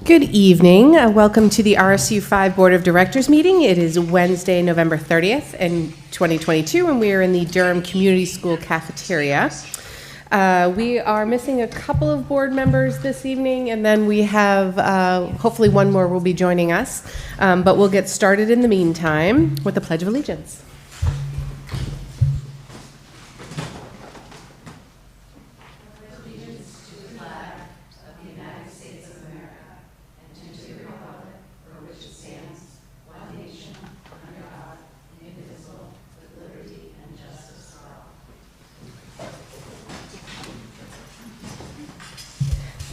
Good evening. Welcome to the RSU5 Board of Directors meeting. It is Wednesday, November 30th in 2022, and we are in the Durham Community School cafeteria. We are missing a couple of board members this evening, and then we have hopefully one more will be joining us. But we'll get started in the meantime with the Pledge of Allegiance.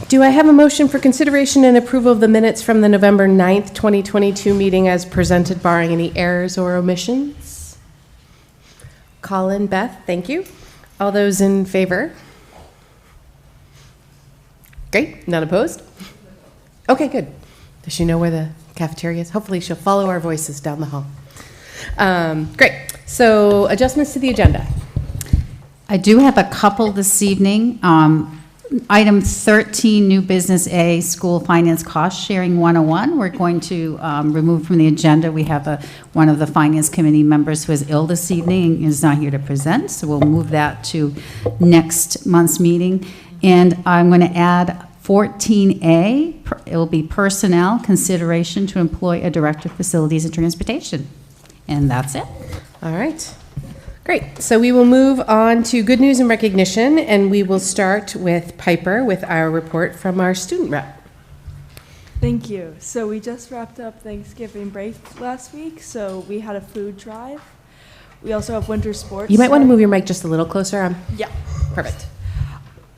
Do I have a motion for consideration and approval of the minutes from the November 9th, 2022 meeting as presented, barring any errors or omissions? Colin, Beth, thank you. All those in favor? Great, none opposed? Okay, good. Does she know where the cafeteria is? Hopefully she'll follow our voices down the hall. Great, so adjustments to the agenda. I do have a couple this evening. Item 13, new business A, school finance cost sharing 101. We're going to remove from the agenda. We have one of the finance committee members who is ill this evening and is not here to present, so we'll move that to next month's meeting. And I'm going to add 14A. It will be personnel consideration to employ a director of facilities and transportation. And that's it. All right. Great. So we will move on to good news and recognition, and we will start with Piper with our report from our student rep. Thank you. So we just wrapped up Thanksgiving break last week, so we had a food drive. We also have winter sports. You might want to move your mic just a little closer. Yeah. Perfect.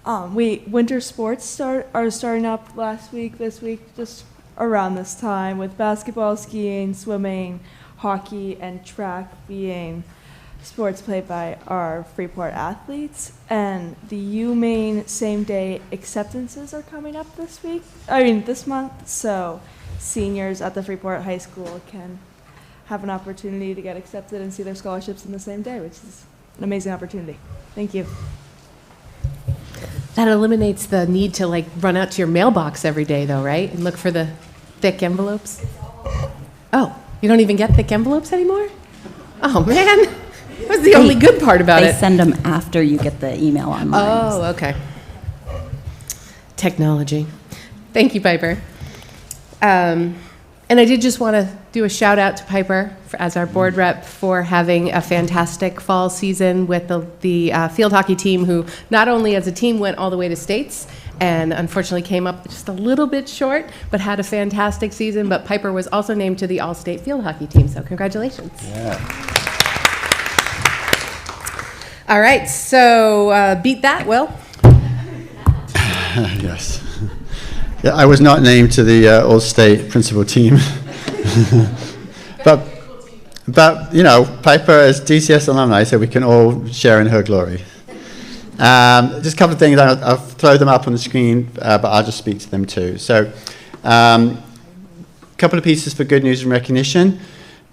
Winter sports are starting up this week, just around this time, with basketball, skiing, swimming, hockey, and track being sports played by our Freeport athletes. And the UMaine same-day acceptances are coming up this month, so seniors at the Freeport High School can have an opportunity to get accepted and see their scholarships in the same day, which is an amazing opportunity. Thank you. That eliminates the need to run out to your mailbox every day though, right? And look for the thick envelopes. Oh, you don't even get thick envelopes anymore? Oh man. That was the only good part about it. They send them after you get the email online. Oh, okay. Technology. Thank you, Piper. And I did just want to do a shout out to Piper as our board rep for having a fantastic fall season with the field hockey team, who not only as a team went all the way to states and unfortunately came up just a little bit short, but had a fantastic season. But Piper was also named to the all-state field hockey team, so congratulations. Yeah. All right, so beat that, Will. Yes. Yeah, I was not named to the all-state principal team. but you know, Piper is DCS alumni, so we can all share in her glory. Just a couple of things. I'll throw them up on the screen, but I'll just speak to them too. So a couple of pieces for good news and recognition.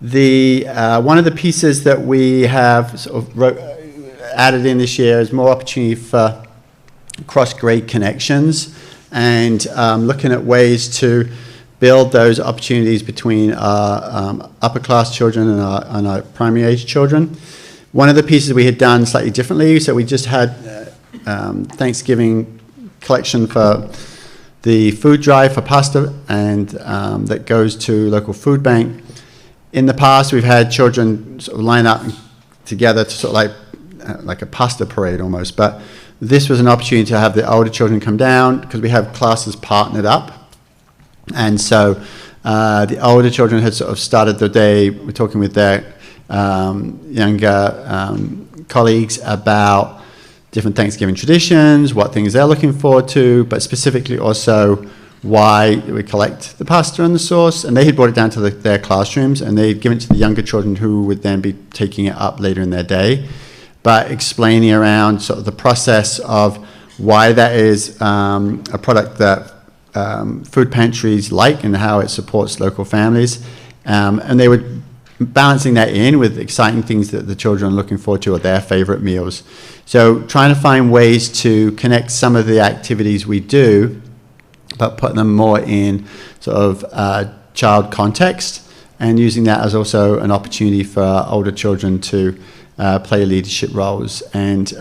One of the pieces that we have sort of added in this year is more opportunity for cross-grade connections and looking at ways to build those opportunities between our upper-class children and our primary-age children. One of the pieces we had done slightly differently, so we just had Thanksgiving collection for the food drive for pasta, and that goes to local food bank. In the past, we've had children sort of line up together to sort of like a pasta parade almost, but this was an opportunity to have the older children come down because we have classes partnered up. And so the older children had sort of started the day, we're talking with their younger colleagues about different Thanksgiving traditions, what things they're looking forward to, but specifically also why we collect the pasta and the sauce. And they had brought it down to their classrooms, and they'd given it to the younger children who would then be taking it up later in their day, but explaining around sort of the process of why that is a product that food pantries like and how it supports local families. And they were balancing that in with exciting things that the children are looking forward to or their favorite meals. So trying to find ways to connect some of the activities we do but put them more in sort of child context, and using that as also an opportunity for older children to play leadership roles. And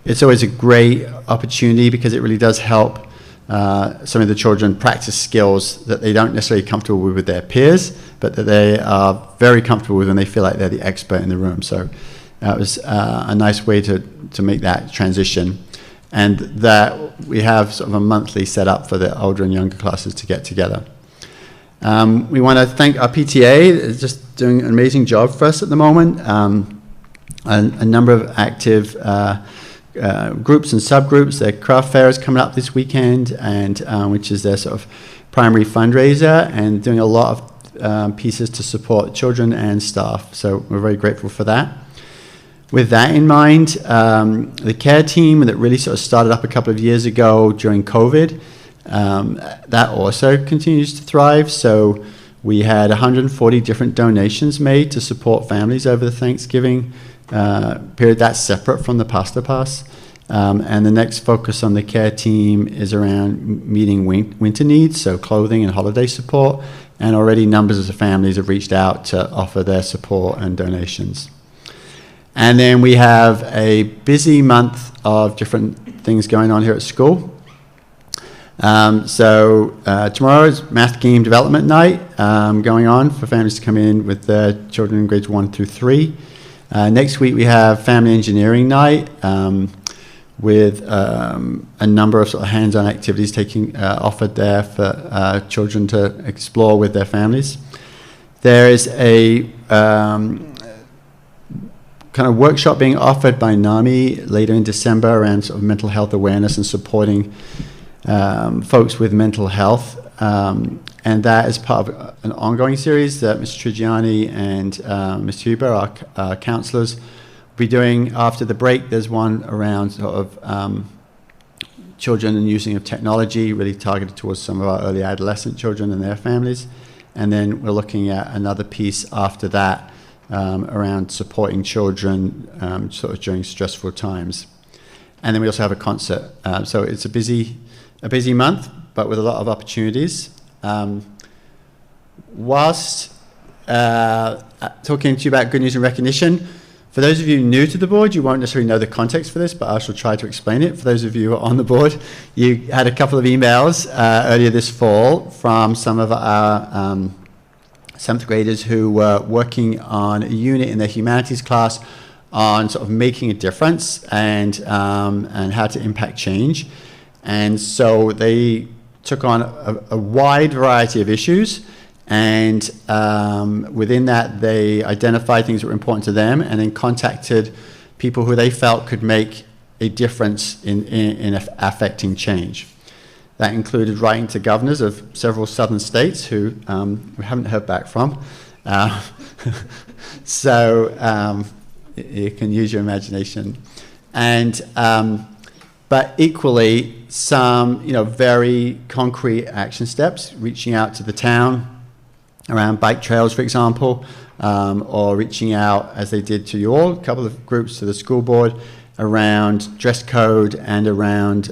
it's always a great opportunity because it really does help some of the children practice skills that they don't necessarily comfortable with their peers, but that they are very comfortable with when they feel like they're the expert in the room. So that was a nice way to make that transition. And that we have sort of a monthly set up for the older and younger classes to get together. We want to thank our PTA. It's just doing an amazing job for us at the moment. A number of active groups and subgroups. Their craft fair is coming up this weekend, and which is their sort of primary fundraiser, and doing a lot of pieces to support children and staff. So we're very grateful for that. With that in mind, the care team that really sort of started up a couple of years ago during COVID, that also continues to thrive. So we had 140 different donations made to support families over the Thanksgiving period. That's separate from the Pasta Pass. And the next focus on the care team is around meeting winter needs, so clothing and holiday support. And already numbers of families have reached out to offer their support and donations. And then we have a busy month of different things going on here at school. Tomorrow is Math Game Development Night going on for families to come in with their children in grades 1 through 3. Next week we have Family Engineering Night with a number of sort of hands-on activities offered there for children to explore with their families. There is a kind of workshop being offered by NAMI later in December around sort of mental health awareness and supporting folks with mental health. And that is part of an ongoing series that Ms. Trigiani and Ms. Huber, our counsellors, will be doing after the break. There's one around sort of children and using of technology, really targeted towards some of our early adolescent children and their families. And then we're looking at another piece after that around supporting children sort of during stressful times. And then we also have a concert. So it's a busy month, but with a lot of opportunities. Whilst talking to you about good news and recognition, for those of you new to the board, you won't necessarily know the context for this, but I shall try to explain it. For those of you who are on the board, you had a couple of emails earlier this fall from some of our 7th graders who were working on a unit in their humanities class on sort of making a difference and how to impact change. And so they took on a wide variety of issues, and within that they identified things that were important to them and then contacted people who they felt could make a difference in affecting change. That included writing to governors of several southern states who we haven't heard back from. So you can use your imagination. And but equally, some very concrete action steps, reaching out to the town around bike trails, for example, or reaching out, as they did to you all, a couple of groups to the school board around dress code and around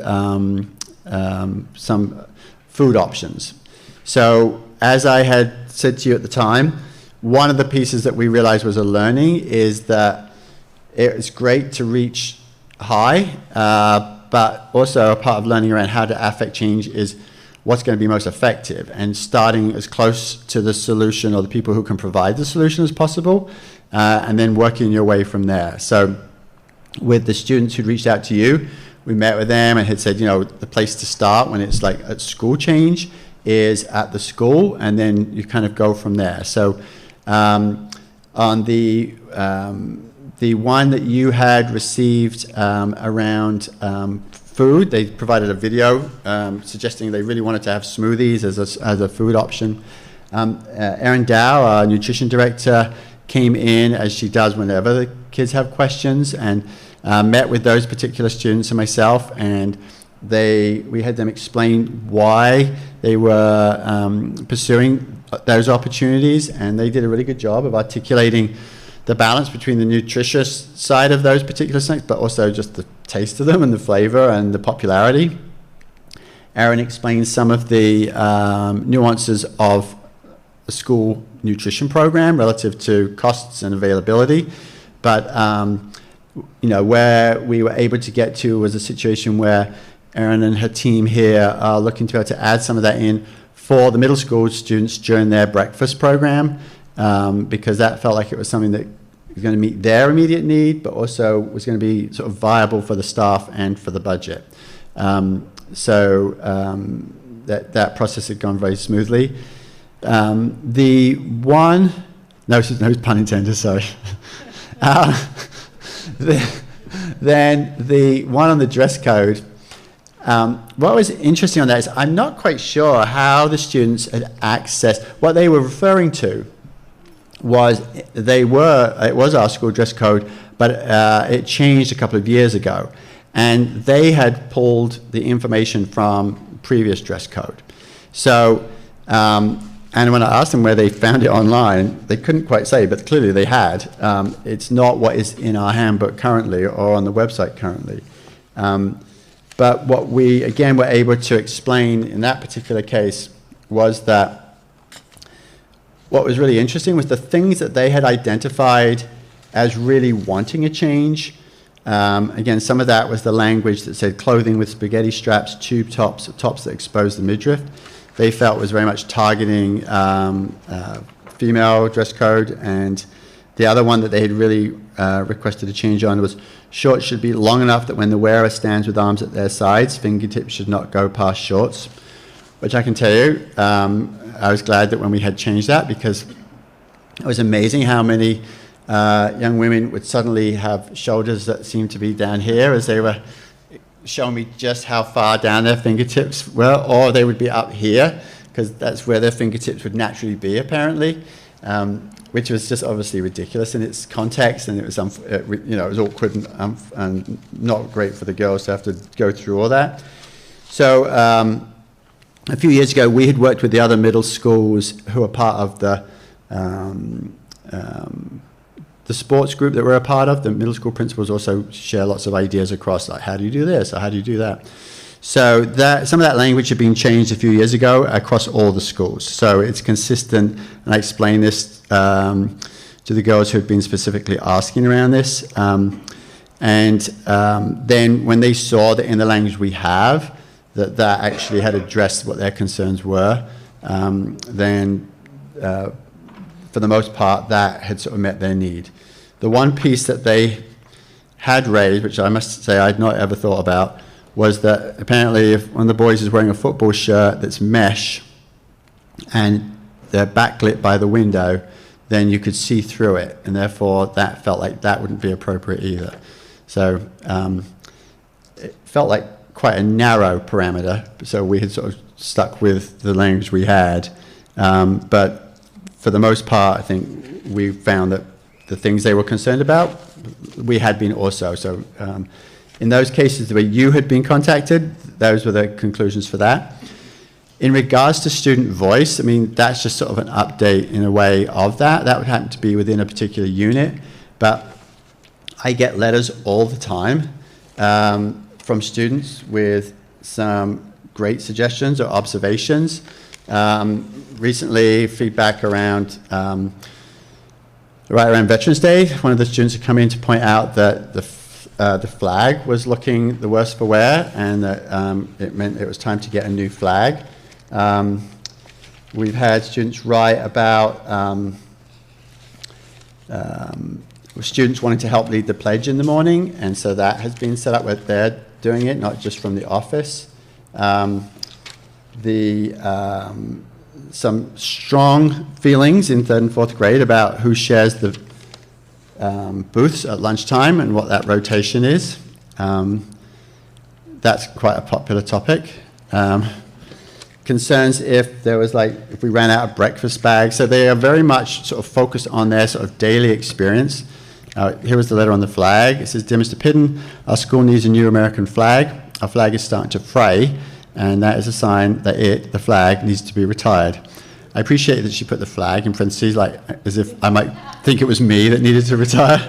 some food options. So as I had said to you at the time, one of the pieces that we realized was a learning is that it's great to reach high, but also a part of learning around how to affect change is what's going to be most effective, and starting as close to the solution or the people who can provide the solution as possible, and then working your way from there. So with the students who'd reached out to you, we met with them and had said, the place to start when it's like at school change is at the school, and then you kind of go from there. So on the one that you had received around food, they provided a video suggesting they really wanted to have smoothies as a food option. Erin Dow, our nutrition director, came in, as she does whenever the kids have questions, and met with those particular students and myself, and we had them explain why they were pursuing those opportunities, and they did a really good job of articulating the balance between the nutritious side of those particular snacks, but also just the taste of them and the flavor and the popularity. Erin explained some of the nuances of a school nutrition program relative to costs and availability. But, where we were able to get to was a situation where Erin and her team here are looking to be able to add some of that in for the middle school students during their breakfast program, because that felt like it was something that was going to meet their immediate need, but also was going to be sort of viable for the staff and for the budget. That process had gone very smoothly. No pun intended, sorry. Then the one on the dress code, what was interesting on that is I'm not quite sure how the students had accessed, what they were referring to was it was our school dress code, but it changed a couple of years ago. And they had pulled the information from previous dress code. So, and when I asked them where they found it online, they couldn't quite say, but clearly they had. It's not what is in our handbook currently or on the website currently. But what we, again, were able to explain in that particular case was that what was really interesting was the things that they had identified as really wanting a change. Again, some of that was the language that said clothing with spaghetti straps, tube tops, tops that expose the midriff. They felt was very much targeting female dress code. And the other one that they had really requested a change on was shorts should be long enough that when the wearer stands with arms at their sides, fingertips should not go past shorts, which I can tell you, I was glad that when we had changed that, because it was amazing how many young women would suddenly have shoulders that seemed to be down here as they were showing me just how far down their fingertips were, or they would be up here because that's where their fingertips would naturally be, apparently, which was just obviously ridiculous in its context, and it was it was awkward and not great for the girls to have to go through all that. So a few years ago, we had worked with the other middle schools who are part of the sports group that we're a part of. The middle school principals also share lots of ideas across, like, how do you do this, or how do you do that? So some of that language had been changed a few years ago across all the schools. So it's consistent, and I explained this to the girls who had been specifically asking around this. Then when they saw that in the language we have, that actually had addressed what their concerns were, then for the most part, that had sort of met their need. The one piece that they had raised, which I must say I'd not ever thought about, was that apparently if one of the boys is wearing a football shirt that's mesh and they're backlit by the window, then you could see through it, and therefore that felt like that wouldn't be appropriate either. So it felt like quite a narrow parameter, so we had sort of stuck with the language we had. But for the most part, I think we found that the things they were concerned about, we had been also. So in those cases where you had been contacted, those were the conclusions for that. In regards to student voice, I mean, that's just sort of an update in a way of that. That would happen to be within a particular unit. But I get letters all the time from students with some great suggestions or observations. Recently, feedback around right around Veterans Day, one of the students had come in to point out that the flag was looking the worse for wear, and that it meant it was time to get a new flag. We've had students write about students wanting to help lead the pledge in the morning, and so that has been set up where they're doing it, not just from the office. Some strong feelings in 3rd and 4th grade about who shares the booths at lunchtime and what that rotation is. That's quite a popular topic. Concerns if we ran out of breakfast bags. So they are very much sort of focused on their sort of daily experience. Here was the letter on the flag. It says, "Dear Mr. Pidden, our school needs a new American flag. Our flag is starting to fray, and that is a sign that the flag, needs to be retired." I appreciate that she put the flag in parentheses, like as if I might think it was me that needed to retire.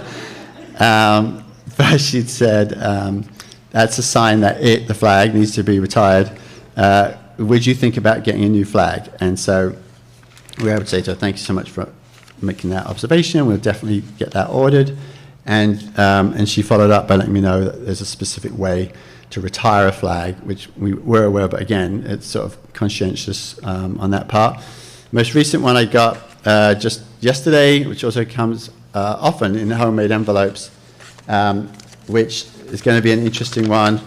But she'd said, that's a sign that the flag, needs to be retired. would you think about getting a new flag? And so we were able to say to her, thank you so much for making that observation. We'll definitely get that ordered. And she followed up by letting me know that there's a specific way to retire a flag, which we were aware of, but again, it's sort of conscientious on that part. Most recent one I got just yesterday, which also comes often in homemade envelopes, which is going to be an interesting one,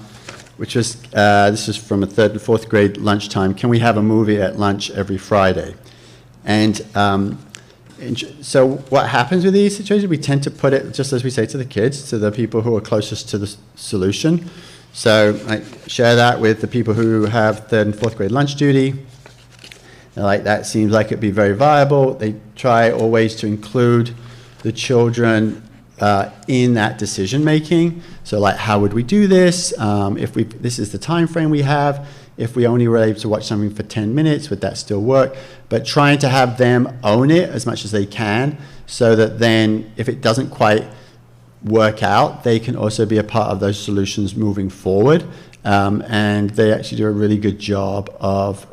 which was, this is from a 3rd and 4th grade lunchtime. Can we have a movie at lunch every Friday? And so what happens with these situations, we tend to put it, just as we say to the kids, to the people who are closest to the solution. So I share that with the people who have 3rd and 4th grade lunch duty. They're like, that seems like it'd be very viable. They try always to include the children in that decision making. So like, how would we do this? This is the time frame we have. If we only were able to watch something for 10 minutes, would that still work? But trying to have them own it as much as they can, so that then if it doesn't quite work out, they can also be a part of those solutions moving forward. And they actually do a really good job of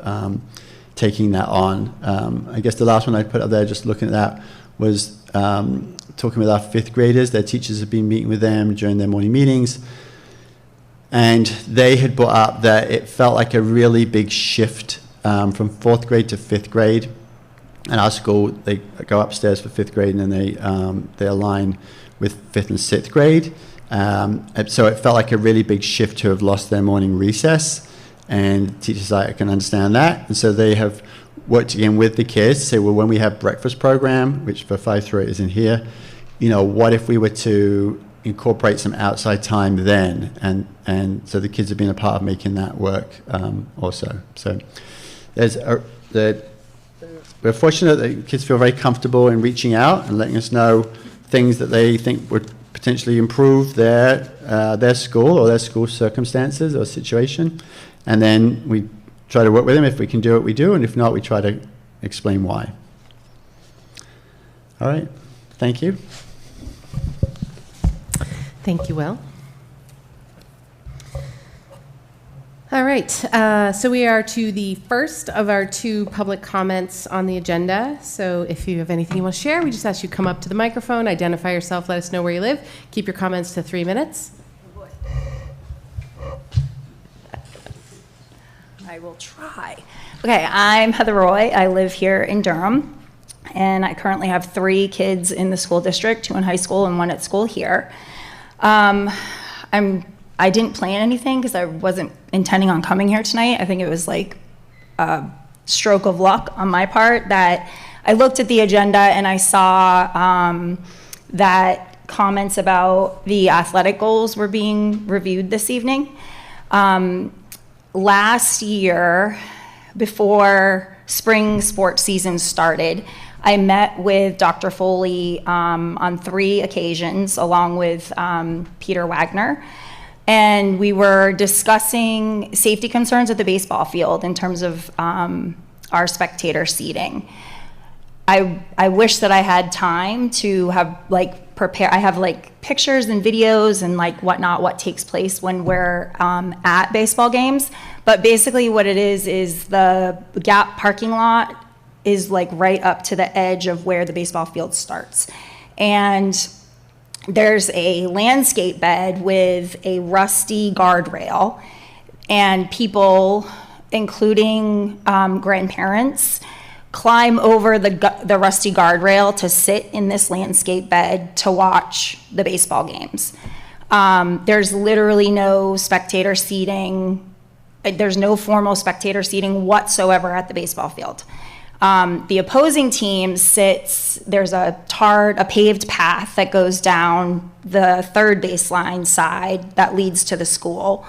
taking that on. I guess the last one I put up there, just looking at that, was talking with our 5th graders. Their teachers have been meeting with them during their morning meetings. And they had brought up that it felt like a really big shift from 4th grade to 5th grade. In our school, they go upstairs for 5th grade, and then they align with 5th and 6th grade. So it felt like a really big shift to have lost their morning recess. And teachers like, I can understand that. And so they have worked again with the kids to say, well, when we have breakfast program, which for 5 through 8 is in here, what if we were to incorporate some outside time then? And so the kids have been a part of making that work also. So we're fortunate that kids feel very comfortable in reaching out and letting us know things that they think would potentially improve their school or their school circumstances or situation. And then we try to work with them. If we can do it, we do. And if not, we try to explain why. All right. Thank you. Thank you, Will. All right, so we are to the first of our 2 public comments on the agenda. So if you have anything you want to share, we just ask you to come up to the microphone, identify yourself, let us know where you live. Keep your comments to 3 minutes. I will try. Okay, I'm Heather Roy. I live here in Durham, and I currently have 3 kids in the school district, 2 in high school and 1 at school here. I didn't plan anything because I wasn't intending on coming here tonight. I think it was like a stroke of luck on my part that I looked at the agenda and I saw that comments about the athletic goals were being reviewed this evening. Last year, before spring sports season started, I met with Dr. Foley on 3 occasions, along with Peter Wagner, and we were discussing safety concerns at the baseball field in terms of our spectator seating. I wish that I had time to have prepare. I have pictures and videos and whatnot, what takes place when we're at baseball games. But basically what it is the Gap parking lot is right up to the edge of where the baseball field starts. And there's a landscape bed with a rusty guardrail, and people, including grandparents, climb over the rusty guardrail to sit in this landscape bed to watch the baseball games. There's literally no spectator seating. There's no formal spectator seating whatsoever at the baseball field. The opposing team sits, there's a paved path that goes down the third baseline side that leads to the school.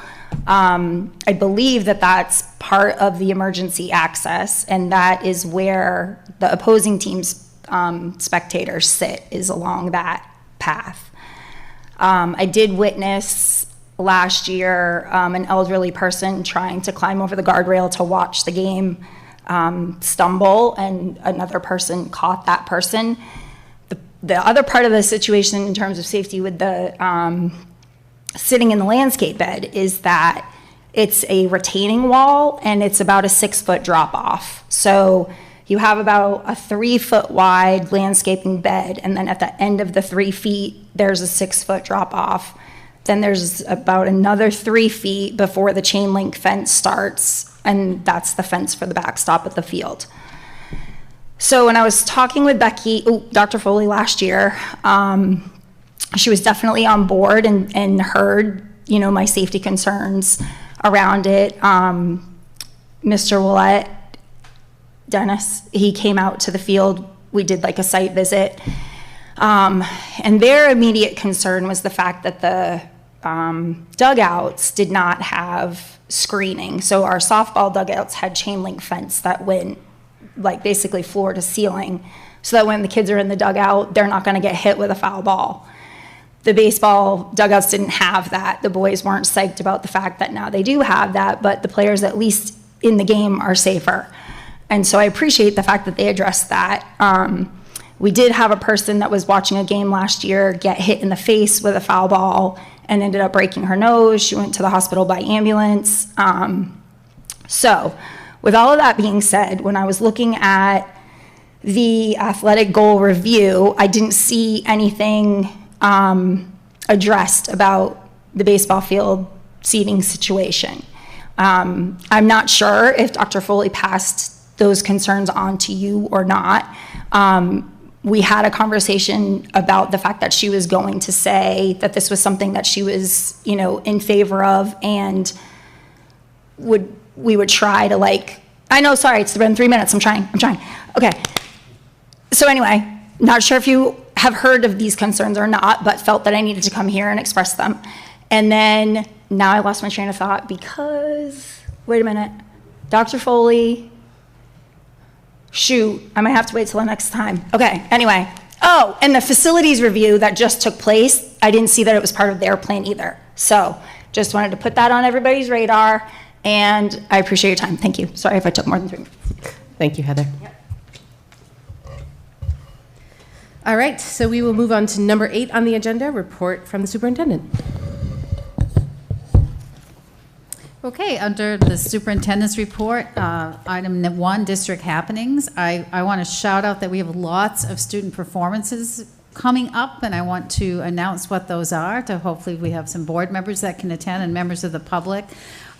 I believe that that's part of the emergency access, and that is where the opposing team's spectators sit, is along that path. I did witness last year an elderly person trying to climb over the guardrail to watch the game stumble, and another person caught that person. The other part of the situation in terms of safety with the sitting in the landscape bed is that It's a retaining wall, and it's about a 6-foot drop off. So you have about a 3-foot wide landscaping bed, and then at the end of the 3 feet, there's a 6-foot drop off. Then there's about another 3 feet before the chain link fence starts, and that's the fence for the backstop at the field. So when I was talking with Dr. Foley last year, she was definitely on board and heard, my safety concerns around it. Mr. Willett, Dennis, he came out to the field. We did like a site visit. And their immediate concern was the fact that the dugouts did not have screening. So our softball dugouts had chain link fence that went like basically floor to ceiling, so that when the kids are in the dugout, they're not going to get hit with a foul ball. The baseball dugouts didn't have that. The boys weren't psyched about the fact that now they do have that, but the players, at least in the game, are safer. And so I appreciate the fact that they addressed that. We did have a person that was watching a game last year get hit in the face with a foul ball and ended up breaking her nose. She went to the hospital by ambulance. So with all of that being said, when I was looking at the athletic goal review, I didn't see anything addressed about the baseball field seating situation. I'm not sure if Dr. Foley passed those concerns on to you or not. We had a conversation about the fact that she was going to say that this was something that she was, in favor of, and we would try to it's been 3 minutes, I'm trying. Okay. So anyway, not sure if you have heard of these concerns or not, but felt that I needed to come here and express them. And then now I lost my train of thought because, wait a minute, Dr. Foley, shoot, I might have to wait till the next time. Okay, anyway. Oh, and the facilities review that just took place, I didn't see that it was part of their plan either. So just wanted to put that on everybody's radar, and I appreciate your time. Thank you. Sorry if I took more than 3 minutes. Thank you, Heather. Yep. All right, so we will move on to number 8 on the agenda, report from the superintendent. Okay, under the superintendent's report, item 1, district happenings, I want to shout out that we have lots of student performances coming up, and I want to announce what those are, to hopefully we have some board members that can attend and members of the public.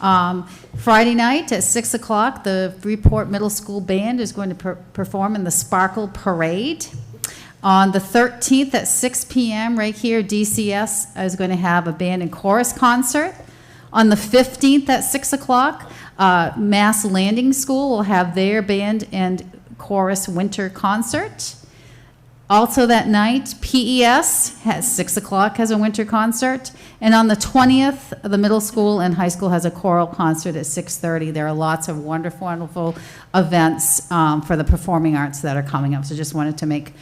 Friday night at 6 o'clock, the Freeport Middle School Band is going to perform in the Sparkle Parade. On the 13th at 6 p.m. right here, DCS is going to have a band and chorus concert. On the 15th at 6 o'clock, Mass Landing School will have their band and chorus winter concert. Also that night, PES at 6 o'clock has a winter concert. And on the 20th, the middle school and high school has a choral concert at 6:30. There are lots of wonderful, wonderful events for the performing arts that are coming up. So just wanted to make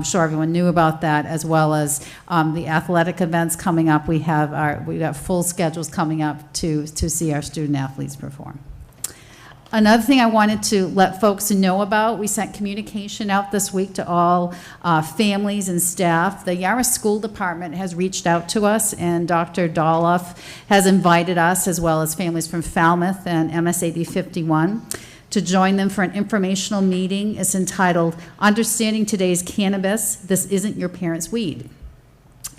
sure everyone knew about that, as well as the athletic events coming up. We got full schedules coming up to see our student athletes perform. Another thing I wanted to let folks know about, we sent communication out this week to all families and staff. The Yarmouth School Department has reached out to us, and Dr. Doloff has invited us, as well as families from Falmouth and MSAB 51, to join them for an informational meeting. It's entitled, Understanding Today's Cannabis, This Isn't Your Parents' Weed.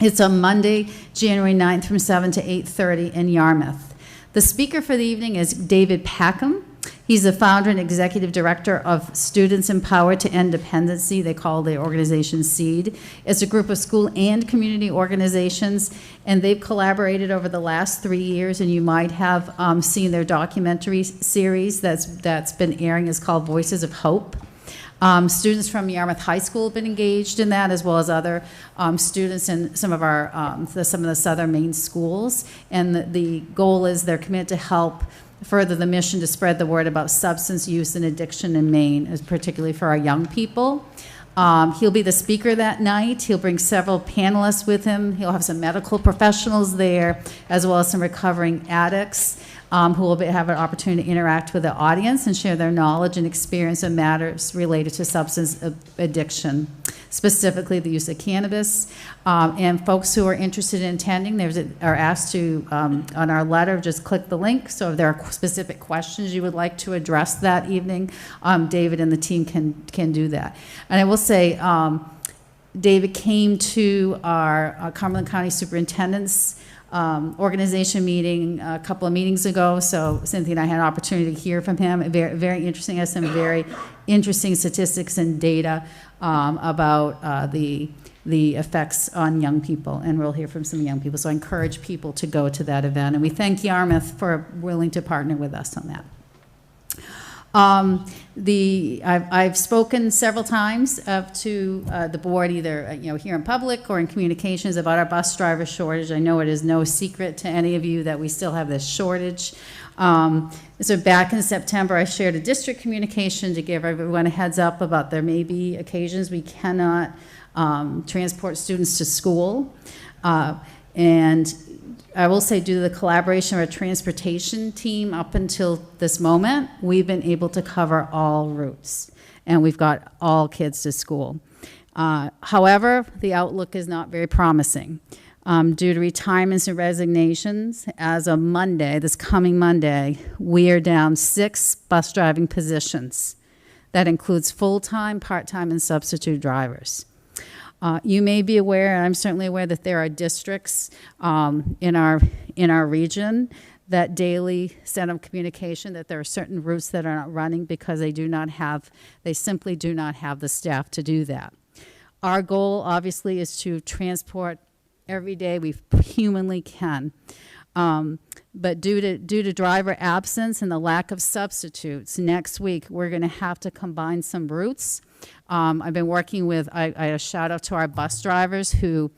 It's on Monday, January 9th from 7 to 8:30 in Yarmouth. The speaker for the evening is David Packham. He's the founder and executive director of Students Empowered to End Dependency. They call the organization SEED. It's a group of school and community organizations, and they've collaborated over the last 3 years, and you might have seen their documentary series that's been airing. Is called Voices of Hope. Students from Yarmouth High School have been engaged in that, as well as other students in some of the southern Maine schools. And the goal is they're committed to help further the mission to spread the word about substance use and addiction in Maine, particularly for our young people. He'll be the speaker that night. He'll bring several panelists with him. He'll have some medical professionals there, as well as some recovering addicts. who will have an opportunity to interact with the audience and share their knowledge and experience of matters related to substance addiction, specifically the use of cannabis. And folks who are interested in attending, are asked to, on our letter, just click the link. So if there are specific questions you would like to address that evening, David and the team can do that. And I will say, David came to our Cumberland County Superintendent's organization meeting a couple of meetings ago, so Cynthia and I had an opportunity to hear from him. Very, very interesting. Has some very interesting statistics and data about the effects on young people, and we'll hear from some young people. So I encourage people to go to that event, and we thank Yarmouth for willing to partner with us on that. I've spoken several times to the board, either here in public or in communications, about our bus driver shortage. I know it is no secret to any of you that we still have this shortage. So back in September, I shared a district communication to give everyone a heads up about there may be occasions we cannot transport students to school. And I will say, due to the collaboration of our transportation team, up until this moment, we've been able to cover all routes, and we've got all kids to school. However, the outlook is not very promising. Due to retirements and resignations, as of Monday, this coming Monday, we are down 6 bus driving positions. That includes full-time, part-time, and substitute drivers. You may be aware, and I'm certainly aware, that there are districts in our region that daily send out communication that there are certain routes that are not running because they simply do not have the staff to do that. Our goal, obviously, is to transport every day we humanly can. But due to driver absence and the lack of substitutes, next week we're going to have to combine some routes. I've been working with, I shout out to our bus drivers who,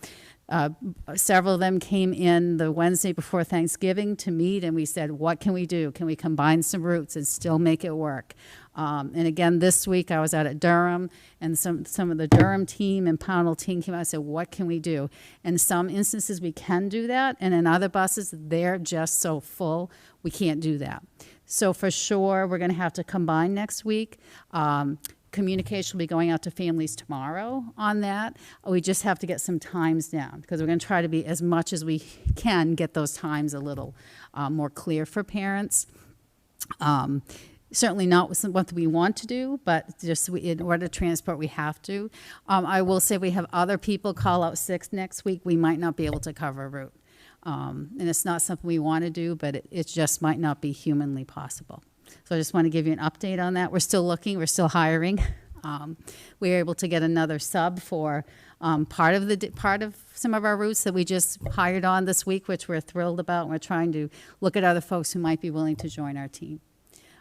several of them came in the Wednesday before Thanksgiving to meet, and we said, what can we do? Can we combine some routes and still make it work? And again, this week I was out at Durham, and some of the Durham team and Pownell team came out and said, what can we do? In some instances we can do that, and in other buses they're just so full we can't do that. So for sure we're going to have to combine next week. Communication will be going out to families tomorrow on that. We just have to get some times down, because we're going to try to be, as much as we can, get those times a little more clear for parents. Certainly not what we want to do, but just in order to transport, we have to. I will say, we have other people call out sick next week. We might not be able to cover a route. And it's not something we want to do, but it just might not be humanly possible. So I just want to give you an update on that. We're still looking. We're still hiring. We were able to get another sub for part of some of our routes that we just hired on this week, which we're thrilled about. And we're trying to look at other folks who might be willing to join our team.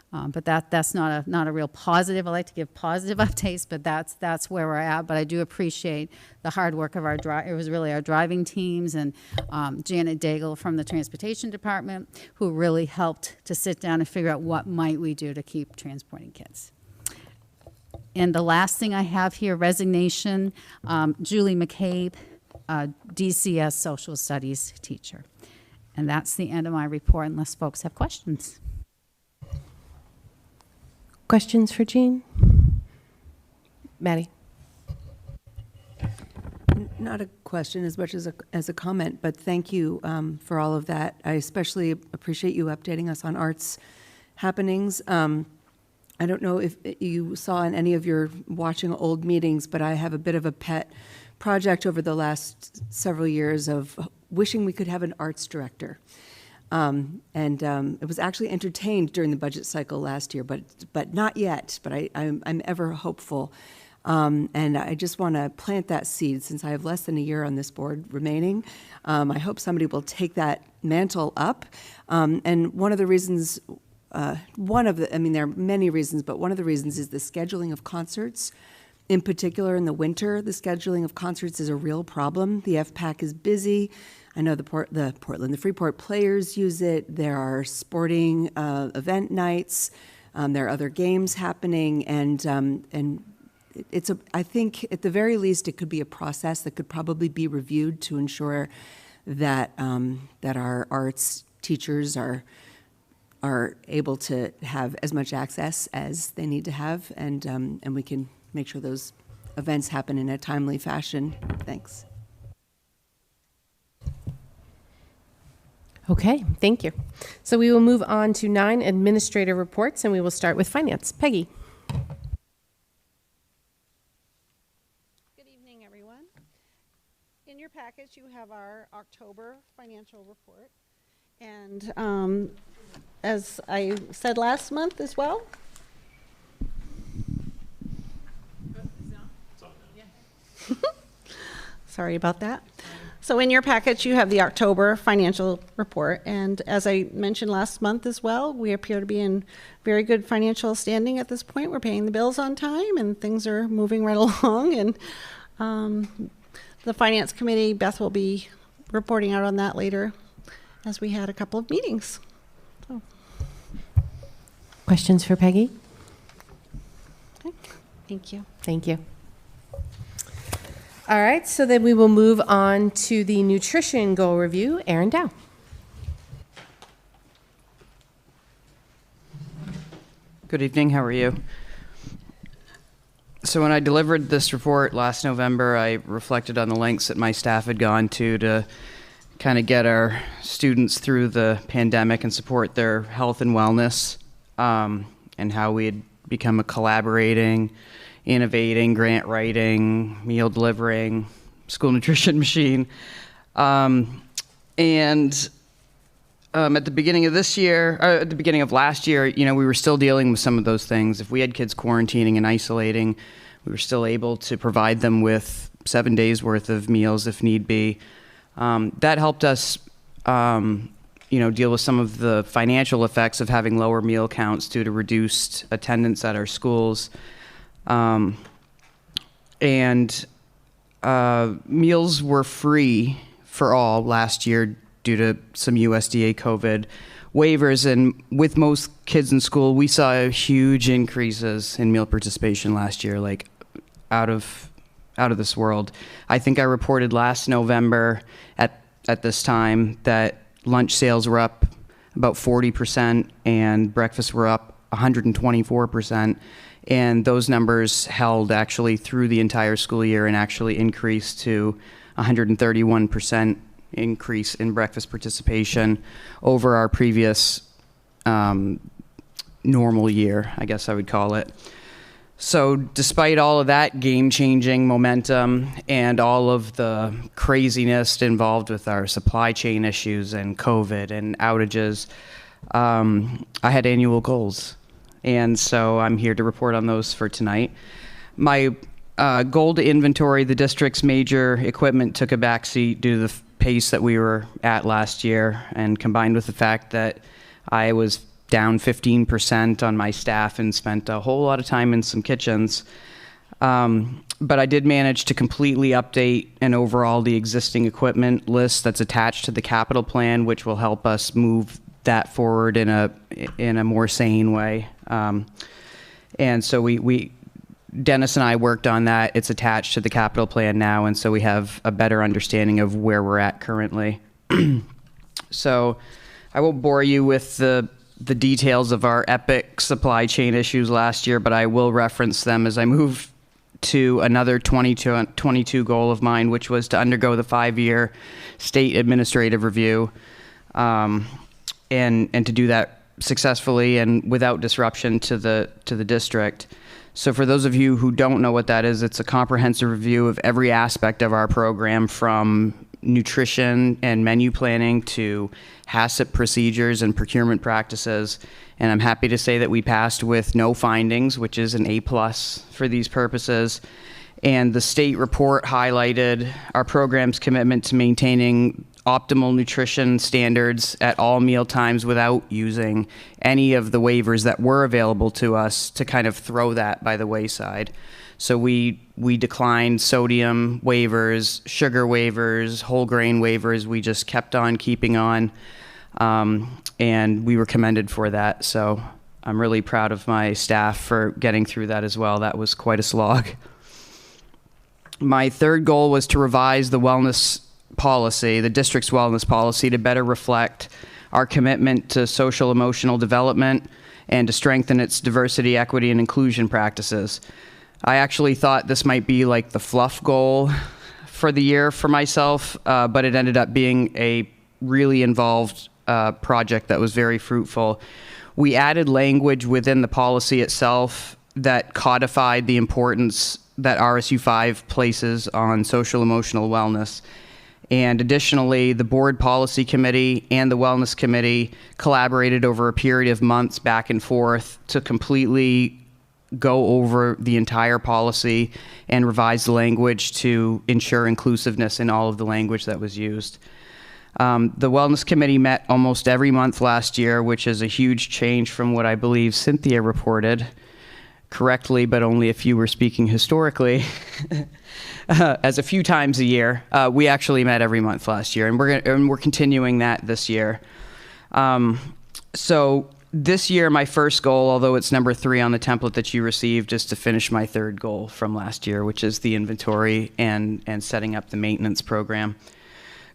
But that's not a real positive. I like to give positive updates, but that's where we're at. But I do appreciate the hard work of our driving teams, and Janet Daigle from the transportation department, who really helped to sit down and figure out what might we do to keep transporting kids. And the last thing I have here, resignation, Julie McCabe, DCS social studies teacher. And that's the end of my report, unless folks have questions. Questions for Jean? Maddie? Not a question as much as a comment, but thank you for all of that. I especially appreciate you updating us on arts happenings. I don't know if you saw in any of your watching old meetings, but I have a bit of a pet project over the last several years of wishing we could have an arts director. It was actually entertained during the budget cycle last year, but not yet. But I'm ever hopeful, and I just want to plant that seed since I have less than a year on this board remaining. I hope somebody will take that mantle up. And one of the reasons, there are many reasons, but one of the reasons is the scheduling of concerts. In particular, in the winter, the scheduling of concerts is a real problem. The FPAC is busy. I know the Freeport Players use it. There are sporting event nights. There are other games happening, and I think at the very least it could be a process that could probably be reviewed to ensure that that our arts teachers are are able to have as much access as they need to have, and we can make sure those events happen in a timely fashion. Thanks. Okay, thank you. So we will move on to 9 administrator reports, and we will start with finance. Peggy. Good evening, everyone. In your package, you have our October financial report. And as I said last month as well, sorry about that. So in your package, you have the October financial report. And as I mentioned last month as well, we appear to be in very good financial standing at this point. We're paying the bills on time and things are moving right along. And the Finance Committee, Beth will be reporting out on that later as we had a couple of meetings. So. Questions for Peggy? Okay. Thank you. Thank you. All right, so then we will move on to the nutrition goal review. Erin Dow. Good evening, how are you? So when I delivered this report last November, I reflected on the lengths that my staff had gone to kind of get our students through the pandemic and support their health and wellness, and how we had become a collaborating, innovating, grant writing, meal delivering, school nutrition machine. At the beginning of this year, at the beginning of last year, we were still dealing with some of those things. If we had kids quarantining and isolating, we were still able to provide them with 7 days worth of meals if need be. That helped us, deal with some of the financial effects of having lower meal counts due to reduced attendance at our schools. Meals were free for all last year due to some USDA COVID waivers, and with most kids in school, we saw huge increases in meal participation last year, like out of this world. I think I reported last November at this time that lunch sales were up about 40% and breakfast were up 124%. And those numbers held actually through the entire school year and actually increased to 131% increase in breakfast participation over our previous normal year, I guess I would call it. So despite all of that game-changing momentum and all of the craziness involved with our supply chain issues and COVID and outages, I had annual goals. And so I'm here to report on those for tonight. My goal to inventory the district's major equipment took a backseat due to the pace that we were at last year, and combined with the fact that I was down 15% on my staff and spent a whole lot of time in some kitchens. But I did manage to completely update and overhaul the existing equipment list that's attached to the capital plan, which will help us move that forward in a more sane way. And so we Dennis and I worked on that. It's attached to the capital plan now, and so we have a better understanding of where we're at currently. So I won't bore you with the details of our epic supply chain issues last year, but I will reference them as I move to another 2022 goal of mine, which was to undergo the 5-year state administrative review, and to do that successfully and without disruption to the district. So for those of you who don't know what that is, it's a comprehensive review of every aspect of our program, from nutrition and menu planning to HACCP procedures and procurement practices. And I'm happy to say that we passed with no findings, which is an A+ for these purposes. And the state report highlighted our program's commitment to maintaining optimal nutrition standards at all meal times without using any of the waivers that were available to us to kind of throw that by the wayside. So we declined sodium waivers, sugar waivers, whole grain waivers. We just kept on keeping on, and we were commended for that. So I'm really proud of my staff for getting through that as well. That was quite a slog. My third goal was to revise the wellness policy, the district's wellness policy, to better reflect our commitment to social emotional development, and to strengthen its diversity, equity, and inclusion practices. I actually thought this might be like the fluff goal for the year for myself, but it ended up being a really involved project that was very fruitful. We added language within the policy itself that codified the importance that RSU5 places on social emotional wellness. And additionally, the board policy committee and the wellness committee collaborated over a period of months back and forth to completely go over the entire policy and revise the language to ensure inclusiveness in all of the language that was used. The Wellness Committee met almost every month last year, which is a huge change from what I believe Cynthia reported correctly, but only if you were speaking historically, as a few times a year. We actually met every month last year, and we're continuing that this year. So this year, my first goal, although it's number 3 on the template that you received, is to finish my third goal from last year, which is the inventory and setting up the maintenance program.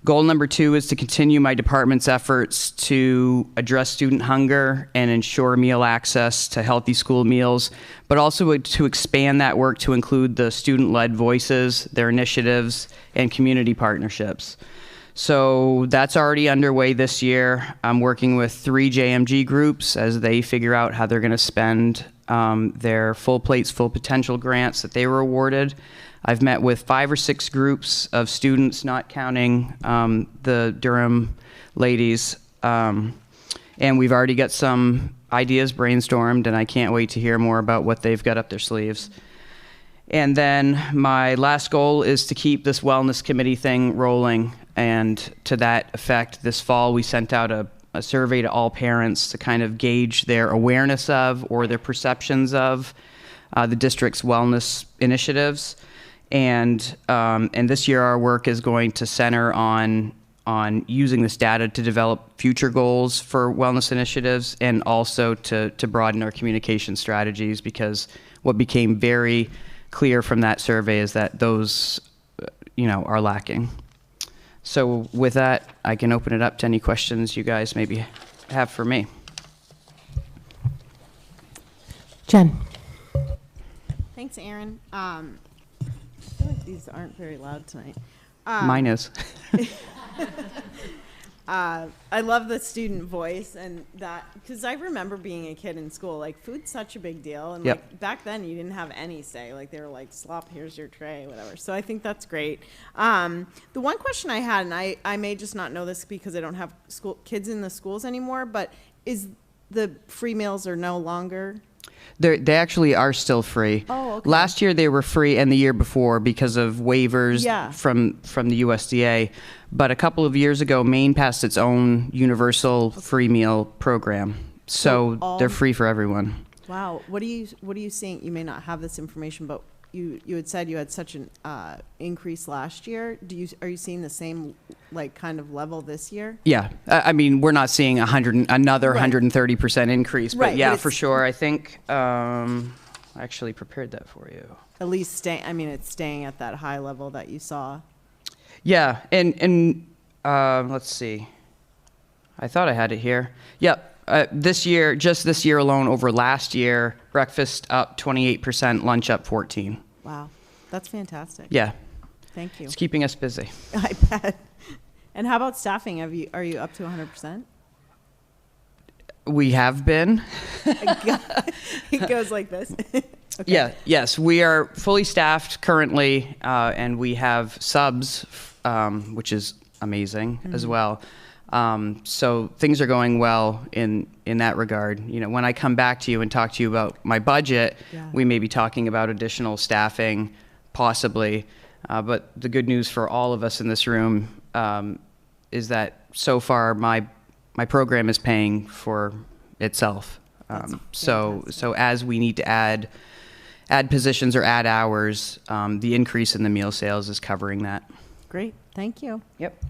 Goal number 2 is to continue my department's efforts to address student hunger and ensure meal access to healthy school meals, but also to expand that work to include the student-led voices, their initiatives, and community partnerships. So that's already underway this year. I'm working with 3 JMG groups as they figure out how they're going to spend their Full Plates, Full Potential grants that they were awarded. I've met with 5 or 6 groups of students, not counting the Durham ladies, and we've already got some ideas brainstormed, and I can't wait to hear more about what they've got up their sleeves. And then my last goal is to keep this wellness committee thing rolling, and to that effect, this fall we sent out a survey to all parents to kind of gauge their awareness of or their perceptions of the district's wellness initiatives. And this year our work is going to center on using this data to develop future goals for wellness initiatives, and also to broaden our communication strategies, because what became very clear from that survey is that those are lacking. So with that, I can open it up to any questions you guys maybe have for me. Jen. Thanks, Aaron. I feel like these aren't very loud tonight. Mine is. I love the student voice, and that, because I remember being a kid in school, like food's such a big deal, and Yep. like back then you didn't have any say. Like they were like, slop, here's your tray, whatever. So I think that's great. The one question I had, and I may just not know this because I don't have school kids in the schools anymore, but is the free meals are no longer? They actually are still free. Oh, okay. Last year they were free, and the year before because of waivers Yeah. from the USDA. But a couple of years ago, Maine passed its own universal free meal program, so they're free for everyone. Wow. What are you seeing? You may not have this information, but you had said you had such an increase last year. Are you seeing the same like kind of level this year? Yeah, I mean, we're not seeing another Right. 130% increase, but Right, yeah, but for it's- sure. I think I actually prepared that for you. At least it's staying at that high level that you saw. Yeah, and let's see. I thought I had it here. Yep. This year, just this year alone, over last year, breakfast up 28%, lunch up 14%. Wow. That's fantastic. Yeah, Thank you. it's keeping us busy. I bet. And how about staffing? Are you up to 100%? We have been. It goes like this. Okay. Yeah, yes, we are fully staffed currently, and we have subs, which is amazing as well. So things are going well in that regard. When I come back to you and talk to you about my budget, Yeah. we may be talking about additional staffing, possibly. But the good news for all of us in this room is that so far my program is paying for itself. So as we need to add positions or add hours, the increase in the meal sales is covering that. Great. Thank you. Yep.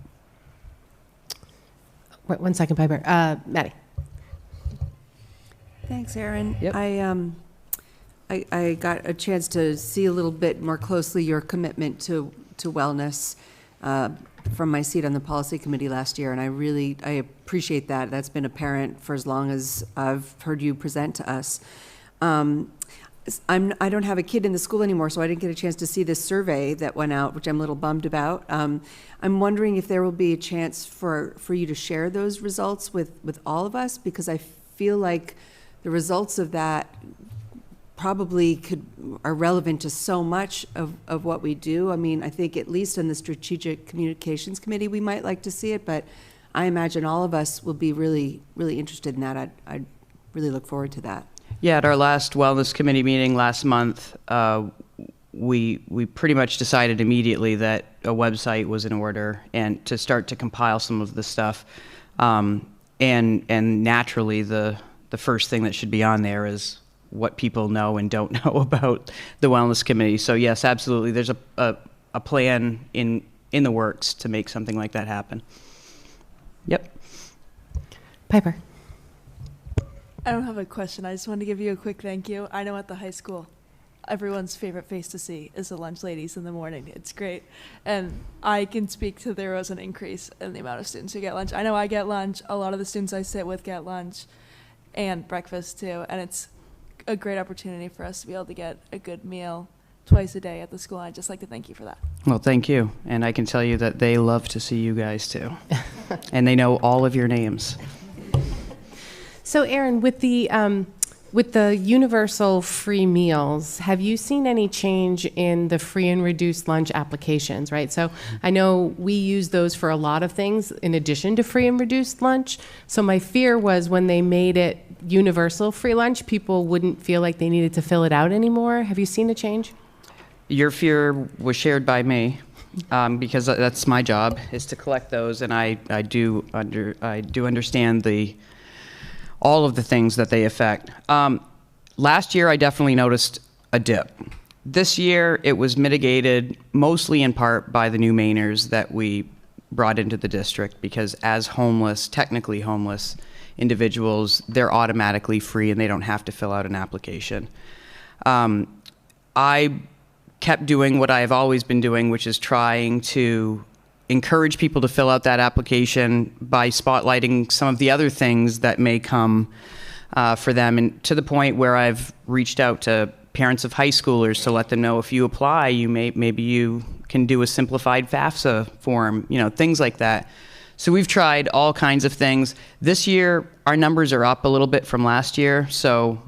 Wait, 1 second, Piper. Maddie. Thanks, Aaron. Yep. I got a chance to see a little bit more closely your commitment to wellness. from my seat on the policy committee last year, and I appreciate that. That's been apparent for as long as I've heard you present to us. I don't have a kid in the school anymore, so I didn't get a chance to see this survey that went out, which I'm a little bummed about. I'm wondering if there will be a chance for you to share those results with all of us, because I feel like the results of that probably are relevant to so much of what we do. I mean, I think at least in the Strategic Communications Committee, we might like to see it, but I imagine all of us will be really, really interested in that. I'd really look forward to that. Yeah, at our last Wellness Committee meeting last month, we pretty much decided immediately that a website was in order and to start to compile some of the stuff. And naturally, the first thing that should be on there is what people know and don't know about the Wellness Committee. So yes, absolutely, there's a plan in the works to make something like that happen. Yep. Piper. I don't have a question. I just wanted to give you a quick thank you. I know at the high school, everyone's favorite face to see is the lunch ladies in the morning. It's great. And I can speak to there was an increase in the amount of students who get lunch. I know I get lunch. A lot of the students I sit with get lunch and breakfast too. And it's a great opportunity for us to be able to get a good meal twice a day at the school. I'd just like to thank you for that. Well, thank you. And I can tell you that they love to see you guys too. And they know all of your names. So, Erin, with the universal free meals, have you seen any change in the free and reduced lunch applications, right? So I know we use those for a lot of things in addition to free and reduced lunch. So my fear was when they made it universal free lunch, people wouldn't feel like they needed to fill it out anymore. Have you seen a change? Your fear was shared by me because that's my job, is to collect those, and I do understand all of the things that they affect. Last year, I definitely noticed a dip. This year, it was mitigated mostly in part by the new Mainers that we brought into the district, because as technically homeless individuals, they're automatically free and they don't have to fill out an application. I kept doing what I have always been doing, which is trying to encourage people to fill out that application by spotlighting some of the other things that may come for them, and to the point where I've reached out to parents of high schoolers to let them know if you apply, maybe you can do a simplified FAFSA form, things like that. So we've tried all kinds of things. This year, our numbers are up a little bit from last year, so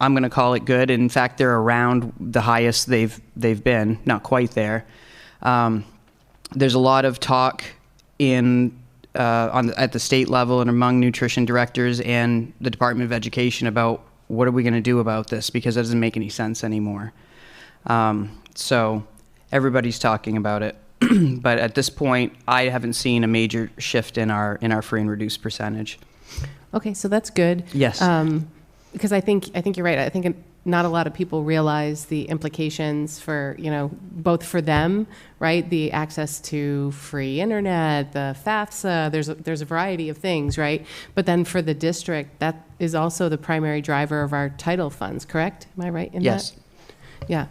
I'm going to call it good. In fact, they're around the highest they've been, not quite there. There's a lot of talk at the state level and among nutrition directors and the Department of Education about what are we going to do about this, because it doesn't make any sense anymore. So everybody's talking about it, but at this point, I haven't seen a major shift in our free and reduced percentage. Okay, so that's good. Yes. Because I think you're right. I think not a lot of people realize the implications for, both for them, right? The access to free internet, the FAFSA, there's a variety of things, right? But then for the district, that is also the primary driver of our title funds, correct? Am I right in that? Yes. Yeah.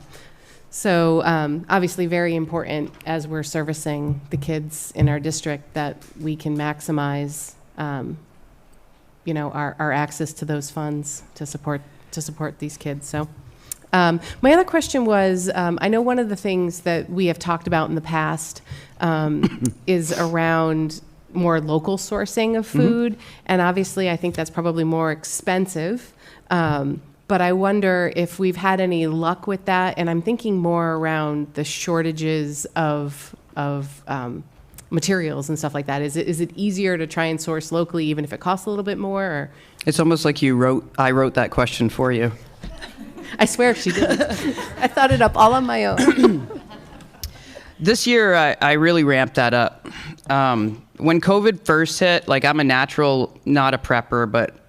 So obviously very important as we're servicing the kids in our district that we can maximize, our access to those funds to support these kids. So my other question was, I know one of the things that we have talked about in the past is around more local sourcing of food. And obviously, I think that's probably more expensive. But I wonder if we've had any luck with that. And I'm thinking more around the shortages of materials and stuff like that. Is it easier to try and source locally, even if it costs a little bit more? Or? It's almost like I wrote that question for you. I swear she did. I thought it up all on my own. This year, I really ramped that up. When COVID first hit, I'm a natural, not a prepper, but,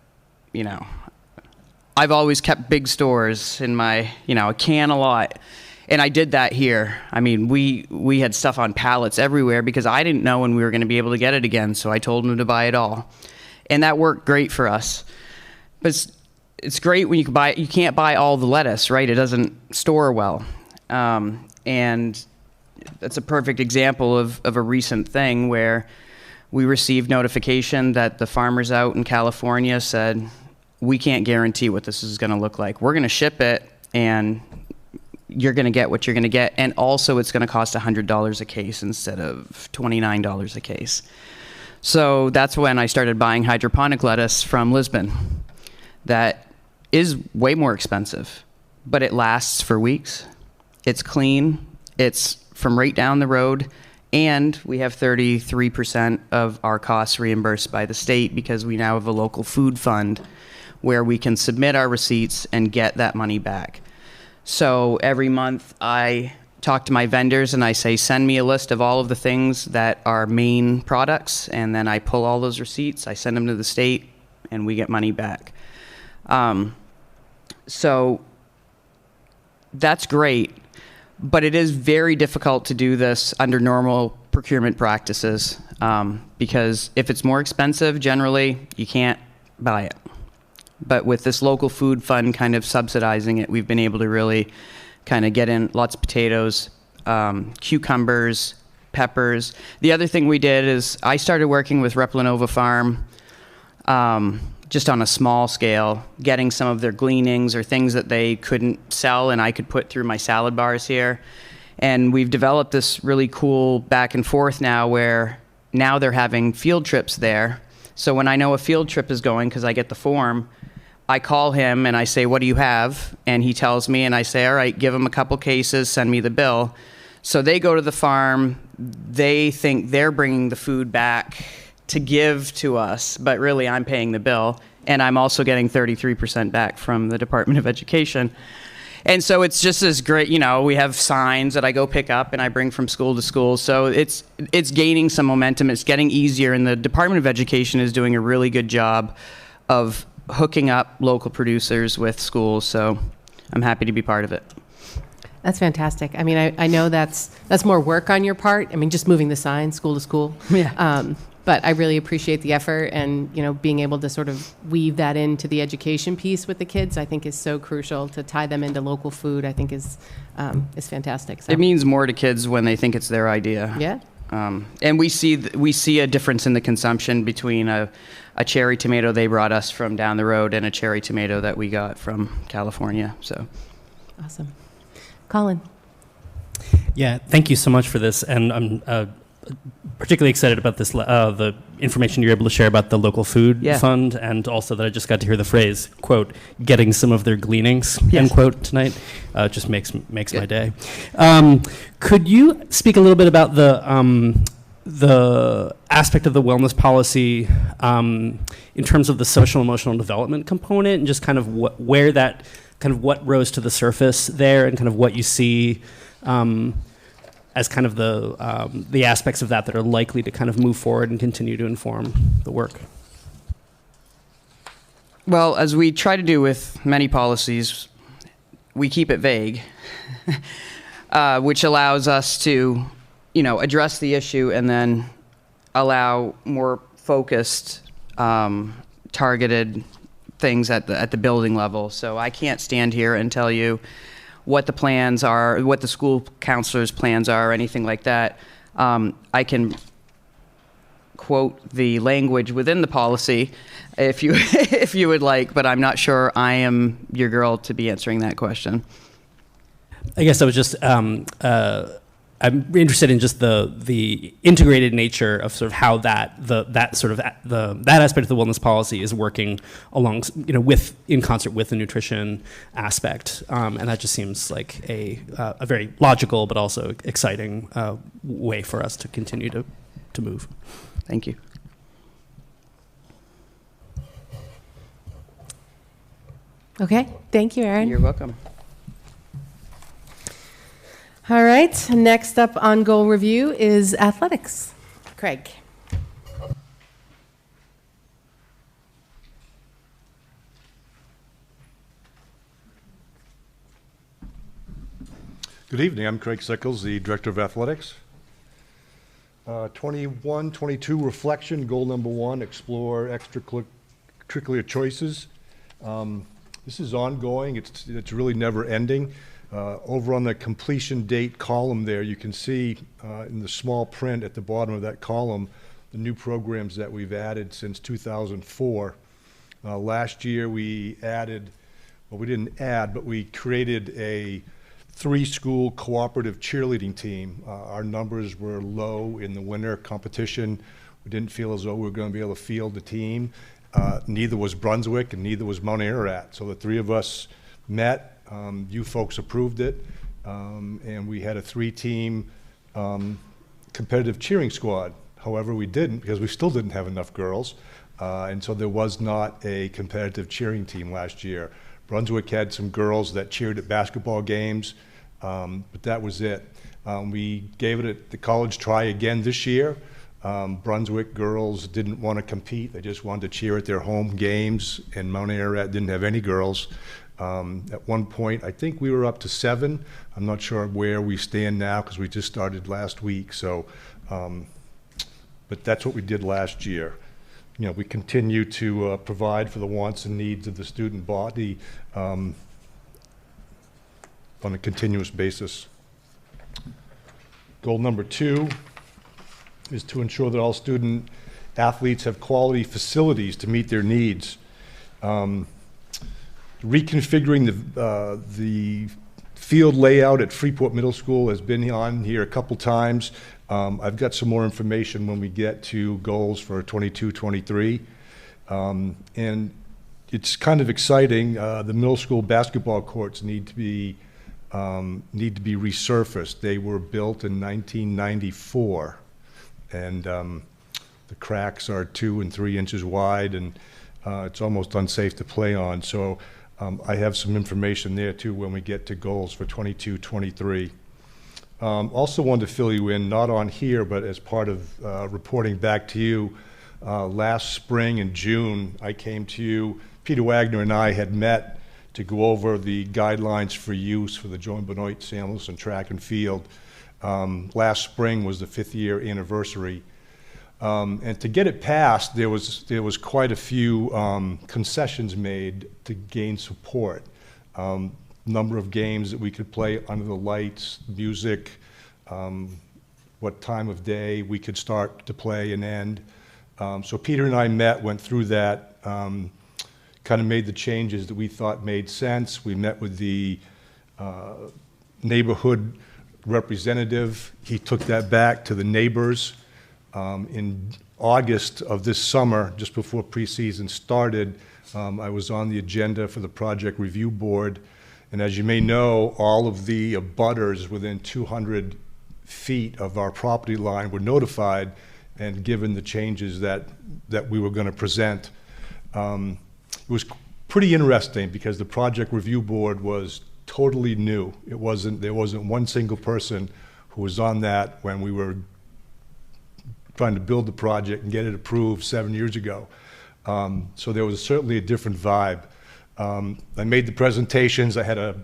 I've always kept big stores in my, a can a lot. And I did that here. I mean, we had stuff on pallets everywhere because I didn't know when we were going to be able to get it again, so I told them to buy it all. And that worked great for us. But it's great when you can't buy all the lettuce, right? It doesn't store well. And that's a perfect example of a recent thing where we received notification that the farmers out in California said, we can't guarantee what this is going to look like. We're going to ship it, and you're going to get what you're going to get. And also, it's going to cost $100 a case instead of $29 a case. So that's when I started buying hydroponic lettuce from Lisbon. That is way more expensive, but it lasts for weeks. It's clean. It's from right down the road. And we have 33% of our costs reimbursed by the state because we now have a local food fund where we can submit our receipts and get that money back. So every month I talk to my vendors and I say, send me a list of all of the things that are main products, and then I pull all those receipts, I send them to the state, and we get money back. So that's great, but it is very difficult to do this under normal procurement practices because if it's more expensive, generally, you can't buy it. But with this local food fund kind of subsidizing it, we've been able to really kind of get in lots of potatoes, cucumbers, peppers. The other thing we did is I started working with Replanova Farm just on a small scale, getting some of their gleanings or things that they couldn't sell and I could put through my salad bars here. And we've developed this really cool back and forth now where now they're having field trips there. So when I know a field trip is going, because I get the form, I call him and I say, what do you have? And he tells me, and I say, all right, give him a couple cases, send me the bill. So they go to the farm, they think they're bringing the food back to give to us, but really I'm paying the bill. And I'm also getting 33% back from the Department of Education. And so it's just as great, you know, we have signs that I go pick up and I bring from school to school. So it's gaining some momentum, it's getting easier, and the Department of Education is doing a really good job of hooking up local producers with schools, so I'm happy to be part of it. That's fantastic. I mean, I know that's more work on your part. I mean, just moving the sign school to school. Yeah. But I really appreciate the effort, and you know, being able to sort of weave that into the education piece with the kids, I think is so crucial. To tie them into local food, I think is fantastic. So. It means more to kids when they think it's their idea. Yeah. And we see a difference in the consumption between a cherry tomato they brought us from down the road and a cherry tomato that we got from California. So. Awesome. Colin. Yeah, thank you so much for this, and I'm particularly excited about this, the information you're able to share about the local food fund, and also that I just got to hear the phrase, quote, getting some of their gleanings, end quote, tonight. Just makes my day. Could you speak a little bit about the aspect of the wellness policy in terms of the social emotional development component, and just kind of what rose to the surface there, and kind of what you see as kind of the aspects of that are likely to kind of move forward and continue to inform the work? Well, as we try to do with many policies, we keep it vague, which allows us to, you know, address the issue and then allow more focused, targeted things at the building level. So I can't stand here and tell you what the plans are, what the school counselor's plans are, or anything like that. I can quote the language within the policy if you if you would like, but I'm not sure I am your girl to be answering that question. I guess I was just I'm interested in just the integrated nature of sort of how that aspect of the wellness policy is working along, you know, in concert with the nutrition aspect, and that just seems like a very logical but also exciting way for us to continue to move. Thank you. Okay. Thank you, Erin. You're welcome. All right, next up on goal review is athletics. Craig. Good evening, I'm Craig Sickles, the Director of Athletics. 21-22 reflection, goal number 1, explore extracurricular choices. This is ongoing, it's really never ending. Over on the completion date column there, you can see in the small print at the bottom of that column, the new programs that we've added since 2004. Last year we added, well, we didn't add, but we created a 3-school cooperative cheerleading team. Our numbers were low in the winter competition. We didn't feel as though we were going to be able to field the team. Neither was Brunswick and neither was Mount Ararat. So the 3 of us met. You folks approved it, and we had a 3-team competitive cheering squad. However, we didn't because we still didn't have enough girls, and so there was not a competitive cheering team last year. Brunswick had some girls that cheered at basketball games, but that was it. We gave it the college try again this year. Brunswick girls didn't want to compete. They just wanted to cheer at their home games, and Mount Ararat didn't have any girls. At one point, I think we were up to 7. I'm not sure where we stand now because we just started last week. So, but that's what we did last year. You know, we continue to provide for the wants and needs of the student body on a continuous basis. Goal number 2 is to ensure that all student athletes have quality facilities to meet their needs. Reconfiguring the field layout at Freeport Middle School has been on here a couple times. I've got some more information when we get to goals for 22-23. And it's kind of exciting. The middle school basketball courts need to be resurfaced. They were built in 1994, and the cracks are 2 and 3 inches wide, and it's almost unsafe to play on. So I have some information there too when we get to goals for 22-23. Also wanted to fill you in, not on here, but as part of reporting back to you, last spring in June, I came to you, Peter Wagner and I had met to go over the guidelines for use for the Joan Benoit Samuelson track and field. Last spring was the 5th year anniversary. And to get it passed, there was quite a few concessions made to gain support. Number of games that we could play under the lights, music, what time of day we could start to play and end. So Peter and I met, went through that, kind of made the changes that we thought made sense. We met with the neighborhood representative. He took that back to the neighbors. In August of this summer, just before preseason started, I was on the agenda for the project review board. And as you may know, all of the abutters within 200 feet of our property line were notified and given the changes that we were going to present. It was pretty interesting because the project review board was totally new. There wasn't one single person who was on that when we were trying to build the project and get it approved 7 years ago. So there was certainly a different vibe. I made the presentations. I had a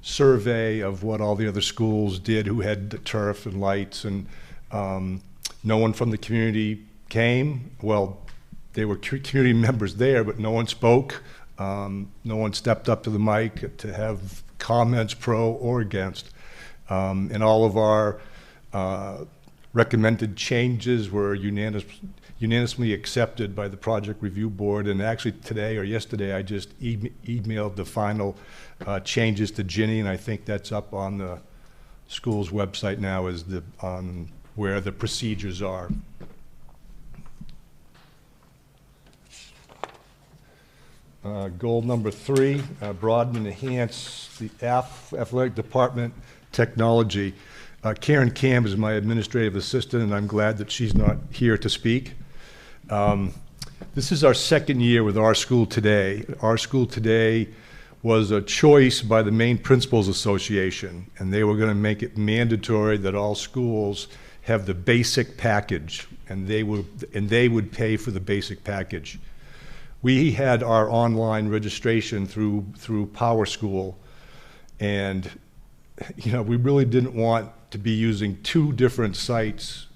survey of what all the other schools did who had the turf and lights, and no one from the community came. Well, there were community members there, but no one spoke. No one stepped up to the mic to have comments pro or against. And all of our recommended changes were unanimously accepted by the project review board. And actually today or yesterday, I just emailed the final changes to Ginny, and I think that's up on the school's website now as on where the procedures are. Goal number 3, broaden and enhance the athletic department technology. Karen Camp is my administrative assistant, and I'm glad that she's not here to speak. This is our 2nd year with Our School Today. Our School Today was a choice by the Maine Principals Association, and they were going to make it mandatory that all schools have the basic package, and they would pay for the basic package. We had our online registration through PowerSchool, and we really didn't want to be using 2 different sites.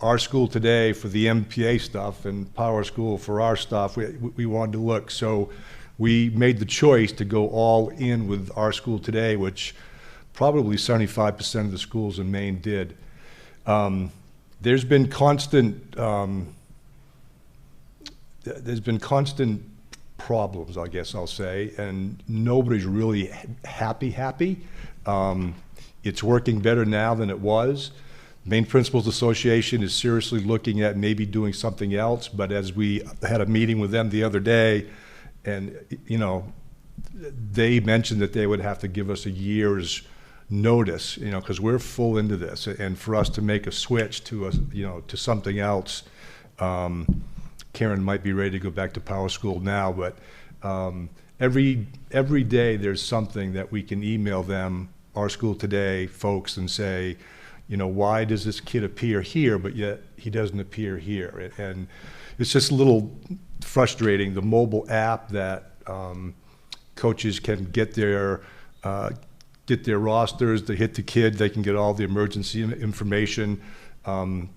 Our School Today for the MPA stuff and PowerSchool for our stuff. We wanted to look. So we made the choice to go all in with Our School Today, which probably 75% of the schools in Maine did. There's been constant problems, I guess I'll say, and nobody's really happy. It's working better now than it was. Maine Principals Association is seriously looking at maybe doing something else, but as we had a meeting with them the other day, and they mentioned that they would have to give us a year's notice, because we're full into this, and for us to make a switch to to something else. Karen might be ready to go back to Power School now, but every day there's something that we can email them, Our School Today folks, and say, why does this kid appear here, but yet he doesn't appear here? And it's just a little frustrating. The mobile app that coaches can get their rosters, they hit the kid, they can get all the emergency information.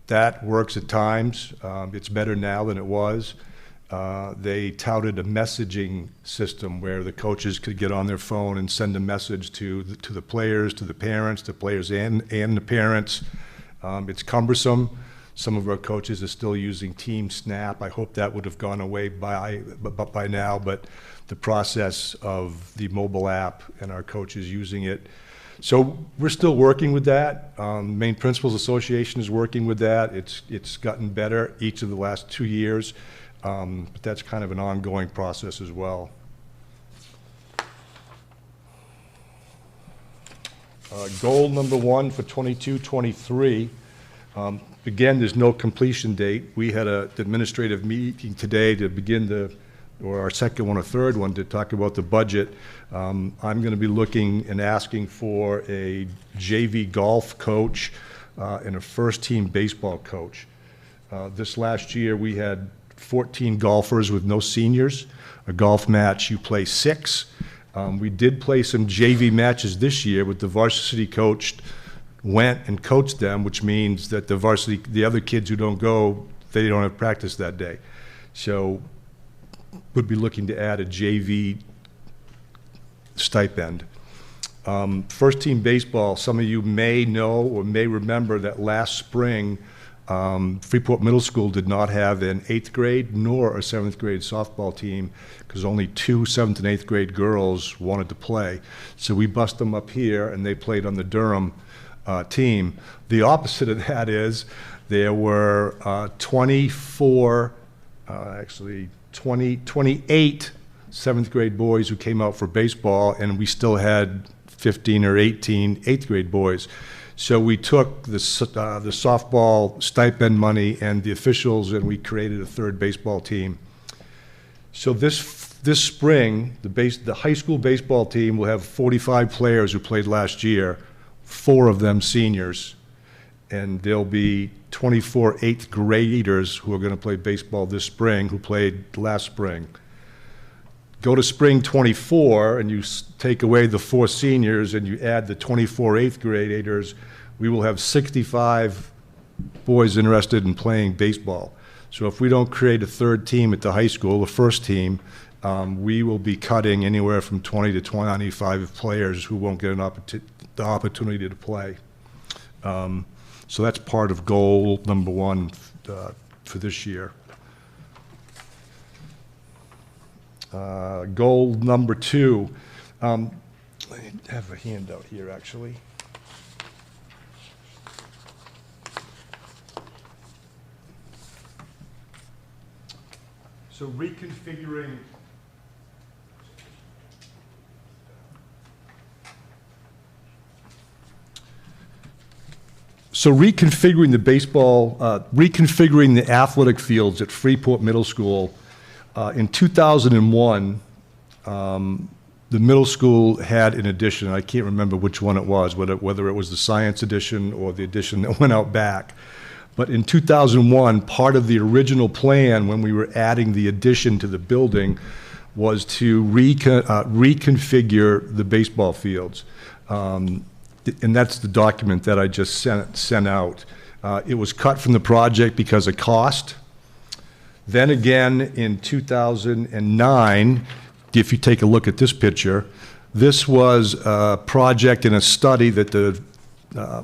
That works at times. It's better now than it was. They touted a messaging system where the coaches could get on their phone and send a message to the players, to the parents, the players and the parents. It's cumbersome. Some of our coaches are still using Team Snap. I hope that would have gone away by now, but the process of the mobile app and our coaches using it. So we're still working with that. Maine Principals Association is working with that. It's gotten better each of the last 2 years, but that's kind of an ongoing process as well. Goal number 1 for 22-23. Again, there's no completion date. We had an administrative meeting today to begin or our second one or third one to talk about the budget. I'm going to be looking and asking for a JV golf coach and a first-team baseball coach. This last year, we had 14 golfers with no seniors. A golf match, you play 6. We did play some JV matches this year, but the varsity coach went and coached them, which means that the other kids who don't go, they don't have practice that day. So would be looking to add a JV stipend. First team baseball, some of you may know or may remember that last spring, Freeport Middle School did not have an 8th grade nor a 7th grade softball team because only 2 7th and 8th grade girls wanted to play. So we bust them up here and they played on the Durham team. The opposite of that is there were 28 7th grade boys who came out for baseball, and we still had 15 or 18 8th grade boys. So we took the softball stipend money and the officials, and we created a 3rd baseball team. So this spring, the high school baseball team will have 45 players who played last year, 4 of them seniors, and there'll be 24 8th graders who are going to play baseball this spring who played last spring. Go to spring 24 and you take away the 4 seniors and you add the 24 8th graders, we will have 65 boys interested in playing baseball. So if we don't create a 3rd team at the high school, the first team, we will be cutting anywhere from 20 to 25 players who won't get the opportunity to play. So that's part of goal number 1 for this year. Goal number 2, I have a handout here actually. So reconfiguring reconfiguring the athletic fields at Freeport Middle School. In 2001, the middle school had an addition. I can't remember which one it was, whether it was the science edition or the edition that went out back. But in 2001, part of the original plan when we were adding the addition to the building was to reconfigure the baseball fields. And that's the document that I just sent out. It was cut from the project because of cost. Then again, in 2009, if you take a look at this picture, this was a project and a study that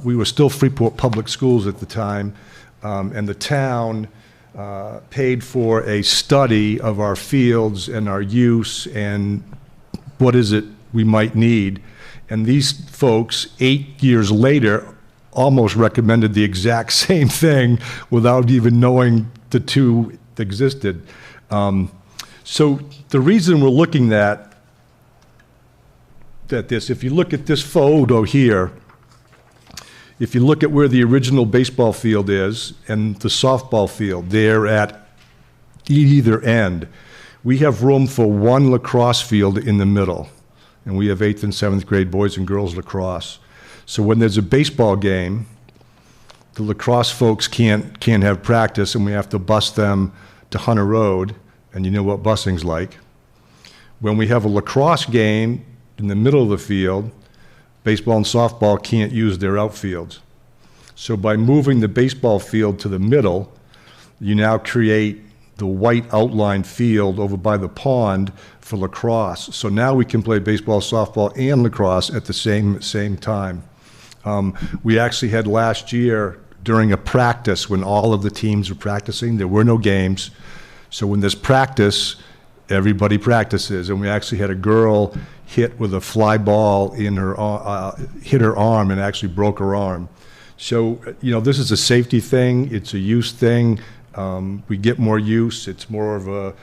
we were still Freeport Public Schools at the time, and the town paid for a study of our fields and our use and what is it we might need. And these folks, 8 years later, almost recommended the exact same thing without even knowing the two existed. So the reason we're looking at this, if you look at this photo here, if you look at where the original baseball field is and the softball field, they're at either end. We have room for one lacrosse field in the middle, and we have 8th and 7th grade boys and girls lacrosse. So when there's a baseball game, the lacrosse folks can't have practice, and we have to bus them to Hunter Road, and you know what busing's like. When we have a lacrosse game in the middle of the field, baseball and softball can't use their outfields. So by moving the baseball field to the middle, you now create the white outline field over by the pond for lacrosse. So now we can play baseball, softball, and lacrosse at the same time. We actually had last year, during a practice, when all of the teams were practicing, there were no games. So when there's practice, everybody practices, and we actually had a girl hit with a fly ball in her, hit her arm and actually broke her arm. So, you know, this is a safety thing, it's a use thing. We get more use, it's more of a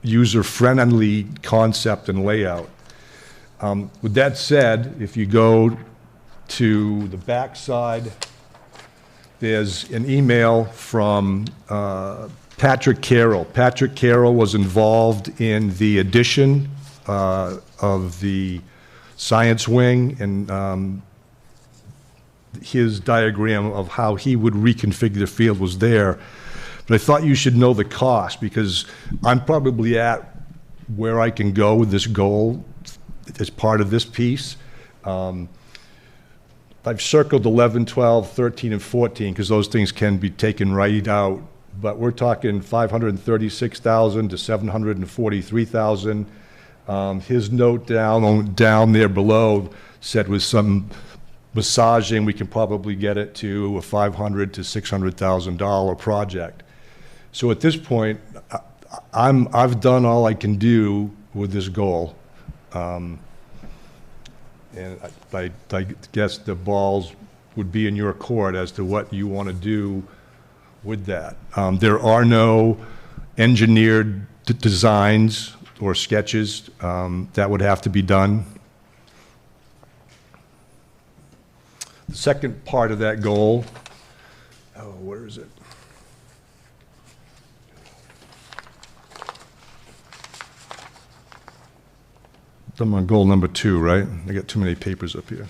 user-friendly concept and layout. With that said, if you go to the back side, there's an email from Patrick Carroll. Patrick Carroll was involved in the addition of the science wing, and his diagram of how he would reconfigure the field was there. But I thought you should know the cost, because I'm probably at where I can go with this goal as part of this piece. I've circled 11, 12, 13, and 14, because those things can be taken right out. But we're talking $536,000 to $743,000. His note down there below said with some massaging, we can probably get it to a $500,000 to $600,000 project. So at this point, I've done all I can do with this goal. And I guess the balls would be in your court as to what you want to do with that. There are no engineered designs or sketches that would have to be done. The second part of that goal, where is it? I'm on goal number 2, right? I got too many papers up here.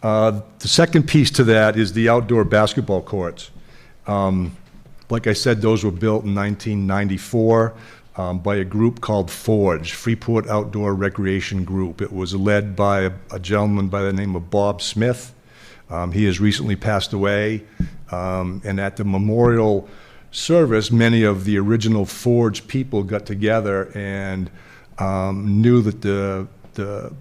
The second piece to that is the outdoor basketball courts. Like I said, those were built in 1994 by a group called FORGE, Freeport Outdoor Recreation Group. It was led by a gentleman by the name of Bob Smith. He has recently passed away. And at the memorial service, many of the original FORGE people got together and knew that the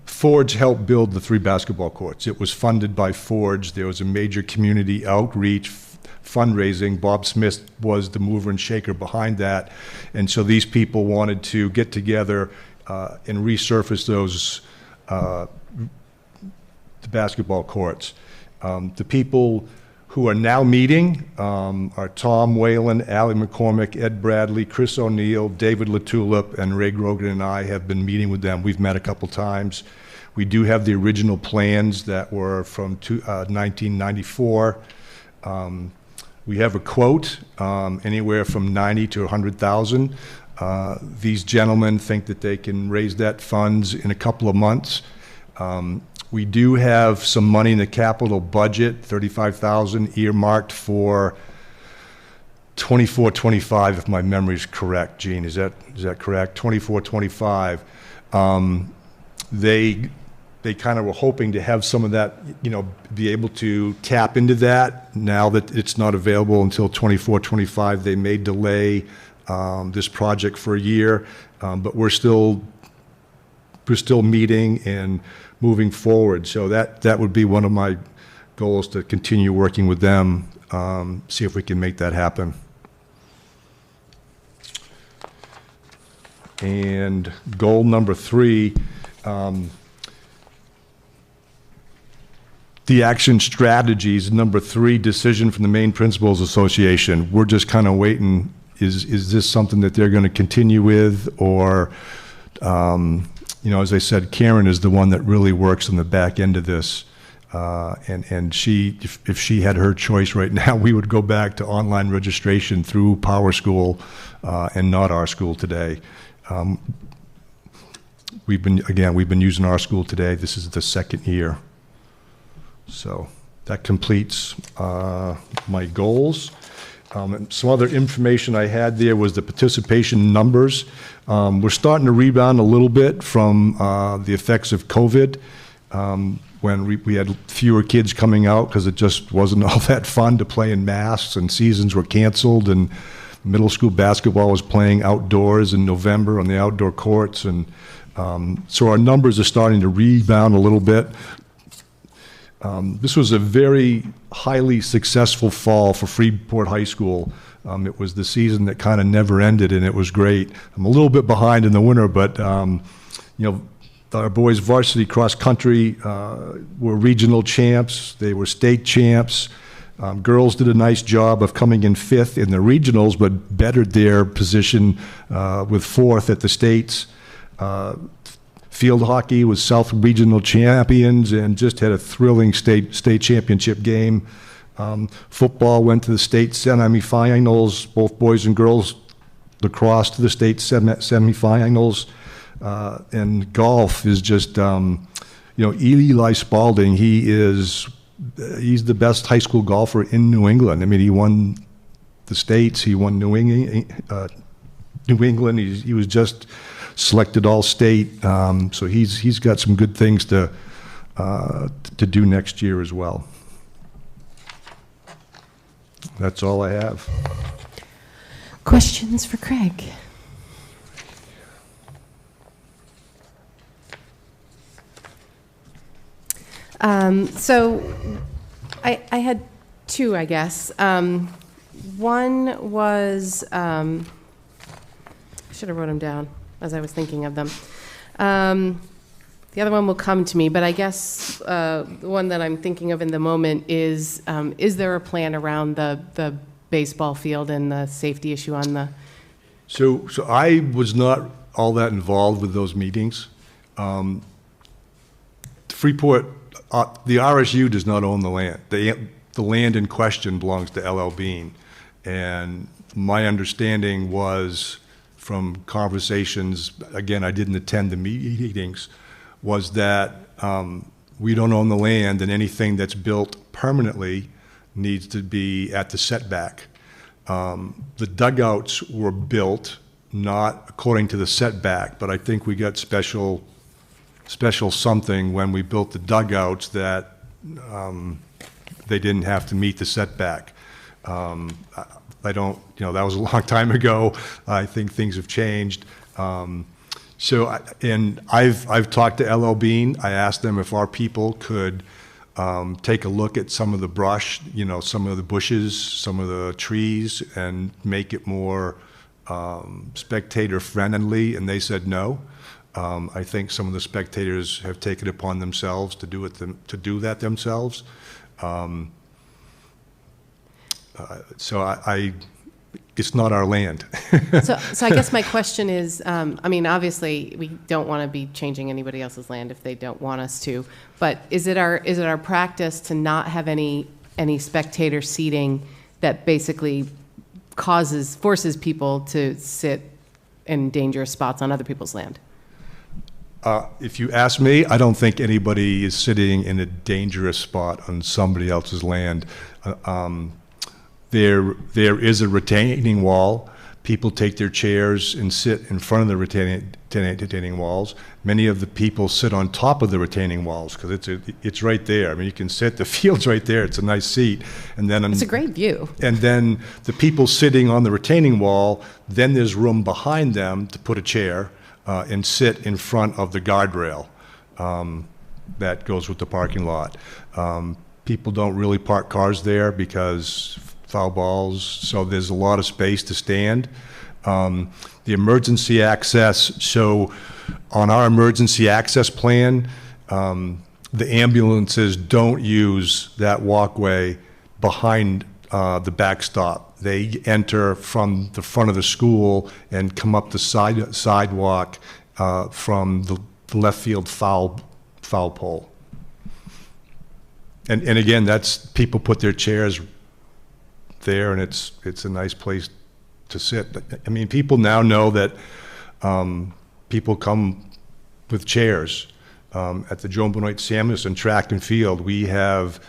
FORGE helped build the 3 basketball courts. It was funded by FORGE. There was a major community outreach fundraising. Bob Smith was the mover and shaker behind that. And so these people wanted to get together and resurface those the basketball courts. The people who are now meeting are Tom Whalen, Allie McCormick, Ed Bradley, Chris O'Neill, David LaTulip, and Ray Grogan and I have been meeting with them. We've met a couple times. We do have the original plans that were from 1994. We have a quote, anywhere from 90 to 100,000. These gentlemen think that they can raise that funds in a couple of months. We do have some money in the capital budget, 35,000 earmarked for 24-25, if my memory is correct. Gene, is that correct? 24-25. They kind of were hoping to have some of that, you know, be able to tap into that. Now that it's not available until 24-25, they may delay this project for a year, but we're still meeting and moving forward. So that would be one of my goals, to continue working with them, see if we can make that happen. And goal number 3, the action strategies. Number 3, decision from the Maine Principals Association. We're just kind of waiting. Is this something that they're going to continue with, or, as I said, Karen is the one that really works on the back end of this. And she, if she had her choice right now, we would go back to online registration through Power School and not our school today. We've been using our school today. This is the 2nd year. So that completes my goals. And some other information I had there was the participation numbers. We're starting to rebound a little bit from the effects of COVID, when we had fewer kids coming out because it just wasn't all that fun to play in masks, and seasons were canceled, and middle school basketball was playing outdoors in November on the outdoor courts. And so our numbers are starting to rebound a little bit. This was a very highly successful fall for Freeport High School. It was the season that kind of never ended, and it was great. I'm a little bit behind in the winter, but our boys varsity cross country were regional champs. They were state champs. Girls did a nice job of coming in 5th in the regionals, but bettered their position with 4th at the states. Field hockey was South Regional champions and just had a thrilling state championship game. Football went to the state semifinals, both boys and girls. Lacrosse to the state semifinals. And golf is just, Eli Spalding, he's the best high school golfer in New England. I mean, he won the states, he won New England. He was just selected all state. So he's got some good things to do next year as well. That's all I have. Questions for Craig? So I had 2, I guess. One was, I should have wrote them down as I was thinking of them. The other one will come to me, but I guess the one that I'm thinking of in the moment is there a plan around the baseball field and the safety issue on the... So I was not all that involved with those meetings. Freeport, the RSU does not own the land. The land in question belongs to LL Bean. And my understanding was, from conversations, again, I didn't attend the meetings, was that we don't own the land, and anything that's built permanently needs to be at the setback. The dugouts were built not according to the setback, but I think we got special something when we built the dugouts that they didn't have to meet the setback. I don't, that was a long time ago. I think things have changed. And I've talked to LL Bean. I asked them if our people could take a look at some of the brush, some of the bushes, some of the trees, and make it more spectator friendly, and they said no. I think some of the spectators have taken it upon themselves to do that themselves. So it's not our land. So I guess my question is, obviously we don't want to be changing anybody else's land if they don't want us to, but is it our practice to not have any spectator seating that basically forces people to sit in dangerous spots on other people's land? If you ask me, I don't think anybody is sitting in a dangerous spot on somebody else's land. There is a retaining wall. People take their chairs and sit in front of the retaining walls. Many of the people sit on top of the retaining walls because it's right there. I mean, you can sit, the field's right there. It's a nice seat. And then It's a great view. And then the people sitting on the retaining wall, then there's room behind them to put a chair and sit in front of the guardrail that goes with the parking lot. People don't really park cars there because foul balls, so there's a lot of space to stand. The emergency access, so on our emergency access plan, the ambulances don't use that walkway behind the backstop. They enter from the front of the school and come up the sidewalk from the left field foul pole. And again, that's, people put their chairs there, and it's a nice place to sit. I mean, people now know that people come with chairs. At the Joan Benoit Samuelson track and field, we have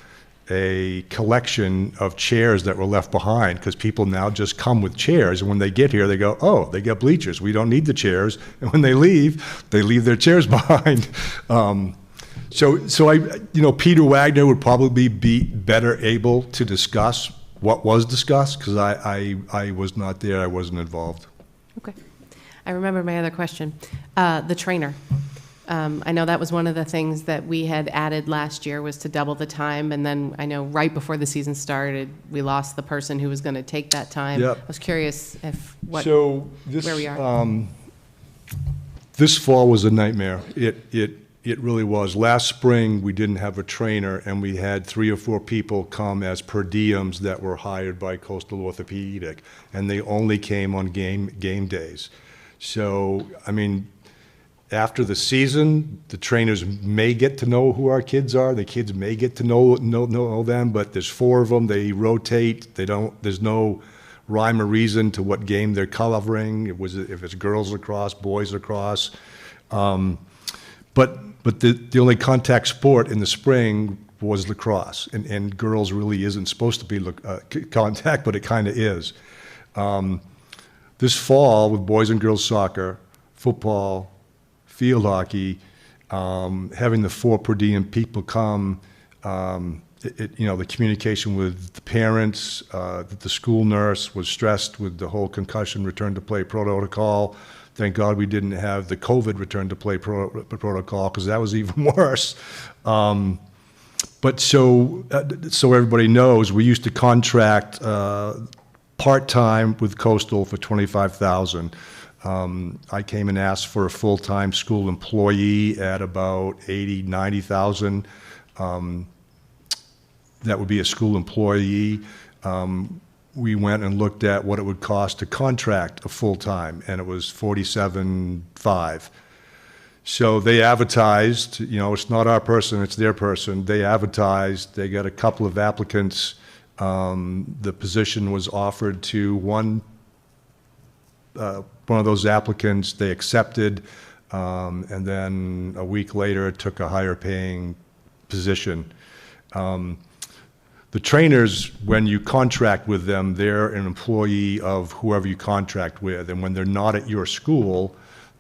a collection of chairs that were left behind because people now just come with chairs, and when they get here, they go, oh, they got bleachers. We don't need the chairs. And when they leave their chairs behind. So I, Peter Wagner would probably be better able to discuss what was discussed because I was not there. I wasn't involved. Okay. I remember my other question. The trainer. I know that was one of the things that we had added last year was to double the time, and then I know right before the season started, we lost the person who was going to take that time. Yep. I was curious where we are. This fall was a nightmare. It really was. Last spring, we didn't have a trainer, and we had 3 or 4 people come as per diems that were hired by Coastal Orthopedic, and they only came on game days. So, I mean, after the season, the trainers may get to know who our kids are. The kids may get to know them, but there's 4 of them. They rotate. There's no rhyme or reason to what game they're covering. If it's girls lacrosse, boys lacrosse. But the only contact sport in the spring was lacrosse, and girls really isn't supposed to be contact, but it kind of is. This fall, with boys and girls soccer, football, field hockey, having the 4 per diem people come, the communication with the parents, the school nurse was stressed with the whole concussion return to play protocol. Thank God we didn't have the COVID return to play protocol because that was even worse. But so everybody knows, we used to contract part-time with Coastal for $25,000. I came and asked for a full-time school employee at about $80,000, $90,000. That would be a school employee. We went and looked at what it would cost to contract a full-time, and it was $47,500. So they advertised, it's not our person, it's their person. They advertised, they got a couple of applicants. The position was offered to one of those applicants. They accepted, and then a week later it took a higher paying position. The trainers, when you contract with them, they're an employee of whoever you contract with, and when they're not at your school,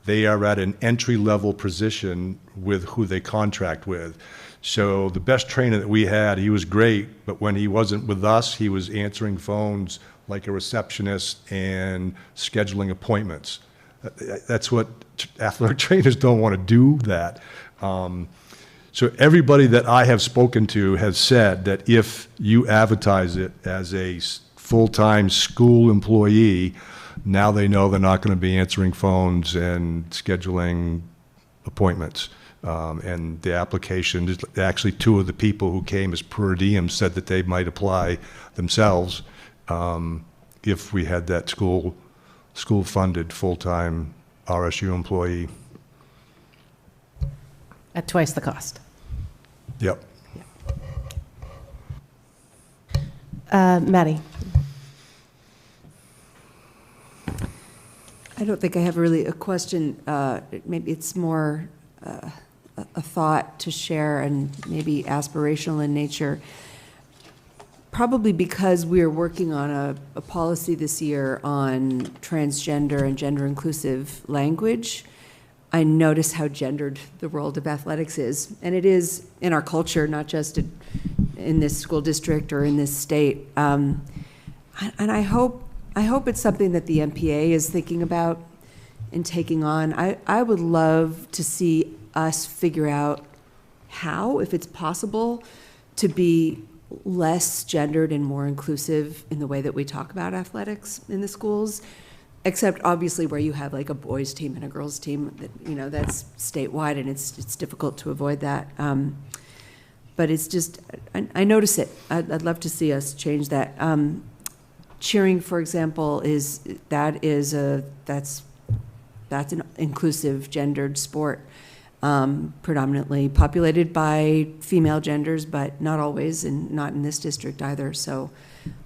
they are at an entry-level position with who they contract with. So the best trainer that we had, he was great, but when he wasn't with us, he was answering phones like a receptionist and scheduling appointments. That's what athletic trainers don't want to do that. So everybody that I have spoken to has said that if you advertise it as a full-time school employee, now they know they're not going to be answering phones and scheduling appointments. And the application, actually 2 of the people who came as per diem said that they might apply themselves if we had that school-funded full-time RSU employee. At twice the cost. Yep. Maddie. I don't think I have really a question. Maybe it's more a thought to share and maybe aspirational in nature. probably because we're working on a policy this year on transgender and gender inclusive language, I notice how gendered the world of athletics is. And it is in our culture, not just in this school district or in this state. And I hope it's something that the MPA is thinking about and taking on. I would love to see us figure out how, if it's possible, to be less gendered and more inclusive in the way that we talk about athletics in the schools, except obviously where you have like a boys team and a girls team, that, that's statewide, and it's difficult to avoid that. But it's just, I notice it. I'd love to see us change that. Cheering, for example, that's an inclusive gendered sport, predominantly populated by female genders, but not always, and not in this district either. So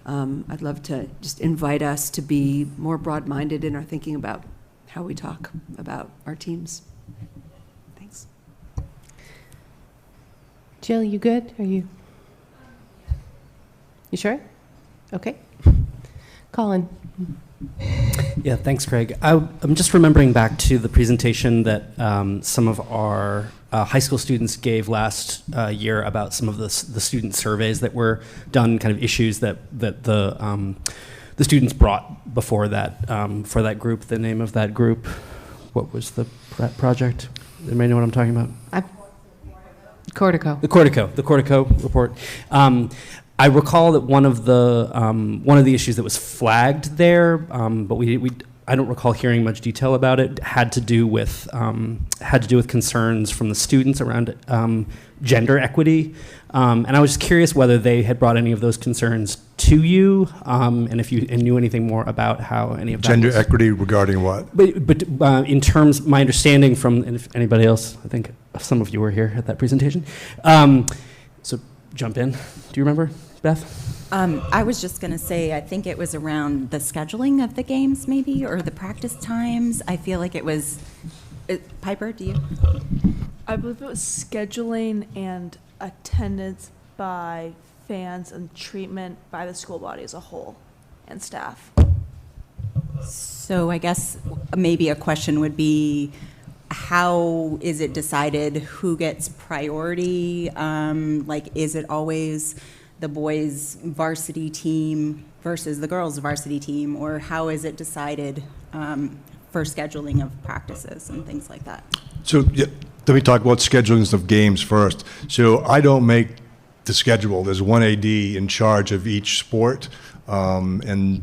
I'd love to just invite us to be more broad-minded in our thinking about how we talk about our teams. Thanks. Jill, you good? You sure? Okay. Colin. Yeah, thanks, Craig. I'm just remembering back to the presentation that some of our high school students gave last year about some of the student surveys that were done, kind of issues that the students brought before that, for that group. The name of that group, what was the project? Anybody know what I'm talking about? Cortico. The Cortico report. I recall that one of the issues that was flagged there, but I don't recall hearing much detail about it, had to do with concerns from the students around gender equity, and I was just curious whether they had brought any of those concerns to you, and if you knew anything more about how any of that gender equity regarding what? But in terms, my understanding from, and if anybody else, I think some of you were here at that presentation, so jump in. Do you remember, Beth? I was just going to say, I think it was around the scheduling of the games, maybe, or the practice times. I feel like it was. Piper, do you? I believe it was scheduling and attendance by fans and treatment by the school body as a whole and staff. So I guess maybe a question would be, how is it decided who gets priority? Is it always the boys' varsity team versus the girls' varsity team, or how is it decided for scheduling of practices and things like that? So yeah, let me talk about schedulings of games first. So I don't make the schedule. There's one AD in charge of each sport, and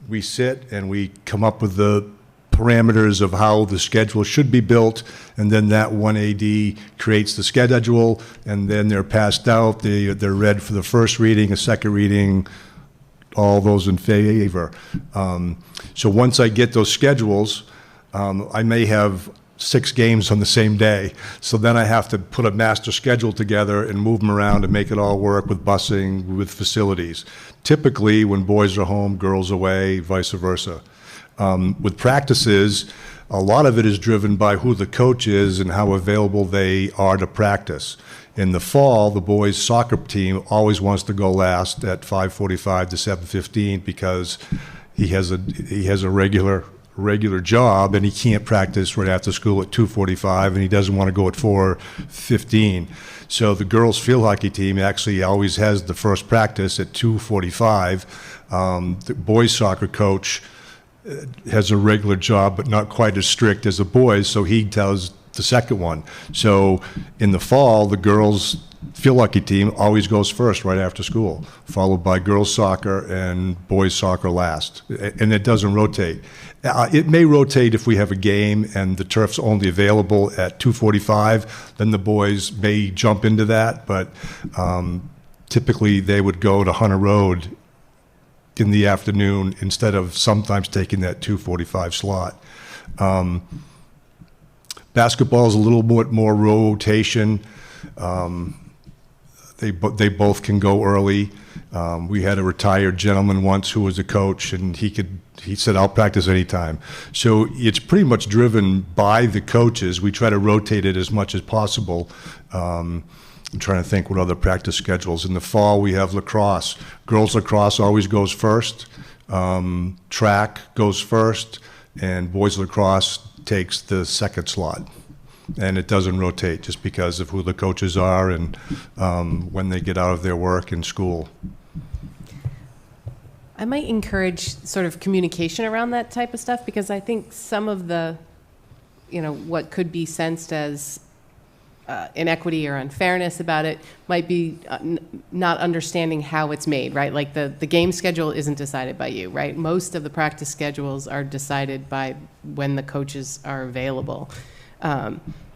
we sit and we come up with the parameters of how the schedule should be built, and then that one AD creates the schedule, and then they're passed out. They're read for the first reading, a second reading, all those in favor. So once I get those schedules, I may have 6 games on the same day. So then I have to put a master schedule together and move them around and make it all work with busing, with facilities. Typically, when boys are home, girls away, vice versa. With practices, a lot of it is driven by who the coach is and how available they are to practice. In the fall, the boys' soccer team always wants to go last at 5:45 to 7:15 because he has a regular job and he can't practice right after school at 2:45, and he doesn't want to go at 4:15. So the girls' field hockey team actually always has the first practice at 2:45. The boys' soccer coach has a regular job, but not quite as strict as the boys, so he does the second one. So in the fall, the girls' field hockey team always goes first right after school, followed by girls' soccer and boys' soccer last, and it doesn't rotate. It may rotate if we have a game and the turf's only available at 2:45, then the boys may jump into that, but typically they would go to Hunter Road in the afternoon instead of sometimes taking that 2:45 slot. Basketball is a little bit more rotation. they both can go early. We had a retired gentleman once who was a coach, and he said, I'll practice anytime. So it's pretty much driven by the coaches. We try to rotate it as much as possible. I'm trying to think what other practice schedules. In the fall, we have lacrosse. Girls lacrosse always goes first. Track goes first, and boys lacrosse takes the second slot. And it doesn't rotate just because of who the coaches are and when they get out of their work in school. I might encourage sort of communication around that type of stuff, because I think some of the, what could be sensed as inequity or unfairness about it might be not understanding how it's made, right? Like the game schedule isn't decided by you, right? Most of the practice schedules are decided by when the coaches are available.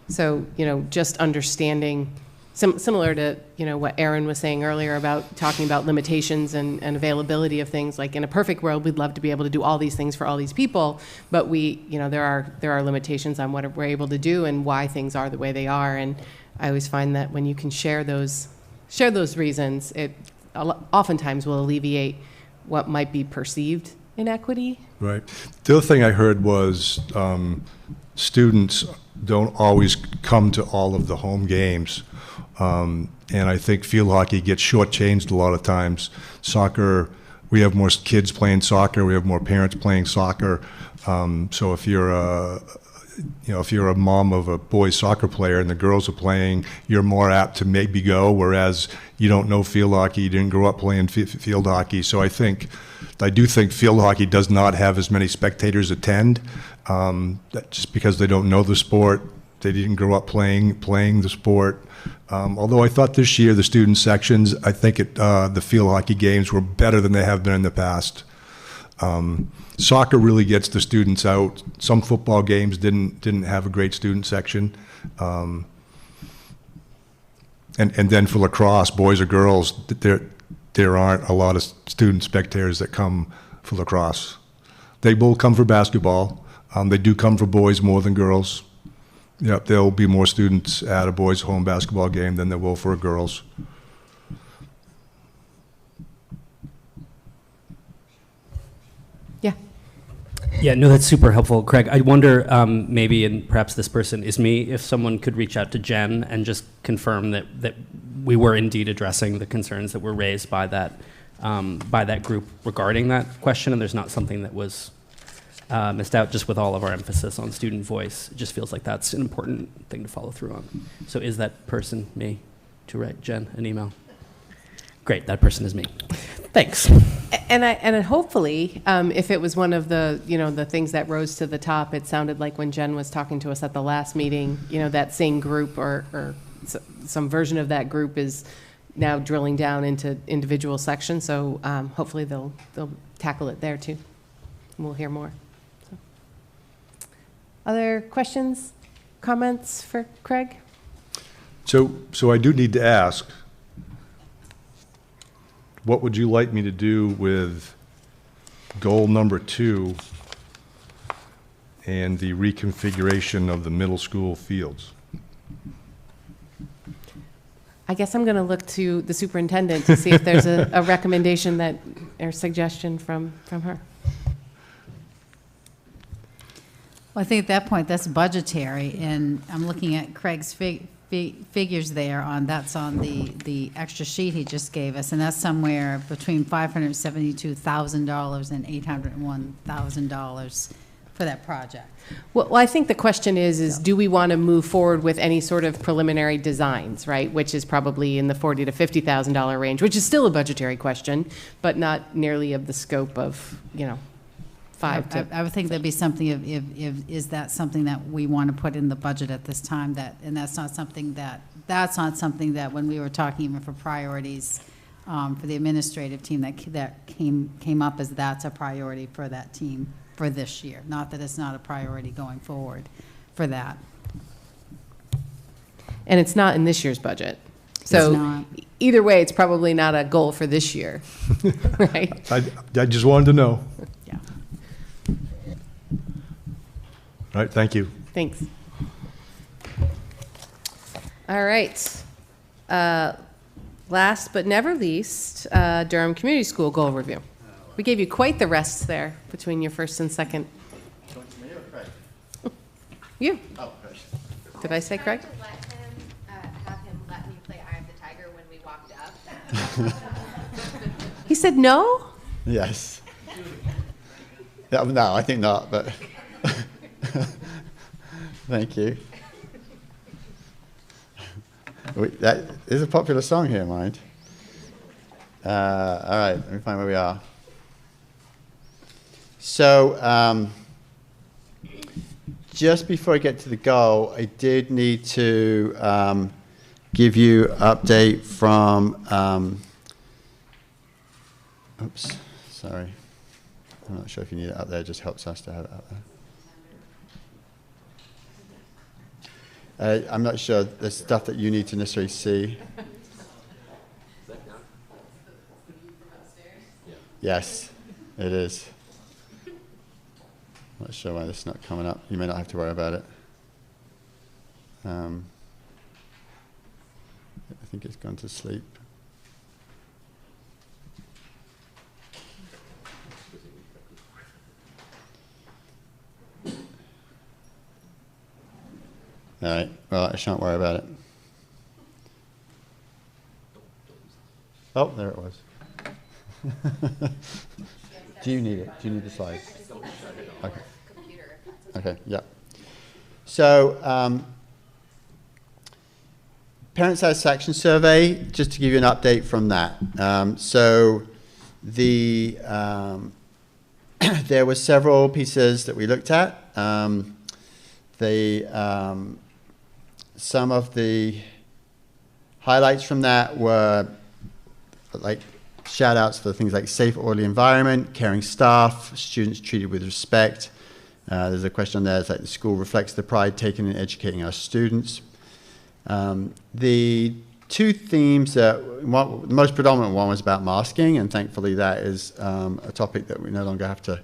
So, just understanding, similar to, what Aaron was saying earlier about talking about limitations and availability of things. Like in a perfect world, we'd love to be able to do all these things for all these people, but there are limitations on what we're able to do and why things are the way they are. And I always find that when you can share those reasons, it oftentimes will alleviate what might be perceived inequity. Right. The other thing I heard was students don't always come to all of the home games. And I think field hockey gets shortchanged a lot of times. Soccer, we have more kids playing soccer. We have more parents playing soccer. So if you're a mom of a boys soccer player and the girls are playing, you're more apt to maybe go, whereas you don't know field hockey, you didn't grow up playing field hockey. So I do think field hockey does not have as many spectators attend, just because they don't know the sport. They didn't grow up playing the sport. Although I thought this year the student sections, I think the field hockey games were better than they have been in the past. Soccer really gets the students out. Some football games didn't have a great student section. And then for lacrosse, boys or girls, there aren't a lot of student spectators that come for lacrosse. They will come for basketball. They do come for boys more than girls. Yeah, there'll be more students at a boys' home basketball game than there will for a girls'. Yeah. Yeah, no, that's super helpful, Craig. I wonder, maybe, and perhaps this person is me, if someone could reach out to Jen and just confirm that we were indeed addressing the concerns that were raised by that group regarding that question, and there's not something that was missed out. Just with all of our emphasis on student voice, it just feels like that's an important thing to follow through on. So is that person me to write Jen an email? Great, that person is me. Thanks. And hopefully, if it was one of the, the things that rose to the top, it sounded like when Jen was talking to us at the last meeting, that same group or some version of that group is now drilling down into individual sections. So hopefully they'll tackle it there too. And we'll hear more. So. Other questions, comments for Craig? So I do need to ask, what would you like me to do with goal number 2 and the reconfiguration of the middle school fields? I guess I'm going to look to the superintendent to see if there's a recommendation or suggestion from her. Well, I think at that point, that's budgetary, and I'm looking at Craig's figures there that's on the extra sheet he just gave us, and that's somewhere between $572,000 and $801,000 for that project. Well, I think the question is do we want to move forward with any sort of preliminary designs, right? Which is probably in the $40,000 to $50,000 range, which is still a budgetary question, but not nearly of the scope of, I would think that'd be something is that something that we want to put in the budget at this time, and that's not something that when we were talking even for priorities for the administrative team that came up as that's a priority for that team for this year. Not that it's not a priority going forward for that. And it's not in this year's budget. So either way, it's probably not a goal for this year, right? I just wanted to know. Yeah. All right, thank you. Thanks. All right. last but never least, Durham Community School Goal Review. We gave you quite the rest there between your first and second. You. Oh, Craig. Did I say Craig? Have him let me play Eye of the Tiger when we walked up. He said no? Yes. Yeah, no, I think not, but thank you. That is a popular song here, mind. All right, let me find where we are. So, just before I get to the goal, I did need to give you an update from, oops, sorry. I'm not sure if you need it up there, it just helps us to have it up there. I'm not sure there's stuff that you need to necessarily see. Yes, it is. I'm not sure why this is not coming up. You may not have to worry about it. I think it's gone to sleep. All right, well, I shan't worry about it. Oh, there it was. Do you need it? Do you need the slides? Okay. Okay, yeah. So, parent satisfaction survey, just to give you an update from that. So, there were several pieces that we looked at. Some of the highlights from that were like shout outs for things like safe, orderly environment, caring staff, students treated with respect. There's a question on there, it's like the school reflects the pride taken in educating our students. The two themes the most predominant one was about masking, and thankfully that is a topic that we no longer have to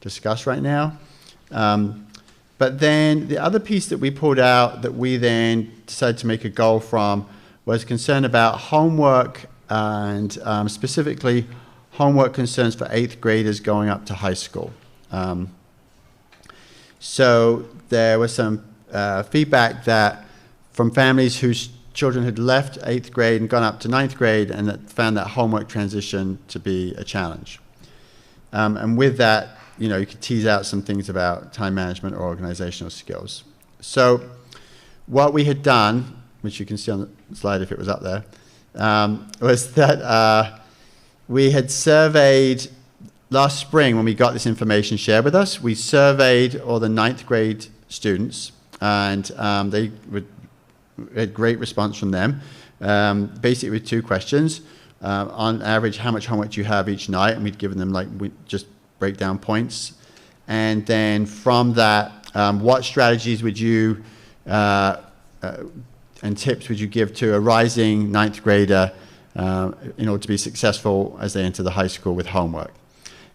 discuss right now. But then the other piece that we pulled out that we then decided to make a goal from was concern about homework and specifically homework concerns for 8th graders going up to high school. So there was some feedback that from families whose children had left 8th grade and gone up to 9th grade and that found that homework transition to be a challenge. And with that, you know, you could tease out some things about time management or organizational skills. So what we had done, which you can see on the slide if it was up there, was that we had surveyed last spring when we got this information shared with us. We surveyed all the 9th grade students, and they had great response from them, basically with two questions. On average, how much homework do you have each night? And we'd given them just breakdown points. And then from that, what strategies would you and tips would you give to a rising 9th grader in order to be successful as they enter the high school with homework?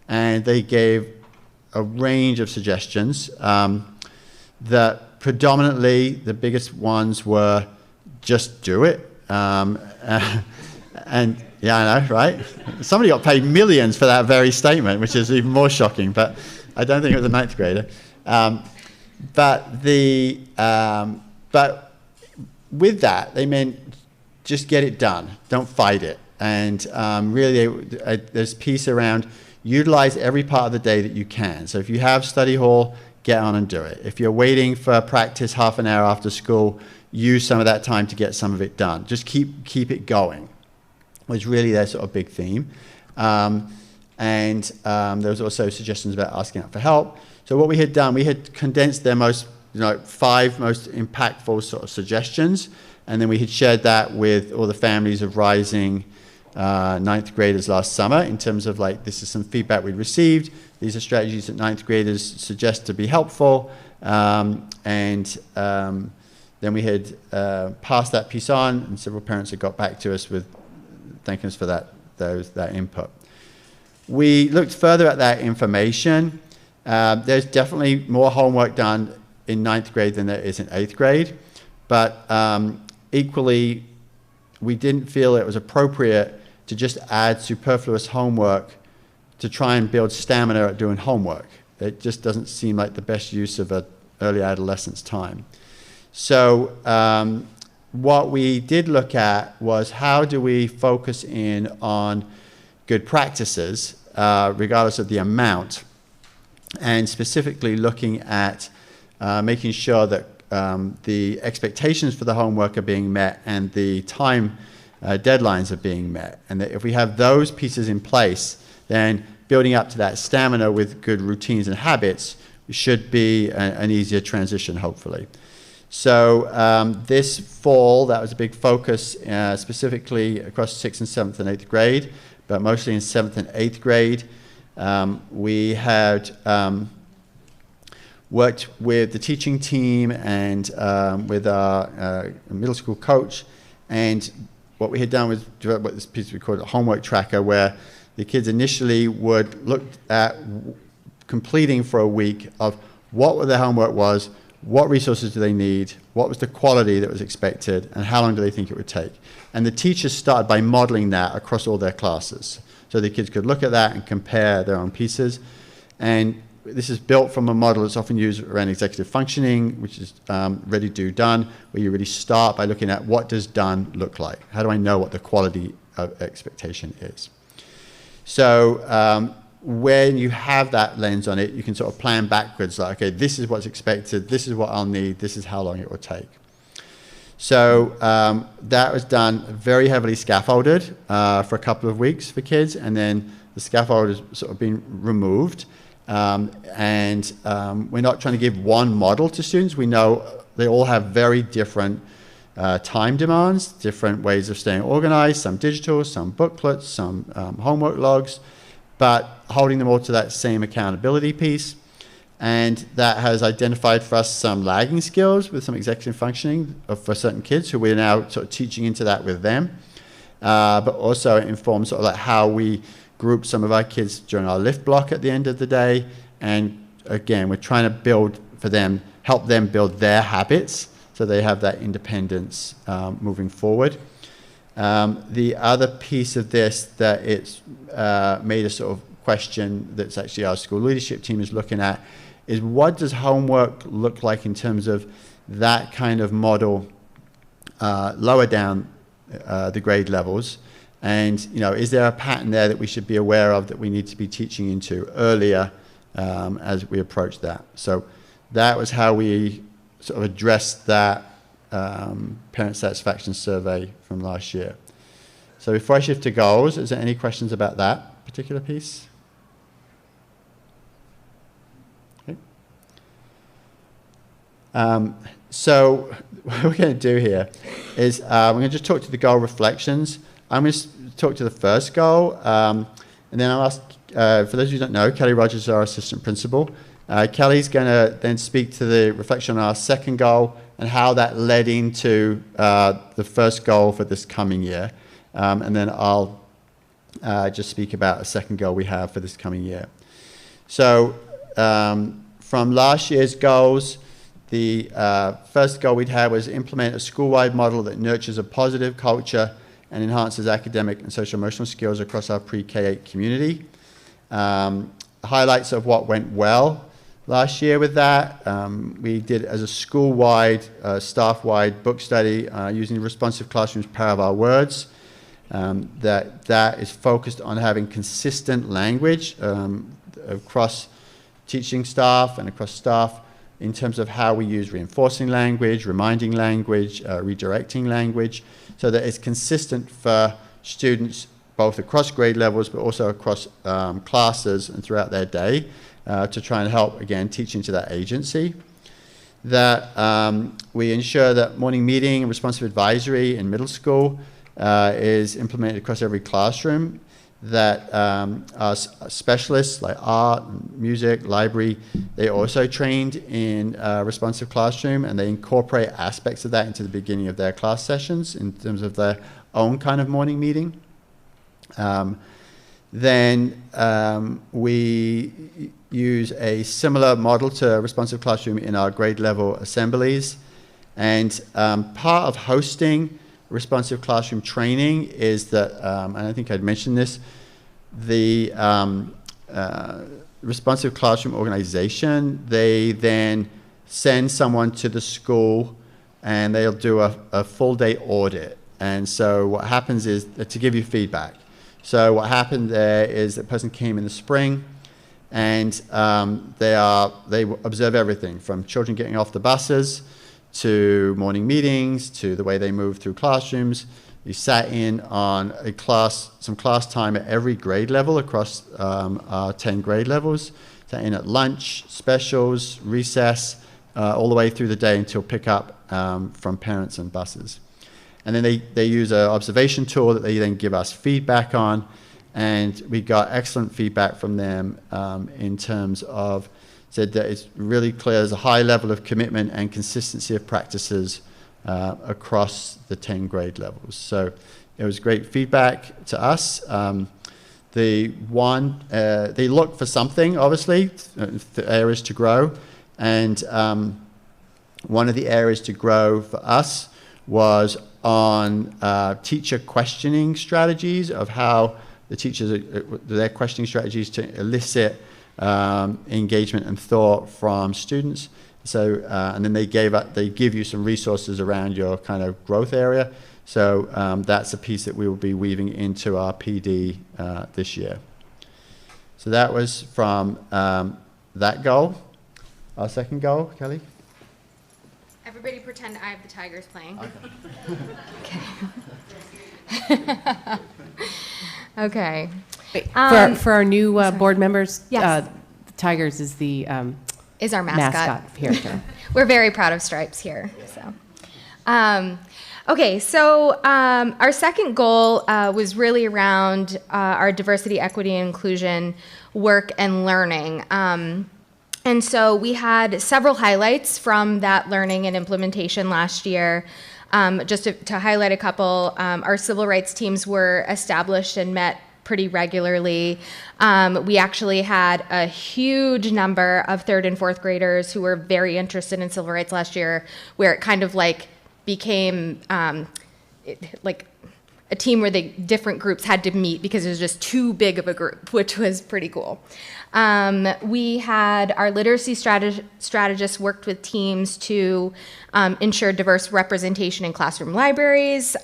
And they gave a range of suggestions that predominantly the biggest ones were just do it. And yeah, I know, right? Somebody got paid millions for that very statement, which is even more shocking, but I don't think it was a 9th grader. But with that, they meant just get it done. Don't fight it. And really, there's a piece around utilize every part of the day that you can. So if you have study hall, get on and do it. If you're waiting for practice half an hour after school, use some of that time to get some of it done. Just keep it going, was really their sort of big theme. And there was also suggestions about asking out for help. So what we had done, we had condensed their most, 5 most impactful sort of suggestions, and then we had shared that with all the families of rising 9th graders last summer in terms of this is some feedback we received. These are strategies that 9th graders suggest to be helpful. Then we had passed that piece on, and several parents had got back to us with thanking us for that input. We looked further at that information. There's definitely more homework done in 9th grade than there is in 8th grade, but equally we didn't feel it was appropriate to just add superfluous homework to try and build stamina at doing homework. It just doesn't seem like the best use of an early adolescence time. So what we did look at was how do we focus in on good practices, regardless of the amount, and specifically looking at making sure that the expectations for the homework are being met and the time deadlines are being met. And that if we have those pieces in place, then building up to that stamina with good routines and habits should be an easier transition, hopefully. So this fall, that was a big focus specifically across 6th and 7th and 8th grade, but mostly in 7th and 8th grade. We had worked with the teaching team and with our middle school coach, and what we had done was develop this piece we called a homework tracker, where the kids initially would look at completing for a week of what their homework was, what resources do they need, what was the quality that was expected, and how long do they think it would take. And the teachers started by modeling that across all their classes. So the kids could look at that and compare their own pieces. And this is built from a model that's often used around executive functioning, which is ready, do, done, where you really start by looking at what does done look like? How do I know what the quality of expectation is? So when you have that lens on it, you can sort of plan backwards, like, okay, this is what's expected, this is what I'll need, this is how long it will take. So that was done very heavily scaffolded for a couple of weeks for kids, and then the scaffold has sort of been removed. And we're not trying to give one model to students. We know they all have very different time demands, different ways of staying organized, some digital, some booklets, some homework logs, but holding them all to that same accountability piece. And that has identified for us some lagging skills with some executive functioning for certain kids who we're now sort of teaching into that with them. But also it informs sort of like how we group some of our kids during our lift block at the end of the day. And again, we're trying to build for them, help them build their habits so they have that independence moving forward. The other piece of this that it's made a sort of question that's actually our school leadership team is looking at is what does homework look like in terms of that kind of model lower down the grade levels? And, you know, is there a pattern there that we should be aware of that we need to be teaching into earlier as we approach that? So that was how we sort of addressed that parent satisfaction survey from last year. So before I shift to goals, is there any questions about that particular piece? Okay. So what we're going to do here is we're going to just talk to the goal reflections. I'm going to talk to the first goal, and then I'll ask, for those of you who don't know, Kelly Rogers is our assistant principal. Kelly's going to then speak to the reflection on our second goal and how that led into the first goal for this coming year. And then I'll just speak about a second goal we have for this coming year. So from last year's goals, the first goal we'd had was implement a school-wide model that nurtures a positive culture and enhances academic and social emotional skills across our pre-K-8 community. Highlights of what went well last year with that. We did as a school-wide, staff-wide book study using Responsive Classroom's Power of Our Words. That is focused on having consistent language across teaching staff and across staff in terms of how we use reinforcing language, reminding language, redirecting language, so that it's consistent for students both across grade levels but also across classes and throughout their day to try and help, again, teaching to that agency. That we ensure that morning meeting and responsive advisory in middle school is implemented across every classroom. That our specialists like art, music, library, they also trained in responsive classroom, and they incorporate aspects of that into the beginning of their class sessions in terms of their own kind of morning meeting. Then we use a similar model to responsive classroom in our grade level assemblies. And part of hosting responsive classroom training is that, and I think I'd mentioned this, the responsive classroom organization, they then send someone to the school and they'll do a full day audit. And so what happens is to give you feedback. So what happened there is that person came in the spring, and they observe everything from children getting off the buses to morning meetings to the way they move through classrooms. You sat in on some class time at every grade level across our 10 grade levels. Sat in at lunch, specials, recess, all the way through the day until pick up from parents and buses. And then they use an observation tool that they then give us feedback on. And we got excellent feedback from them in terms of, said that it's really clear there's a high level of commitment and consistency of practices across the 10 grade levels. So it was great feedback to us. They look for something, obviously, the areas to grow. And one of the areas to grow for us was on teacher questioning strategies, of how the teachers, their questioning strategies to elicit engagement and thought from students. So, and then they give you some resources around your kind of growth area. So that's a piece that we will be weaving into our PD this year. So that was from that goal. Our second goal, Kelly? Everybody pretend I have the Tigers playing. Okay. Okay. For our new board members, Yes. the Tigers is the Is our mascot. character. We're very proud of stripes here. So, okay, so our second goal was really around our diversity, equity, and inclusion work and learning. And so we had several highlights from that learning and implementation last year. Just to highlight a couple, our civil rights teams were established and met pretty regularly. We actually had a huge number of third and fourth graders who were very interested in civil rights last year, where it kind of like became like a team where the different groups had to meet because it was just too big of a group, which was pretty cool. We had our literacy strategists worked with teams to ensure diverse representation in classroom libraries.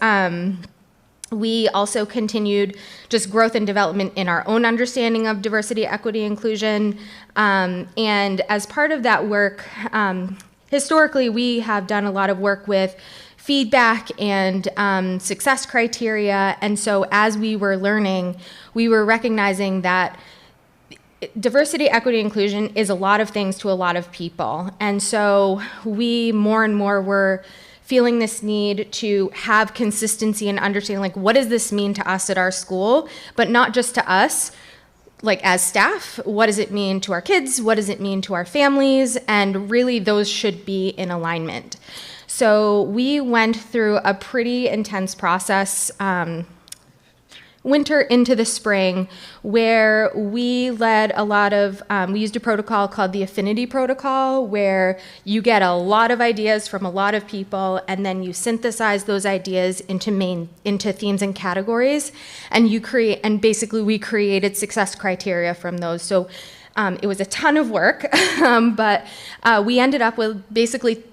We also continued just growth and development in our own understanding of diversity, equity, inclusion. And as part of that work, historically, we have done a lot of work with feedback and success criteria. And so as we were learning, we were recognizing that diversity, equity, inclusion is a lot of things to a lot of people. And so we more and more were feeling this need to have consistency and understanding, like, what does this mean to us at our school? But not just to us, like as staff, what does it mean to our kids? What does it mean to our families? And really those should be in alignment. So we went through a pretty intense process, winter into the spring, where we led a lot of, we used a protocol called the Affinity Protocol, where you get a lot of ideas from a lot of people, and then you synthesize those ideas into themes and categories, and basically we created success criteria from those. So it was a ton of work, but we ended up with basically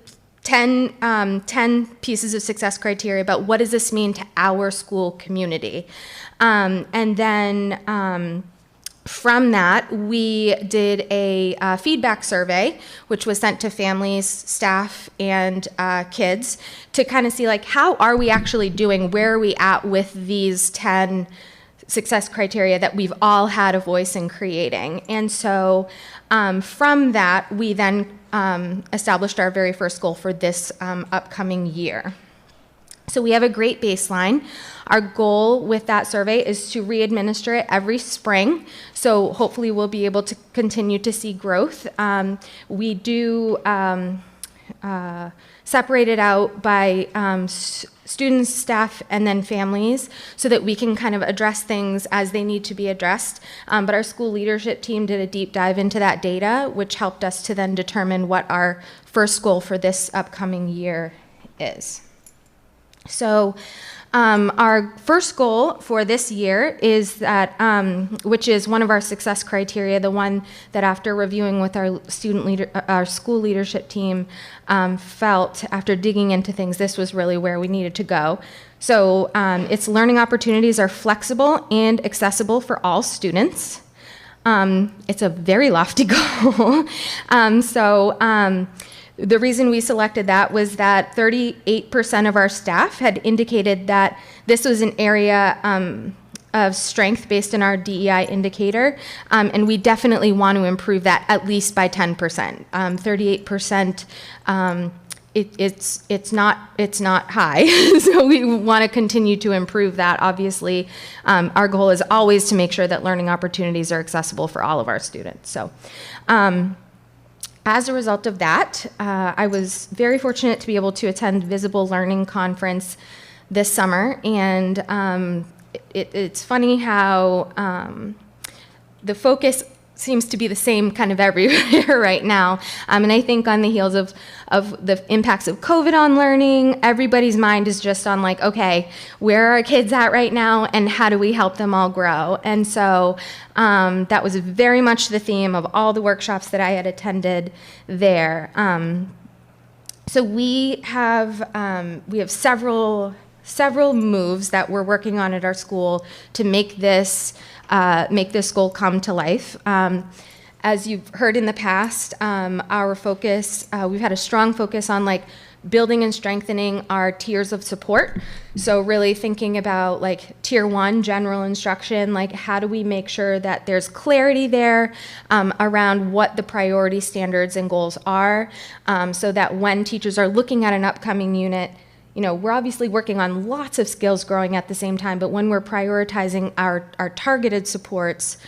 10 pieces of success criteria about what does this mean to our school community. And then from that, we did a feedback survey, which was sent to families, staff, and kids to kind of see, like, how are we actually doing? Where are we at with these 10 success criteria that we've all had a voice in creating? And so from that, we then established our very first goal for this upcoming year. So we have a great baseline. Our goal with that survey is to re-administer it every spring. So hopefully we'll be able to continue to see growth. We do separate it out by students, staff, and then families so that we can kind of address things as they need to be addressed. But our school leadership team did a deep dive into that data, which helped us to then determine what our first goal for this upcoming year is. So our first goal for this year is that, which is one of our success criteria, the one that after reviewing with our school leadership team, felt after digging into things, this was really where we needed to go. So its learning opportunities are flexible and accessible for all students. It's a very lofty goal. The reason we selected that was that 38% of our staff had indicated that this was an area of strength based on our DEI indicator, and we definitely want to improve that at least by 10%. 38%, it's not high, so we want to continue to improve that. Obviously, our goal is always to make sure that learning opportunities are accessible for all of our students. So. As a result of that, I was very fortunate to be able to attend Visible Learning Conference this summer, and it's funny how the focus seems to be the same kind of everywhere right now. And I think on the heels of the impacts of COVID on learning, everybody's mind is just on like, okay, where are our kids at right now and how do we help them all grow? And so that was very much the theme of all the workshops that I had attended there. So we have several moves that we're working on at our school to make this goal come to life. As you've heard in the past, our focus, we've had a strong focus on like building and strengthening our tiers of support. So really thinking about like tier 1 general instruction, like how do we make sure that there's clarity there around what the priority standards and goals are, so that when teachers are looking at an upcoming unit, you know, we're obviously working on lots of skills growing at the same time, but when we're prioritizing our targeted supports,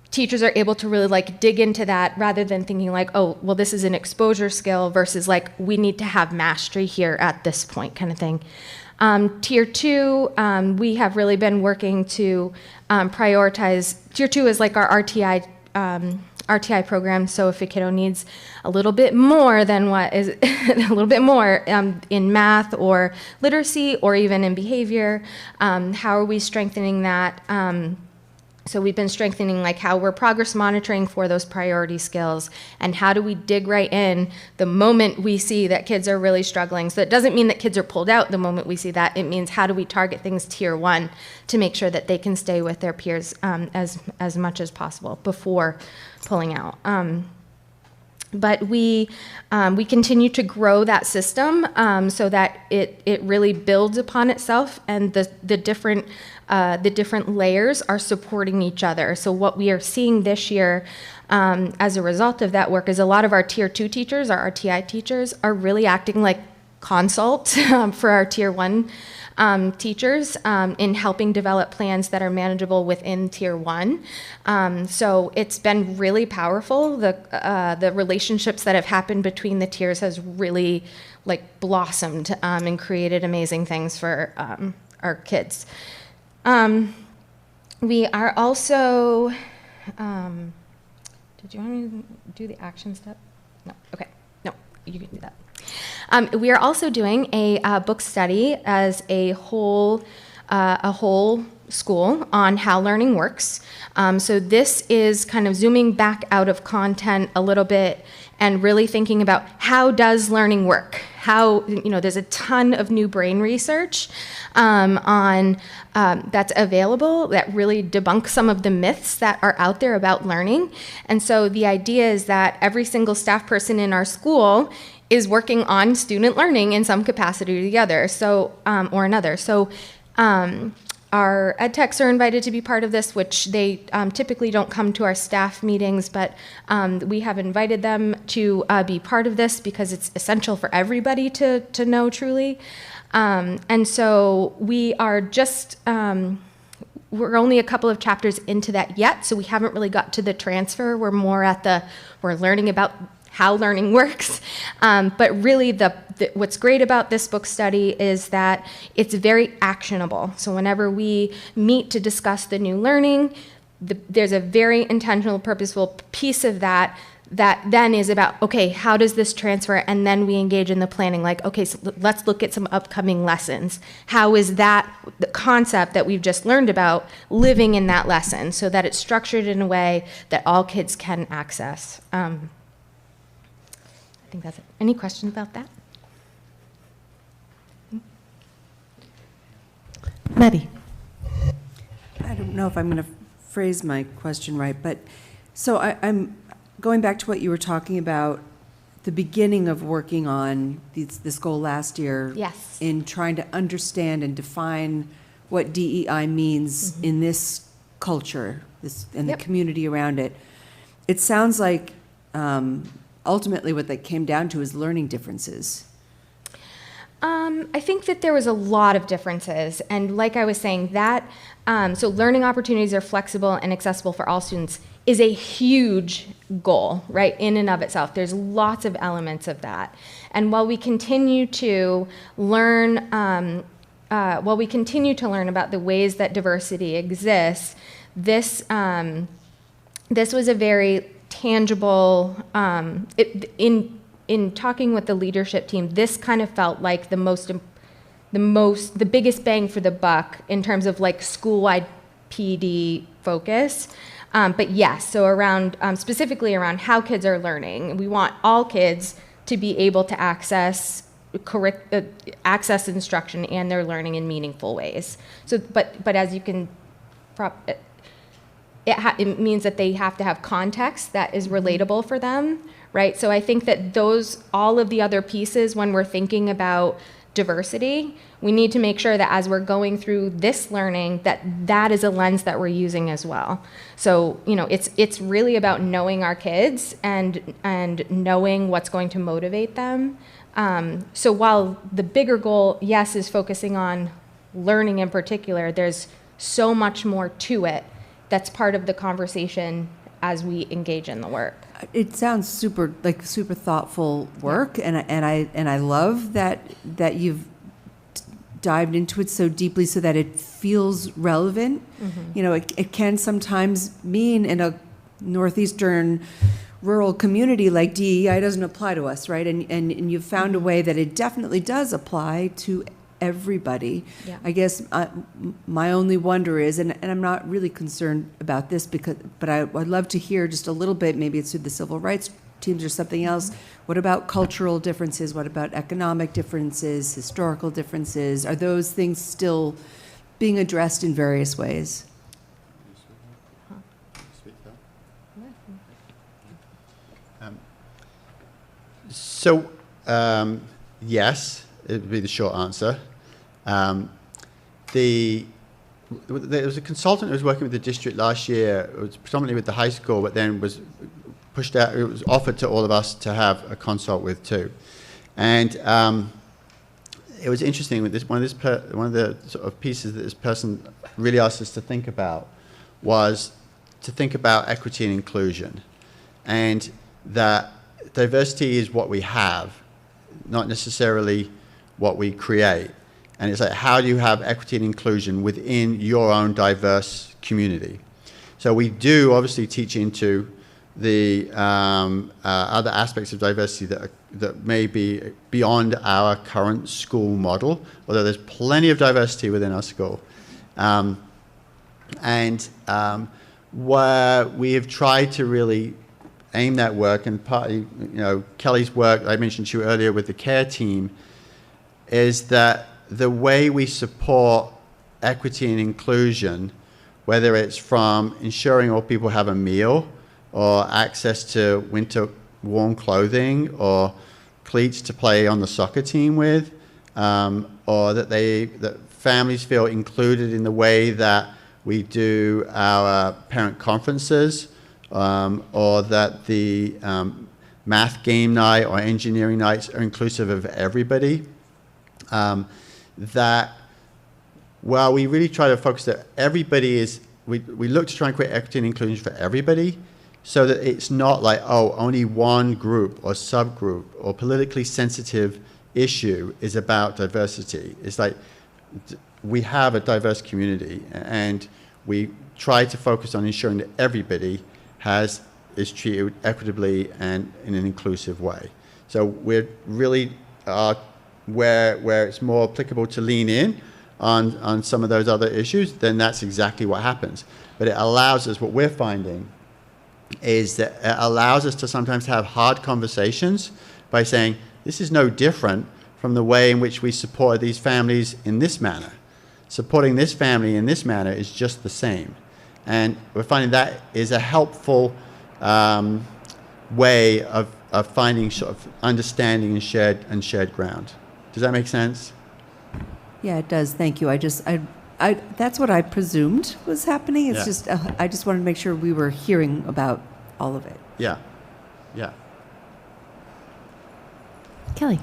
teachers are able to really like dig into that rather than thinking like, oh, well, this is an exposure skill versus like, we need to have mastery here at this point kind of thing. Tier 2, we have really been working to prioritize. Tier 2 is like our RTI program, so if a kiddo needs a little bit more than what is a little bit more in math or literacy or even in behavior, how are we strengthening that? So we've been strengthening like how we're progress monitoring for those priority skills and how do we dig right in the moment we see that kids are really struggling. So it doesn't mean that kids are pulled out the moment we see that. It means how do we target things tier 1 to make sure that they can stay with their peers as much as possible before pulling out. But we continue to grow that system so that it really builds upon itself, and the different layers are supporting each other. So what we are seeing this year as a result of that work is a lot of our tier 2 teachers, our RTI teachers, are really acting like consult for our tier 1 teachers in helping develop plans that are manageable within tier 1. So it's been really powerful. The relationships that have happened between the tiers has really like blossomed and created amazing things for our kids. We are also, did you want me to do the action step? No, okay, no, you can do that. We are also doing a book study as a whole school on how learning works. So this is kind of zooming back out of content a little bit and really thinking about how does learning work? How, you know, there's a ton of new brain research that's available that really debunks some of the myths that are out there about learning. And so the idea is that every single staff person in our school is working on student learning in some capacity or the other, or another. So our ed techs are invited to be part of this, which they typically don't come to our staff meetings, but we have invited them to be part of this because it's essential for everybody to know truly. And so we are just, we're only a couple of chapters into that yet, so we haven't really got to the transfer. We're more at we're learning about how learning works. But really what's great about this book study is that it's very actionable. So whenever we meet to discuss the new learning, there's a very intentional, purposeful piece of that that then is about, okay, how does this transfer? And then we engage in the planning, like, okay, so let's look at some upcoming lessons. How is that, the concept that we've just learned about, living in that lesson so that it's structured in a way that all kids can access? I think that's it. Any questions about that? Maddie. I don't know if I'm going to phrase my question right, but so I'm going back to what you were talking about, the beginning of working on this goal last year. Yes. In trying to understand and define what DEI means in this culture, and the community around it. It sounds like ultimately what that came down to is learning differences. I think that there was a lot of differences, and like I was saying, that so learning opportunities are flexible and accessible for all students is a huge goal, right, in and of itself. There's lots of elements of that, and while we continue to learn, about the ways that diversity exists, this was a very tangible. In talking with the leadership team, this kind of felt like the biggest bang for the buck in terms of like school-wide PD focus. But yes, so around, specifically around how kids are learning. We want all kids to be able to access instruction and their learning in meaningful ways. So, but as you can, it means that they have to have context that is relatable for them, right? So I think that all of the other pieces, when we're thinking about diversity, we need to make sure that as we're going through this learning, that is a lens that we're using as well. So, it's really about knowing our kids and knowing what's going to motivate them. So while the bigger goal, yes, is focusing on learning in particular, there's so much more to it that's part of the conversation as we engage in the work. It sounds super thoughtful work, and I love that you've dived into it so deeply so that it feels relevant. It can sometimes mean in a northeastern rural community like DEI doesn't apply to us, right? And you've found a way that it definitely does apply to everybody. Yeah. I guess my only wonder is, and I'm not really concerned about this but I'd love to hear just a little bit, maybe it's through the civil rights teams or something else. What about cultural differences? What about economic differences, historical differences? Are those things still being addressed in various ways? Yes, it would be the short answer. There was a consultant who was working with the district last year. It was predominantly with the high school, but then was pushed out. It was offered to all of us to have a consult with too, and it was interesting. With this, one of the sort of pieces that this person really asked us to think about was to think about equity and inclusion, and that diversity is what we have, not necessarily what we create. And it's like, how do you have equity and inclusion within your own diverse community? So we do obviously teach into the other aspects of diversity that may be beyond our current school model, although there's plenty of diversity within our school. Where we have tried to really aim that work, and partly, Kelly's work I mentioned to you earlier with the care team, is that the way we support equity and inclusion, whether it's from ensuring all people have a meal or access to winter warm clothing or cleats to play on the soccer team with, or that families feel included in the way that we do our parent conferences, or that the math game night or engineering nights are inclusive of everybody. That while we really try to focus that everybody is, we look to try and create equity and inclusion for everybody, so that it's not like, only one group or subgroup or politically sensitive issue is about diversity. It's like we have a diverse community, and we try to focus on ensuring that everybody has is treated equitably and in an inclusive way. So we're really where it's more applicable to lean in on some of those other issues, then that's exactly what happens. But it allows us, what we're finding is that it allows us to sometimes have hard conversations by saying, this is no different from the way in which we support these families in this manner. Supporting this family in this manner is just the same. And we're finding that is a helpful way of finding sort of understanding and shared ground. Does that make sense? Yeah, it does. Thank you. That's what I presumed was happening. It's just, I just wanted to make sure we were hearing about all of it. Yeah. Yeah. Kelly.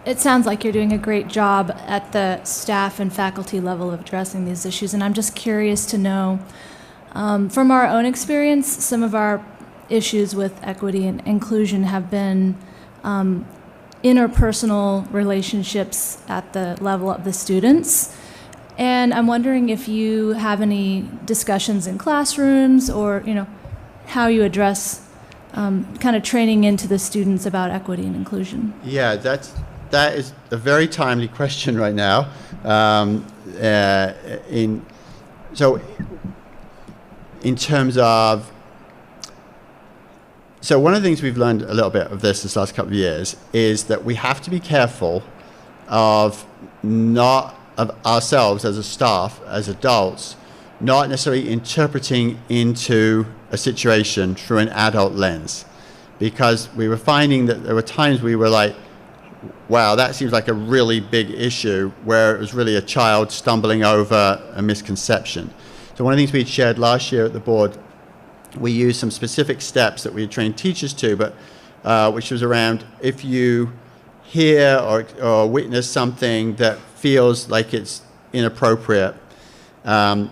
It sounds like you're doing a great job at the staff and faculty level of addressing these issues, and I'm just curious to know, from our own experience, some of our issues with equity and inclusion have been interpersonal relationships at the level of the students. And I'm wondering if you have any discussions in classrooms or, how you address kind of training into the students about equity and inclusion. Yeah, that is a very timely question right now. In terms of, so one of the things we've learned a little bit of this last couple of years is that we have to be careful of ourselves as a staff, as adults, not necessarily interpreting into a situation through an adult lens. Because we were finding that there were times we were like, wow, that seems like a really big issue, where it was really a child stumbling over a misconception. So one of the things we shared last year at the board, we used some specific steps that we had trained teachers to, but which was around, if you hear or witness something that feels like it's inappropriate, how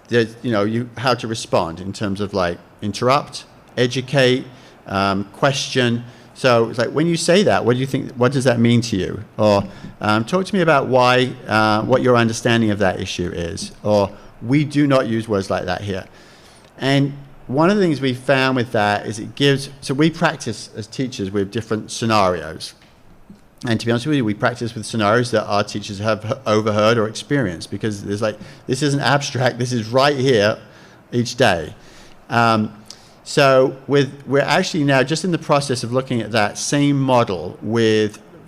to respond in terms of like interrupt, educate, question. So it's like, when you say that, what do you think? What does that mean to you? Or talk to me about why, what your understanding of that issue is. Or we do not use words like that here. And one of the things we found with that is so we practice as teachers with different scenarios. And to be honest with you, we practice with scenarios that our teachers have overheard or experienced, because there's like, this isn't abstract, this is right here each day. So we're actually now just in the process of looking at that same model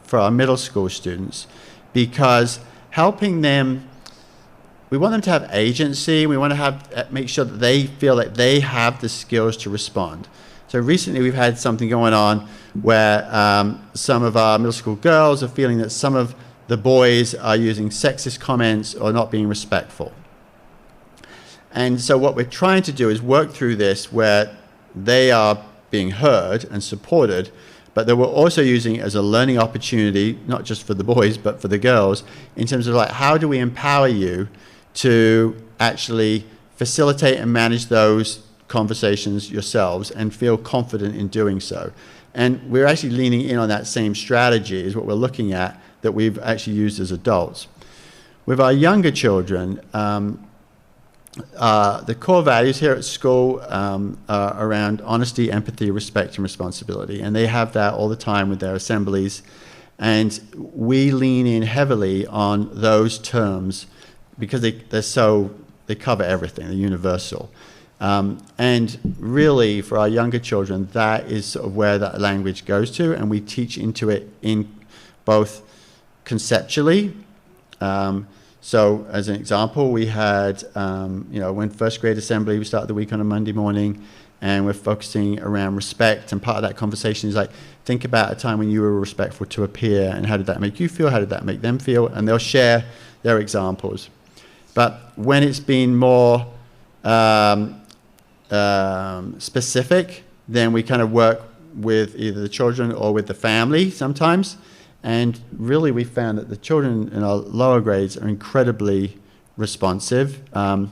for our middle school students, because helping them, we want them to have agency. We want to make sure that they feel like they have the skills to respond. So recently we've had something going on where some of our middle school girls are feeling that some of the boys are using sexist comments or not being respectful. And so what we're trying to do is work through this where they are being heard and supported, but that we're also using it as a learning opportunity, not just for the boys, but for the girls, in terms of like, how do we empower you to actually facilitate and manage those conversations yourselves and feel confident in doing so. And we're actually leaning in on that same strategy is what we're looking at, that we've actually used as adults. With our younger children, the core values here at school are around honesty, empathy, respect, and responsibility. And they have that all the time with their assemblies. And we lean in heavily on those terms because they cover everything, they're universal. And really, for our younger children, that is sort of where that language goes to, and we teach into it in both conceptually. So as an example, we had, when first grade assembly, we started the week on a Monday morning, and we're focusing around respect, and part of that conversation is like, think about a time when you were respectful to a peer, and how did that make you feel, how did that make them feel, and they'll share their examples. But when it's been more specific, then we kind of work with either the children or with the family sometimes. And really we found that the children in our lower grades are incredibly responsive. I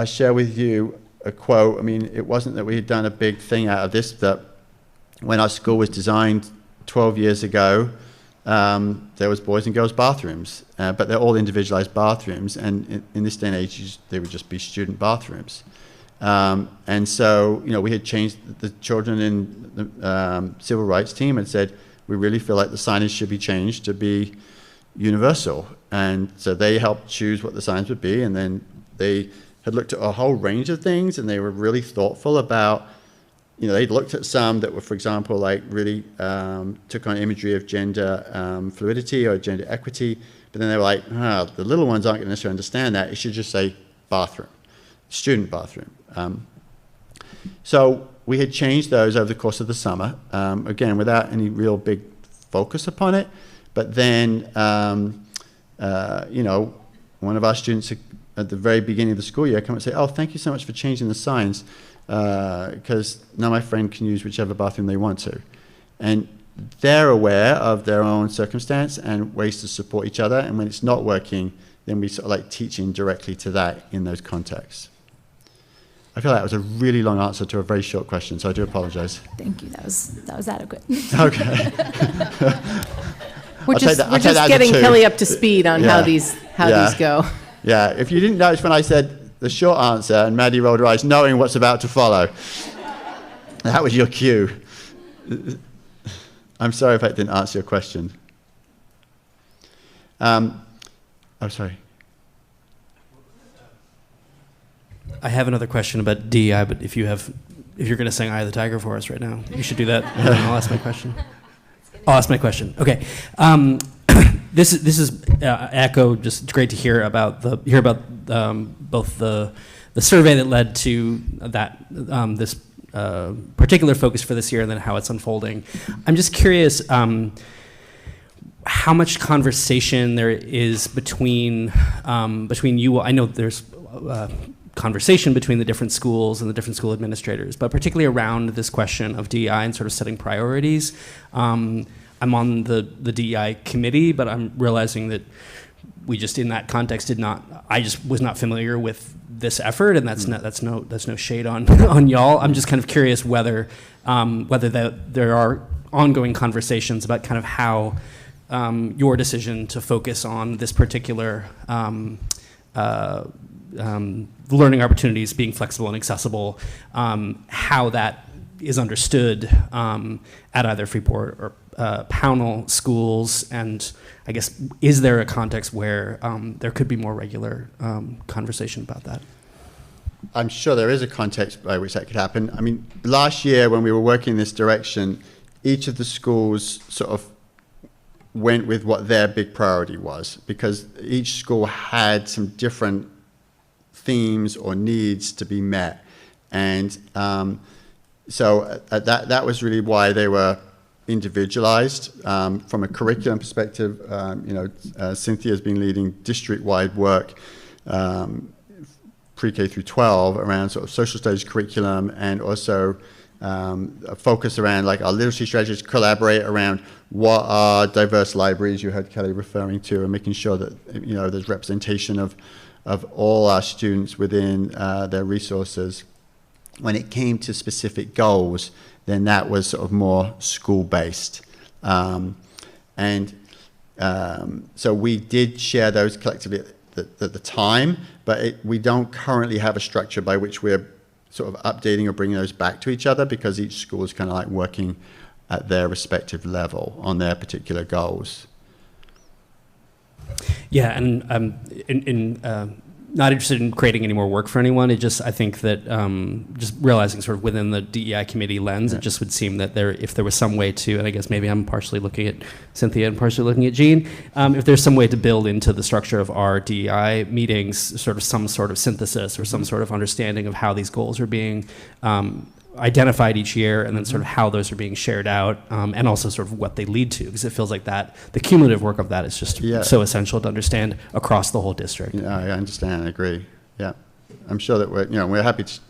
share with you a quote. I mean, it wasn't that we had done a big thing out of this, that when our school was designed 12 years ago, there was boys and girls bathrooms, but they're all individualized bathrooms, and in this day and age, they would just be student bathrooms. And so, we had changed the children in the civil rights team and said, we really feel like the signage should be changed to be universal. And so they helped choose what the signs would be, and then they had looked at a whole range of things, and they were really thoughtful about, they'd looked at some that were, for example, like really took on imagery of gender fluidity or gender equity, but then they were like, the little ones aren't going to necessarily understand that. It should just say bathroom, student bathroom. So we had changed those over the course of the summer, again, without any real big focus upon it. But then, one of our students at the very beginning of the school year come and say, oh, thank you so much for changing the signs, because now my friend can use whichever bathroom they want to. And they're aware of their own circumstance and ways to support each other. And when it's not working, then we sort of like teaching directly to that in those contexts. I feel like that was a really long answer to a very short question, so I do apologize. Thank you. That was adequate. Okay. We're just getting Kelly up to speed on how these go. Yeah, if you didn't notice when I said the short answer and Maddie rolled her eyes, knowing what's about to follow, that was your cue. I'm sorry if I didn't answer your question. I'm sorry. I have another question about DEI, but if you're going to sing "Eye of the Tiger" for us right now, you should do that. And then I'll ask my question. Okay. This is Echo. Just great to hear about both the survey that led to that this particular focus for this year, and then how it's unfolding. I'm just curious how much conversation there is between you. I know there's conversation between the different schools and the different school administrators, but particularly around this question of DEI and sort of setting priorities. I'm on the DEI committee, but I'm realizing that we just, in that context, I just was not familiar with this effort, and that's no shade on y'all. I'm just kind of curious whether there are ongoing conversations about kind of how your decision to focus on this particular learning opportunities being flexible and accessible, how that is understood at either Freeport or Pownell schools, and I guess, is there a context where there could be more regular conversation about that? I'm sure there is a context by which that could happen. I mean, last year when we were working in this direction, each of the schools sort of went with what their big priority was, because each school had some different themes or needs to be met. And so that was really why they were individualized. From a curriculum perspective, Cynthia's been leading district-wide work, pre-K through 12, around sort of social studies curriculum, and also a focus around like our literacy strategies, collaborate around what are diverse libraries you heard Kelly referring to, and making sure that there's representation of all our students within their resources. When it came to specific goals, then that was sort of more school-based. So we did share those collectively at the time, but we don't currently have a structure by which we're sort of updating or bringing those back to each other, because each school is kind of like working at their respective level on their particular goals. Yeah, and not interested in creating any more work for anyone. I think that just realizing sort of within the DEI committee lens, it just would seem that if there was some way to, and I guess maybe I'm partially looking at Cynthia and partially looking at Jean, if there's some way to build into the structure of our DEI meetings sort of some sort of synthesis or some sort of understanding of how these goals are being identified each year, and then sort of how those are being shared out, and also sort of what they lead to, because it feels like that the cumulative work of that is just so essential to understand across the whole district. Yeah, I understand. I agree. Yeah, I'm sure that we're happy to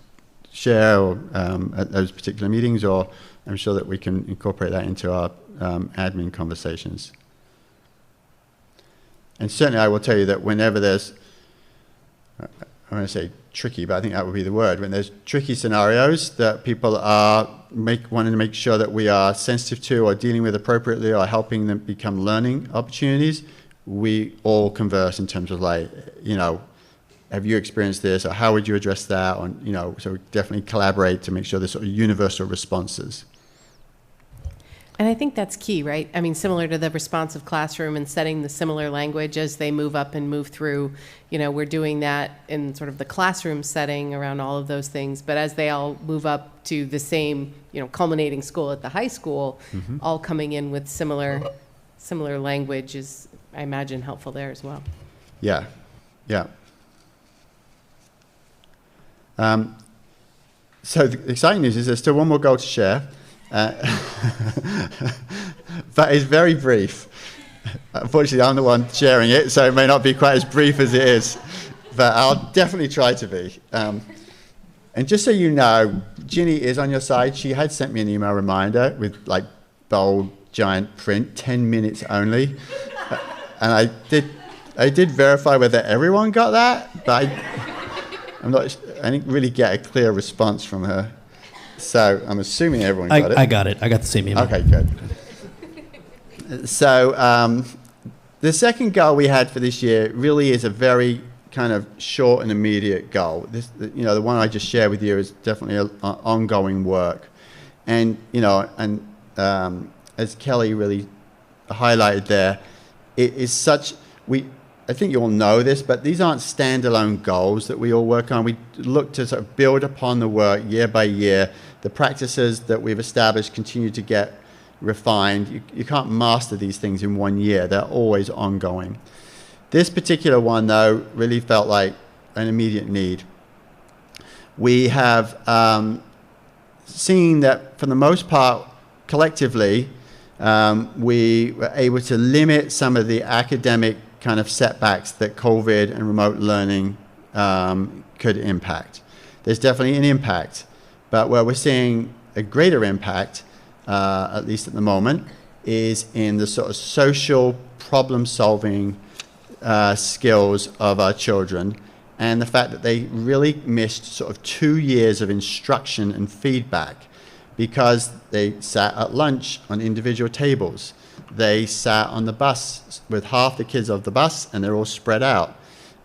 share at those particular meetings, or I'm sure that we can incorporate that into our admin conversations. And certainly, I will tell you that whenever there's, I'm going to say tricky, but I think that would be the word. When there's tricky scenarios that people are wanting to make sure that we are sensitive to or dealing with appropriately or helping them become learning opportunities, we all converse in terms of have you experienced this, or how would you address that? Or, you know, so we definitely collaborate to make sure there's sort of universal responses. And I think that's key, right? I mean, similar to the responsive classroom and setting the similar language as they move up and move through, you know, we're doing that in sort of the classroom setting around all of those things. But as they all move up to the same, you know, culminating school at the high school, all coming in with similar language is, I imagine, helpful there as well. Yeah, yeah. So the exciting news is there's still one more goal to share. But it's very brief. Unfortunately, I'm the one sharing it, so it may not be quite as brief as it is, but I'll definitely try to be. And just so you know, Ginny is on your side. She had sent me an email reminder with like bold, giant print, 10 minutes only. And I did verify whether everyone got that, but I didn't really get a clear response from her. So I'm assuming everyone got it. I got it. I got the same email. Okay, good. So the second goal we had for this year really is a very kind of short and immediate goal. This, you know, the one I just shared with you is definitely ongoing work. And, you know, and as Kelly really highlighted there, it is such, I think you all know this, but these aren't standalone goals that we all work on. We look to sort of build upon the work year by year. The practices that we've established continue to get refined. You can't master these things in 1 year. They're always ongoing. This particular one, though, really felt like an immediate need. We have seen that, for the most part, collectively, we were able to limit some of the academic kind of setbacks that COVID and remote learning could impact. There's definitely an impact, but where we're seeing a greater impact, at least at the moment, is in the sort of social problem-solving skills of our children, and the fact that they really missed sort of 2 years of instruction and feedback because they sat at lunch on individual tables. They sat on the bus with half the kids of the bus, and they're all spread out.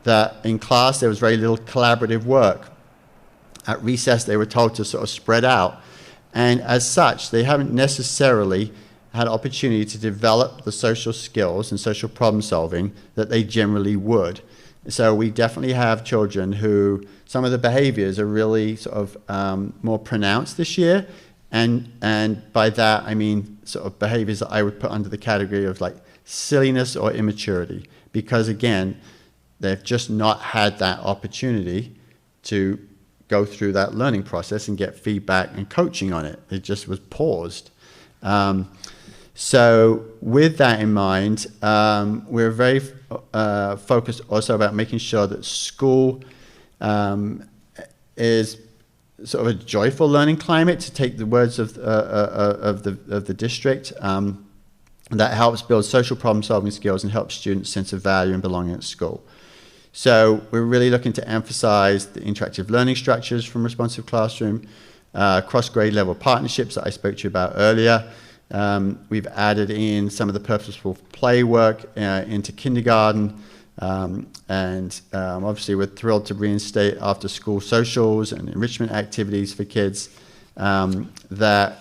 That in class there was very little collaborative work. At recess they were told to sort of spread out. And as such, they haven't necessarily had opportunity to develop the social skills and social problem solving that they generally would. So we definitely have children who, some of the behaviors are really sort of more pronounced this year. And by that, I mean sort of behaviors that I would put under the category of like silliness or immaturity. Because again, they've just not had that opportunity to go through that learning process and get feedback and coaching on it. It just was paused. So with that in mind, we're very focused also about making sure that school is sort of a joyful learning climate, to take the words of the district. That helps build social problem solving skills and helps students' sense of value and belonging at school. So we're really looking to emphasize the interactive learning structures from Responsive Classroom, cross-grade level partnerships that I spoke to you about earlier. We've added in some of the purposeful play work into kindergarten. Obviously we're thrilled to reinstate after-school socials and enrichment activities for kids that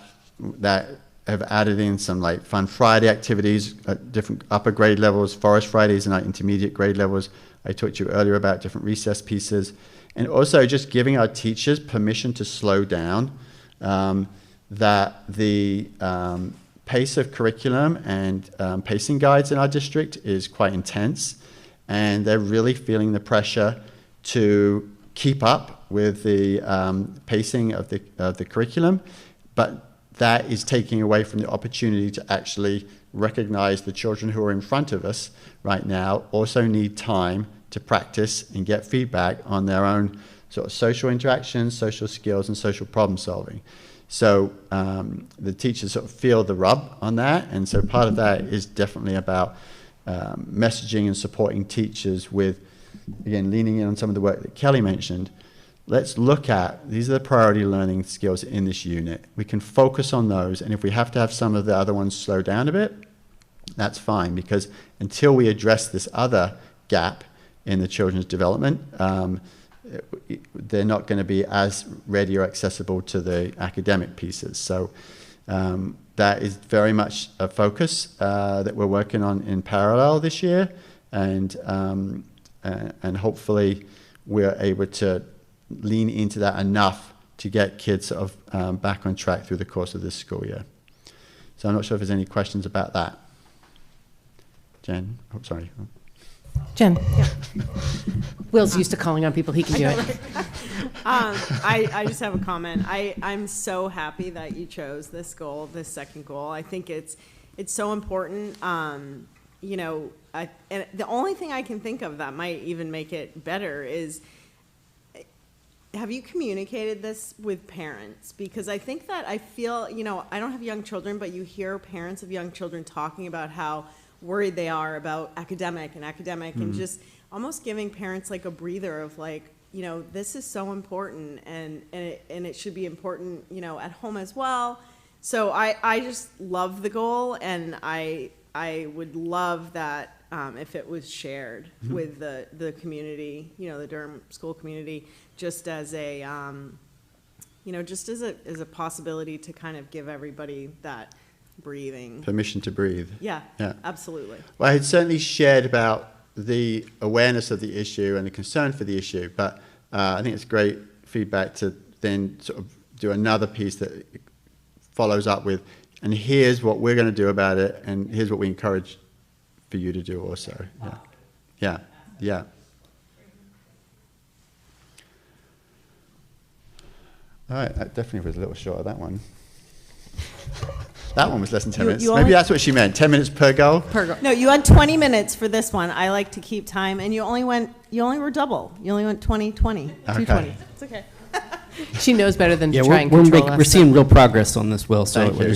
have added in some like Fun Friday activities at different upper grade levels, Forest Fridays and at intermediate grade levels. I talked to you earlier about different recess pieces. And also just giving our teachers permission to slow down, that the pace of curriculum and pacing guides in our district is quite intense. And they're really feeling the pressure to keep up with the pacing of the curriculum, but that is taking away from the opportunity to actually recognize the children who are in front of us right now also need time to practice and get feedback on their own sort of social interactions, social skills, and social problem solving. So the teachers sort of feel the rub on that, and so part of that is definitely about messaging and supporting teachers with, again, leaning in on some of the work that Kelly mentioned. Let's look at, these are the priority learning skills in this unit. We can focus on those, and if we have to have some of the other ones slow down a bit, that's fine, because until we address this other gap in the children's development. They're not going to be as ready or accessible to the academic pieces. So that is very much a focus that we're working on in parallel this year, and hopefully we're able to lean into that enough to get kids sort of back on track through the course of this school year. So I'm not sure if there's any questions about that. Jen? Oh, sorry. Jen. Yeah. Will's used to calling on people. He can do it. I just have a comment. I'm so happy that you chose this goal, this second goal. I think it's so important. You know, and the only thing I can think of that might even make it better is, have you communicated this with parents? Because I think that I feel, you know, I don't have young children, but you hear parents of young children talking about how worried they are about academic and just almost giving parents like a breather of like, you know, this is so important and it should be important, you know, at home as well. So I just love the goal, and I would love that if it was shared with the community, you know, the Durham school community, just as a, you know, just as a possibility to kind of give everybody that breathing. Permission to breathe. Yeah, absolutely. Well, I had certainly shared about the awareness of the issue and the concern for the issue, but I think it's great feedback to then sort of do another piece that follows up with, and here's what we're going to do about it, and here's what we encourage for you to do also. Yeah. All right, that definitely was a little short of that one. That one was less than 10 minutes. Maybe that's what she meant, 10 minutes per goal? Per goal. No, you had 20 minutes for this one. I like to keep time, and you only were double. You only went 20, 20, okay. 220. It's okay. She knows better than to try and control us. We're seeing real progress on this, Will, so Thank you,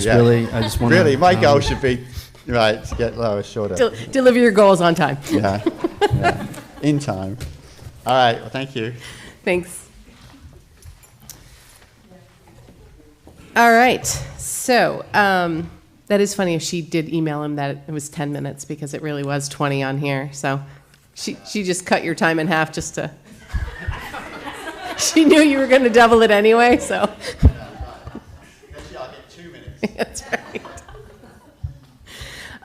I just want to... Really, my goal should be, right, to get lower, shorter. Deliver your goals on time. Yeah, in time. All right, well, thank you. Thanks. All right, so that is funny if she did email him that it was 10 minutes because it really was 20 on here. So she just cut your time in half just to, she knew you were going to double it anyway, so. Eventually I'll get 2 minutes. That's right.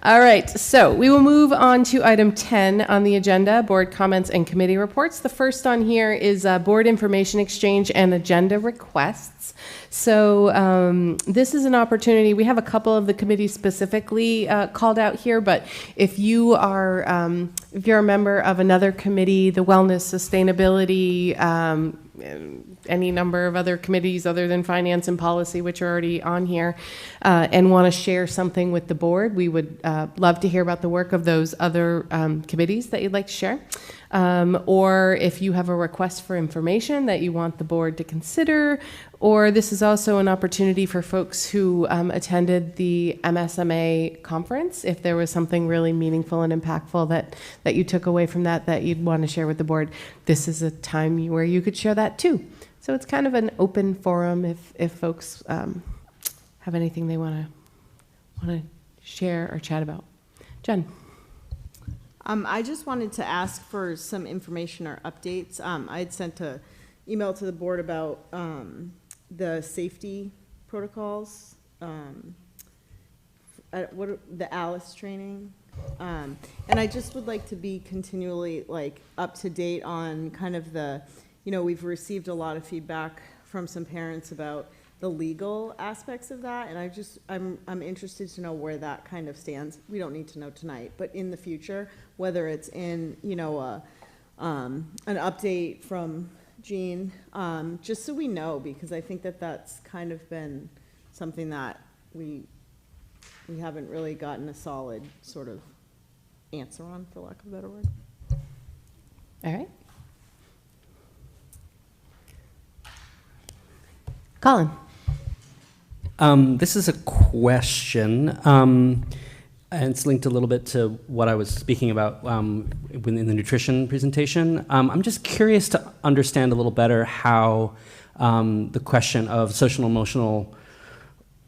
All right, so we will move on to item 10 on the agenda, board comments and committee reports. The first on here is board information exchange and agenda requests. So this is an opportunity. We have a couple of the committees specifically called out here, but if you are if you're a member of another committee, the wellness, sustainability, any number of other committees other than finance and policy, which are already on here, and want to share something with the board, we would love to hear about the work of those other committees that you'd like to share. Or if you have a request for information that you want the board to consider, or this is also an opportunity for folks who attended the MSMA conference, if there was something really meaningful and impactful that you took away from that you'd want to share with the board, this is a time where you could share that too. So it's kind of an open forum if folks have anything they want to share or chat about. Jen. I just wanted to ask for some information or updates. I had sent an email to the board about the safety protocols, the ALICE training. And I just would like to be continually like up to date on kind of the, you know, we've received a lot of feedback from some parents about the legal aspects of that, and I'm interested to know where that kind of stands. We don't need to know tonight, but in the future, whether it's in, you know, an update from Jean, just so we know, because I think that's kind of been something that we haven't really gotten a solid sort of answer on, for lack of a better word. All right. Colin. This is a question, and it's linked a little bit to what I was speaking about in the nutrition presentation. I'm just curious to understand a little better how the question of social and emotional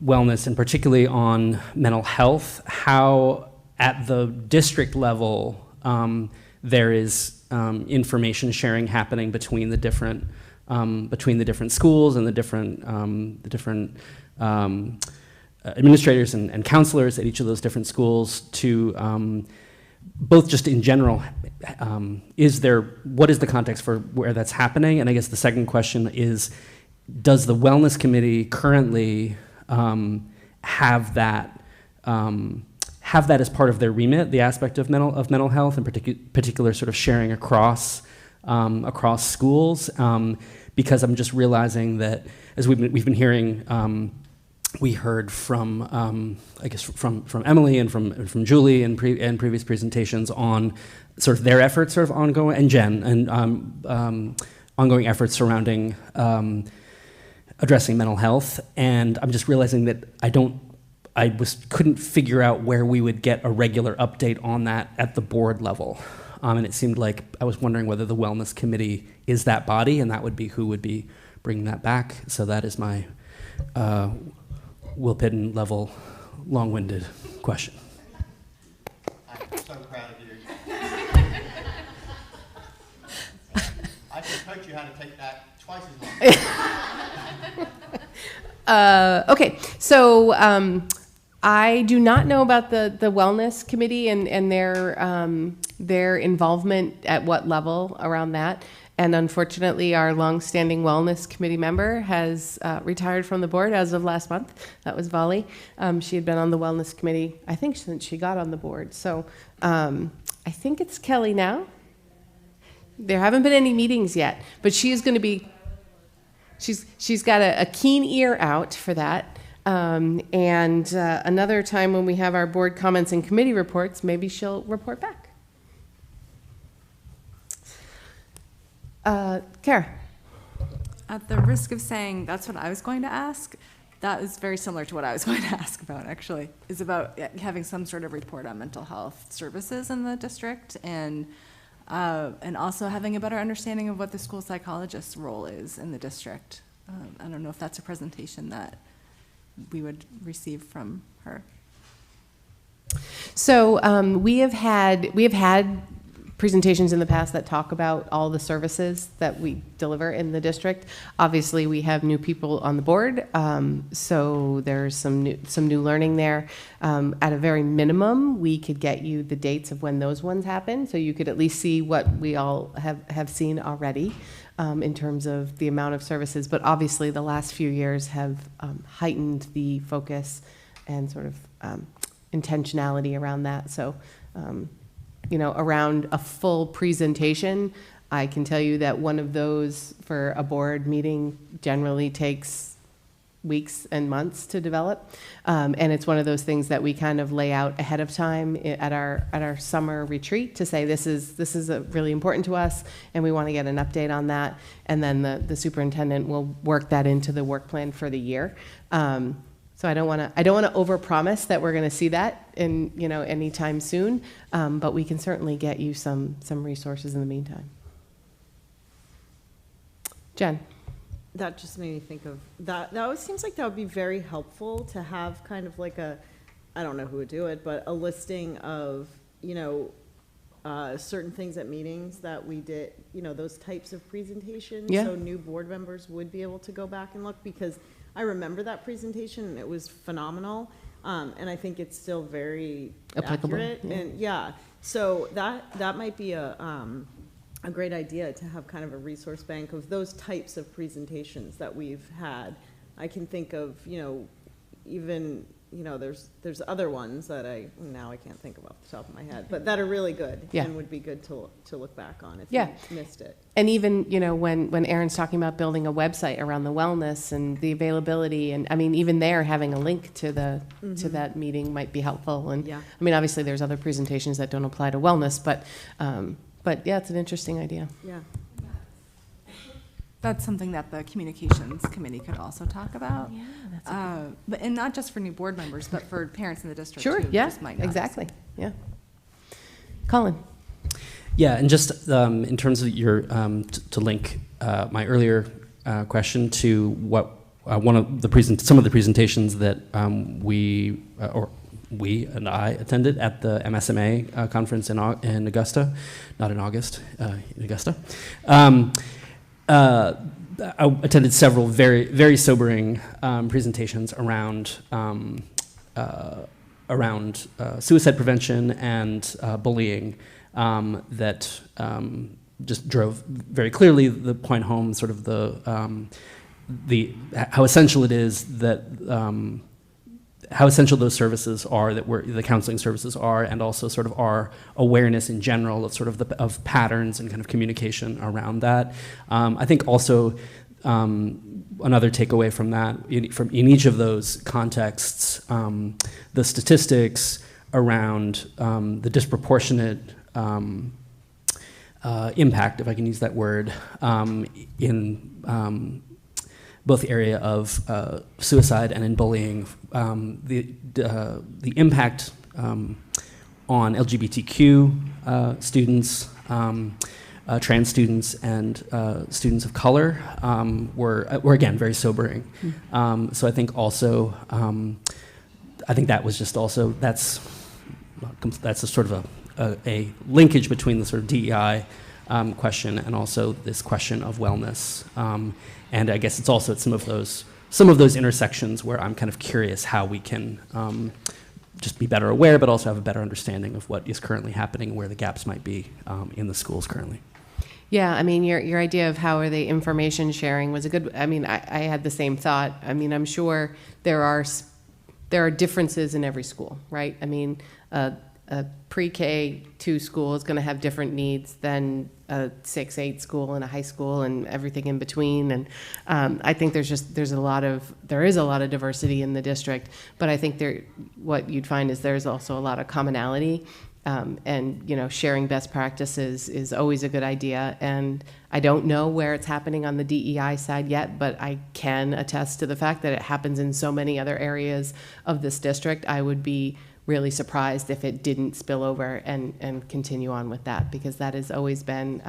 wellness, and particularly on mental health, how at the district level there is information sharing happening between the different schools and the different administrators and counselors at each of those different schools to both just in general, what is the context for where that's happening? And I guess the second question is, does the wellness committee currently have that as part of their remit, the aspect of mental health, in particular sort of sharing across schools? Because I'm just realizing that as we've been hearing. We heard from, I guess, from Emily and from Julie in previous presentations on sort of their efforts, sort of ongoing, and Jen, and ongoing efforts surrounding addressing mental health. And I'm just realizing that couldn't figure out where we would get a regular update on that at the board level. And it seemed like I was wondering whether the wellness committee is that body, and that would be who would be bringing that back. So that is my Will Pitton level, long-winded question. I'm so proud of you. I can coach you how to take that twice as long. Okay, so I do not know about the wellness committee and their involvement at what level around that. And unfortunately, our longstanding wellness committee member has retired from the board as of last month. That was Vali. She had been on the wellness committee, I think, since she got on the board. So I think it's Kelly now. There haven't been any meetings yet, but she is going to be. She's got a keen ear out for that. And another time when we have our board comments and committee reports, maybe she'll report back. Kara. At the risk of saying that's what I was going to ask, that is very similar to what I was going to ask about, actually, is about having some sort of report on mental health services in the district, and also having a better understanding of what the school psychologist's role is in the district. I don't know if that's a presentation that we would receive from her. So we have had presentations in the past that talk about all the services that we deliver in the district. Obviously, we have new people on the board, so there's some new learning there. At a very minimum, we could get you the dates of when those ones happen, so you could at least see what we all have seen already in terms of the amount of services. But obviously, the last few years have heightened the focus and sort of intentionality around that. So. Around a full presentation, I can tell you that one of those for a board meeting generally takes weeks and months to develop. And it's one of those things that we kind of lay out ahead of time at our summer retreat to say, this is really important to us, and we want to get an update on that. And then the superintendent will work that into the work plan for the year. So I don't want to overpromise that we're going to see that in anytime soon, but we can certainly get you some resources in the meantime. Jen. That just made me think of that. That always seems like that would be very helpful to have kind of like I don't know who would do it, but a listing of certain things at meetings that we did, those types of presentations. Yeah. So new board members would be able to go back and look, because I remember that presentation and it was phenomenal. And I think it's still very applicable. Accurate. Yeah. And yeah, so that might be a great idea to have kind of a resource bank of those types of presentations that we've had. I can think of, even, there's other ones that I can't think of off the top of my head, but that are really good. Yeah. And would be good to look back on if Yeah. you missed it. And even, when Erin's talking about building a website around the wellness and the availability, and I mean, even there, having a link to to that meeting might be helpful. And Yeah. I mean, obviously there's other presentations that don't apply to wellness, but yeah, it's an interesting idea. Yeah. That's something that the communications committee could also talk about. Yeah, that's and not just for new board members, but for parents in the district Sure, too. yeah, Just might not. exactly, yeah. Colin. Yeah, and just in terms of your, to link my earlier question to what some of the presentations that we, or we and I attended at the MSMA conference in Augusta, not in August, in Augusta. I attended several very, very sobering presentations around suicide prevention and bullying that just drove very clearly the point home, sort of the how essential it is that how essential those services are, that the counseling services are, and also sort of our awareness in general of sort of of patterns and kind of communication around that. I think also another takeaway from that, in each of those contexts, the statistics around the disproportionate impact, if I can use that word, in both the area of suicide and in bullying, the impact on LGBTQ students, trans students, and students of color were again very sobering. So I think also, I think that was just also that's a sort of a linkage between the sort of DEI question and also this question of wellness. And I guess it's also at some of those intersections where I'm kind of curious how we can just be better aware, but also have a better understanding of what is currently happening, where the gaps might be in the schools currently. Yeah, I mean, your idea of how are they information sharing was a good. I mean, I had the same thought. I mean, I'm sure there are differences in every school, right? I mean, a pre-K 2 school is going to have different needs than a 6-8 school and a high school and everything in between. And I think there is a lot of diversity in the district, but I think what you'd find is there's also a lot of commonality. And sharing best practices is always a good idea. And I don't know where it's happening on the DEI side yet, but I can attest to the fact that it happens in so many other areas of this district. I would be really surprised if it didn't spill over and continue on with that, because that has always been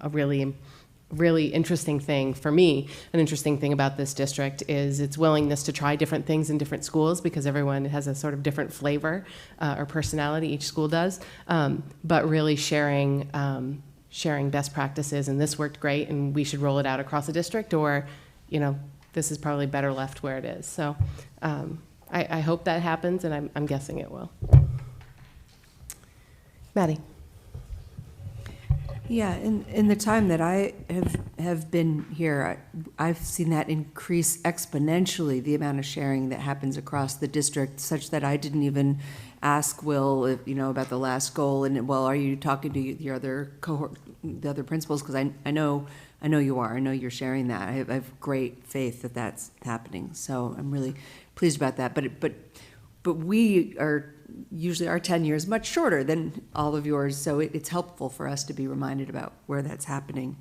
a really interesting thing for me. An interesting thing about this district is its willingness to try different things in different schools, because everyone has a sort of different flavor or personality, each school does, but really sharing best practices, and this worked great and we should roll it out across the district, or this is probably better left where it is. So I hope that happens, and I'm guessing it will. Maddie. Yeah, in the time that I have been here, I've seen that increase exponentially, the amount of sharing that happens across the district, such that I didn't even ask Will, about the last goal, and well, are you talking to your other cohort, the other principals? Because I know you are. I know you're sharing that. I have great faith that that's happening. So I'm really pleased about that. But we are. Usually our tenure is much shorter than all of yours, so it's helpful for us to be reminded about where that's happening.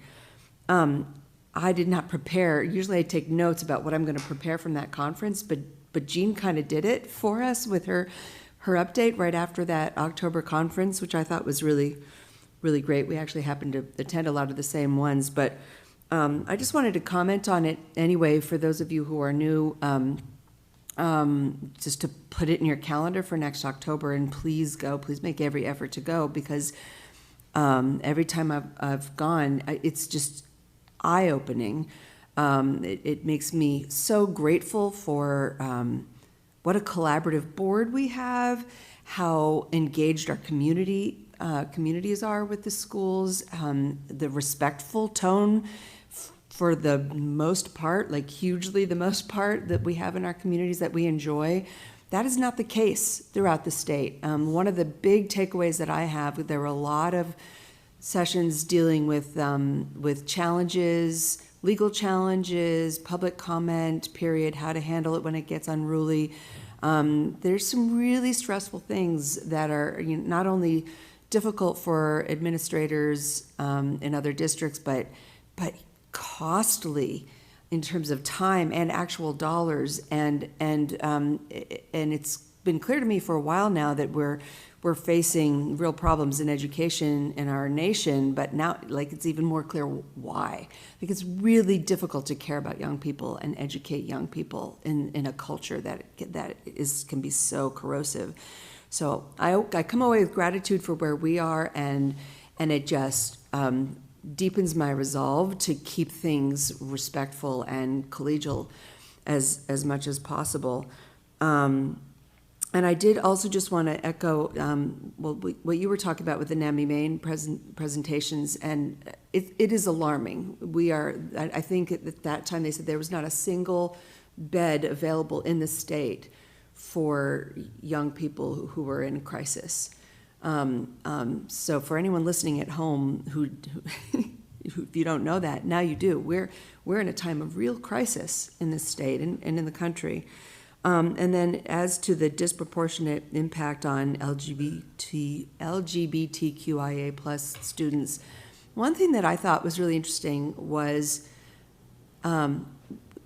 I did not prepare. Usually I take notes about what I'm going to prepare from that conference, but Jean kind of did it for us with her update right after that October conference, which I thought was really, really great. We actually happened to attend a lot of the same ones, but I just wanted to comment on it anyway for those of you who are new. Just to put it in your calendar for next October, and please make every effort to go, because every time I've gone, it's just eye-opening. It makes me so grateful for what a collaborative board we have, how engaged our communities are with the schools, the respectful tone for the most part, like hugely the most part, that we have in our communities that we enjoy. That is not the case throughout the state. One of the big takeaways that I have, there were a lot of sessions dealing with challenges, legal challenges, public comment period, how to handle it when it gets unruly. There's some really stressful things that are not only difficult for administrators in other districts, but costly in terms of time and actual dollars, and it's been clear to me for a while now that we're facing real problems in education in our nation, but now it's even more clear why. It's really difficult to care about young people and educate young people in a culture that can be so corrosive. So I come away with gratitude for where we are, and it just deepens my resolve to keep things respectful and collegial as much as possible. And I did also just want to echo what you were talking about with the NAMI Maine presentations, and it is alarming. I think at that time they said there was not a single bed available in the state for young people who were in crisis. So for anyone listening at home who if you don't know that, now you do. We're in a time of real crisis in this state and in the country. And then as to the disproportionate impact on LGBTQIA plus students, one thing that I thought was really interesting was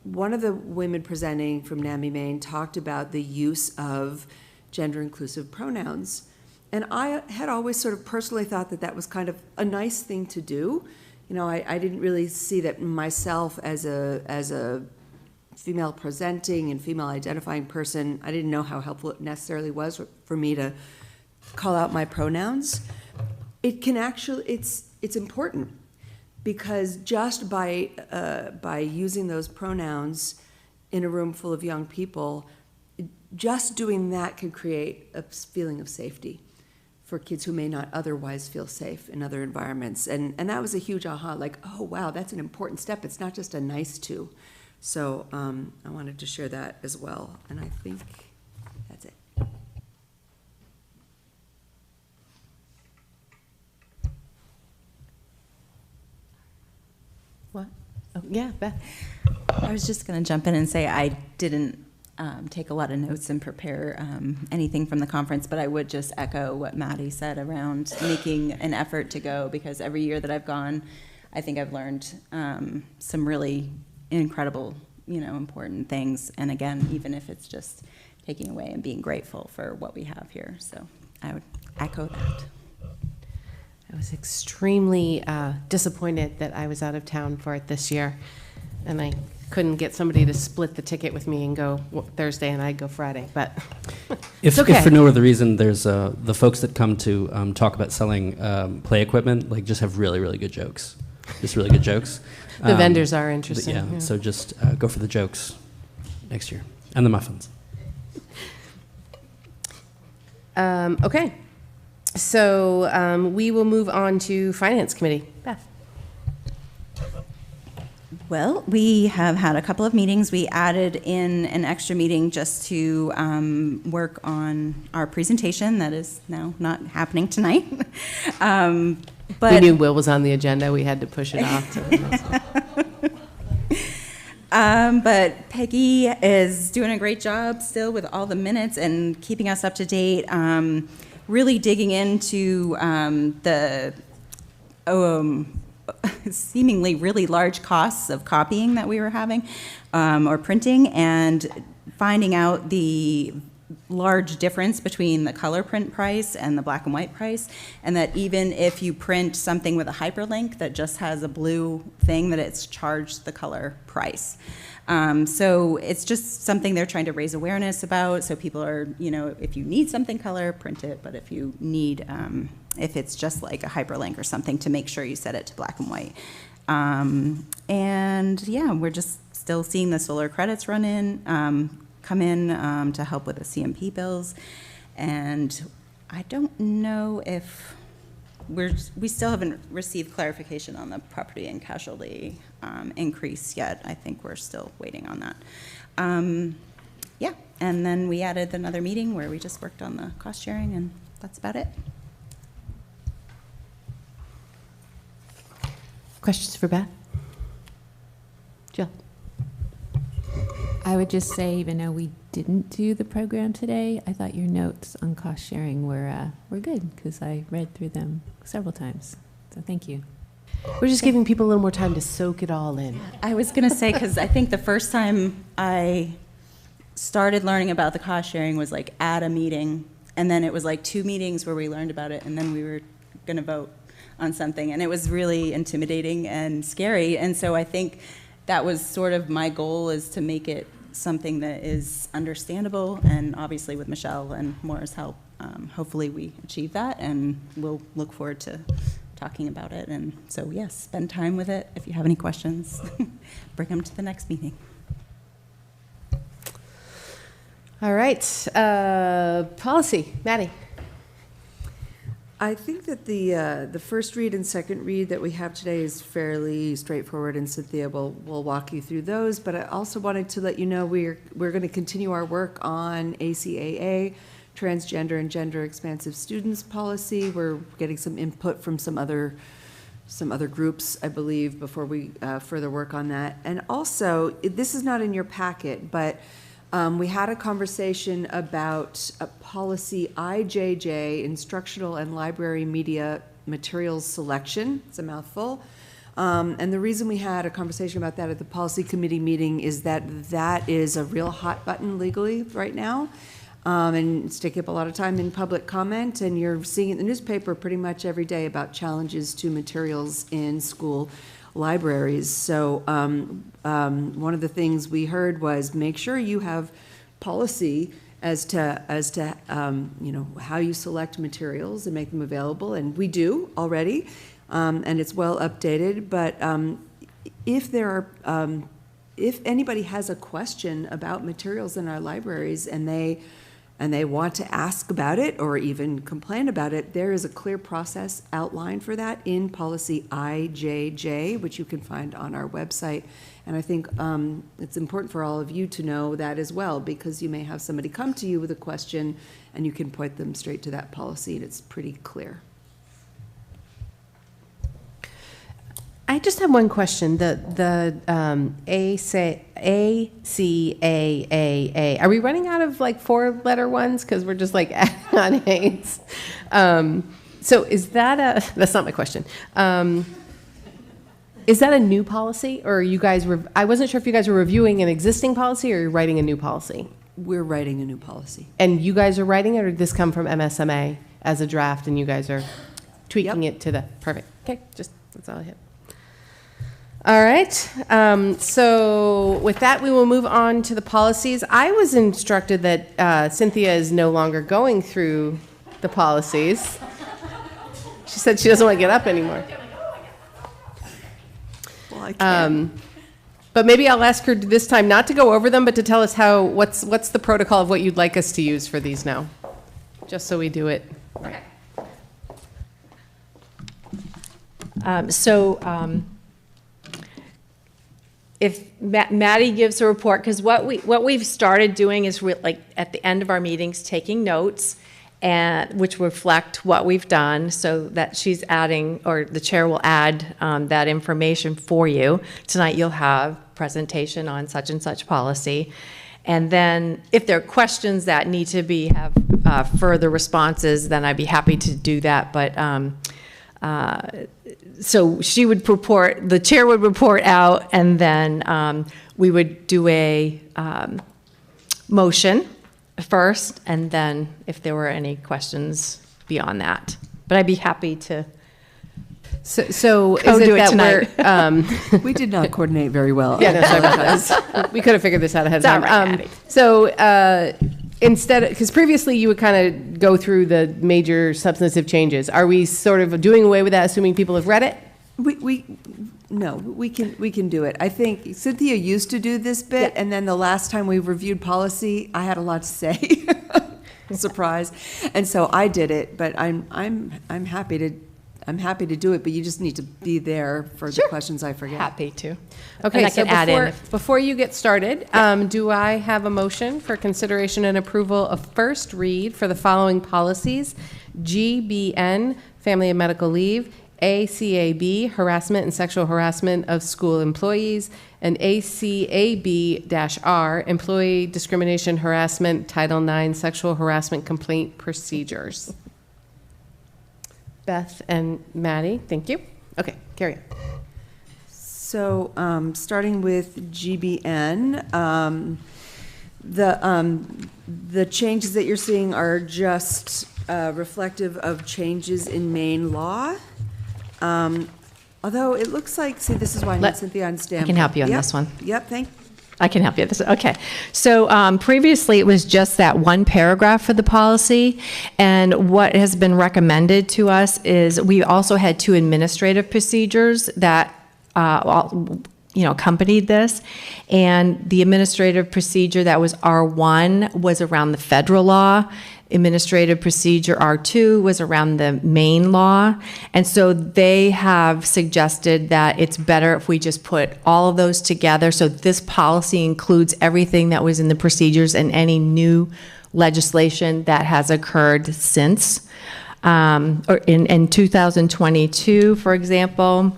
one of the women presenting from NAMI Maine talked about the use of gender-inclusive pronouns. And I had always sort of personally thought that was kind of a nice thing to do. You know, I didn't really see that myself as a female presenting and female identifying person. I didn't know how helpful it necessarily was for me to call out my pronouns. It can actually, it's important, because just by using those pronouns in a room full of young people, just doing that can create a feeling of safety for kids who may not otherwise feel safe in other environments. And that was a huge aha, like, oh wow, that's an important step. It's not just a nice to. So I wanted to share that as well, and I think that's it. What? Oh, yeah, Beth. I was just going to jump in and say I didn't take a lot of notes and prepare anything from the conference, but I would just echo what Maddie said around making an effort to go, because every year that I've gone, I think I've learned some really incredible, important things. And again, even if it's just taking away and being grateful for what we have here. So I would echo that. I was extremely disappointed that I was out of town for it this year, and I couldn't get somebody to split the ticket with me and go Thursday and I'd go Friday, but if okay. for no other reason, there's the folks that come to talk about selling play equipment, like, just have really, really good jokes. Just really good jokes. The vendors are interesting. Yeah, so just go for the jokes next year. And the muffins. Okay. So we will move on to Finance Committee. Beth. Well, we have had a couple of meetings. We added in an extra meeting just to work on our presentation. That is now not happening tonight. But we knew Will was on the agenda. We had to push it off. But Peggy is doing a great job still with all the minutes and keeping us up to date, really digging into the seemingly really large costs of copying that we were having or printing, and finding out the large difference between the color print price and the black and white price, and that even if you print something with a hyperlink that just has a blue thing, that it's charged the color price. So it's just something they're trying to raise awareness about, so people are, if you need something color, print it, but if you need, if it's just like a hyperlink or something, to make sure you set it to black and white. And yeah, we're just still seeing the solar credits come in to help with the CMP bills. And I don't know if we still haven't received clarification on the property and casualty increase yet. I think we're still waiting on that. Yeah, and then we added another meeting where we just worked on the cost sharing, and that's about it. Questions for Beth? Jill? I would just say, even though we didn't do the program today, I thought your notes on cost sharing were good, because I read through them several times. So thank you. We're just giving people a little more time to soak it all in. I was going to say, because I think the first time I started learning about the cost sharing was like at a meeting, and then it was like 2 meetings where we learned about it, and then we were going to vote on something, and it was really intimidating and scary. And so I think that was sort of my goal, is to make it something that is understandable, and obviously with Michelle and Maura's help, hopefully we achieve that, and we'll look forward to talking about it. And so, yes, spend time with it. If you have any questions, bring them to the next meeting. All right, policy, Maddie. I think that the first read and second read that we have today is fairly straightforward, and Cynthia will walk you through those. But I also wanted to let you know we're going to continue our work on ACAA, transgender and gender expansive students policy. We're getting some input from some other groups, I believe, before we further work on that. And also, this is not in your packet, but we had a conversation about a policy IJJ, instructional and library media materials selection. It's a mouthful. And the reason we had a conversation about that at the policy committee meeting is that is a real hot button legally right now. And it's taking up a lot of time in public comment, and you're seeing it in the newspaper pretty much every day about challenges to materials in school libraries. So one of the things we heard was make sure you have policy as to you know, how you select materials and make them available, and we do already, and it's well updated. But if there are if anybody has a question about materials in our libraries and they want to ask about it or even complain about it, there is a clear process outlined for that in policy IJJ, which you can find on our website. And I think it's important for all of you to know that as well, because you may have somebody come to you with a question and you can point them straight to that policy, and it's pretty clear. I just have one question. The ACAAA. Are we running out of like 4-letter ones? Because we're just like on A's. So is that that's not my question. Is that a new policy, or are you guys? I wasn't sure if you guys were reviewing an existing policy or you're writing a new policy. We're writing a new policy. And you guys are writing it, or did this come from MSMA as a draft, and you guys are tweaking it to the perfect? Okay, just that's all I had. All right, so with that, we will move on to the policies. I was instructed that Cynthia is no longer going through the policies. She said she doesn't want to get up anymore. Well, I can. But maybe I'll ask her this time not to go over them, but to tell us what's the protocol of what you'd like us to use for these now, just so we do it right. If Maddie gives a report, because what we've started doing is like at the end of our meetings, taking notes, and which reflect what we've done, so that she's adding, or the chair will add that information for you. Tonight you'll have presentation on such and such policy, and then if there are questions that need to have further responses, then I'd be happy to do that. But so she would report, the chair would report out, and then we would do a motion first, and then if there were any questions beyond that. But I'd be happy to. So is it that we're, we did not coordinate very well. Yeah, no, sorry about that. We could have figured this out ahead of time. Right, so instead, because previously you would kind of go through the major substantive changes. Are we sort of doing away with that, assuming people have read it? No, we can do it. I think Cynthia used to do this bit, and then the last time we reviewed policy, I had a lot to say. Surprise. And so I did it, but I'm happy to do it, but you just need to be there for the questions I forget. Happy to. Okay, and I so can add in. Before you get started, do I have a motion for consideration and approval of first read for the following policies? GBN, Family and Medical Leave, ACAB, Harassment and Sexual Harassment of School Employees, and ACAB-R, Employee Discrimination Harassment, Title IX, Sexual Harassment Complaint Procedures. Beth and Maddie, thank you. Okay, carry on. So starting with GBN, the changes that you're seeing are just reflective of changes in Maine law. Although it looks like, see, this is why I need Cynthia on standby. I can help you on this one. Yep, I can help you. Okay. So previously, it was just that one paragraph for the policy. And what has been recommended to us is we also had 2 administrative procedures that accompanied this. And the administrative procedure that was R1 was around the federal law. Administrative procedure R2 was around the Maine law. And so they have suggested that it's better if we just put all of those together. So this policy includes everything that was in the procedures and any new legislation that has occurred since. Or in 2022, for example,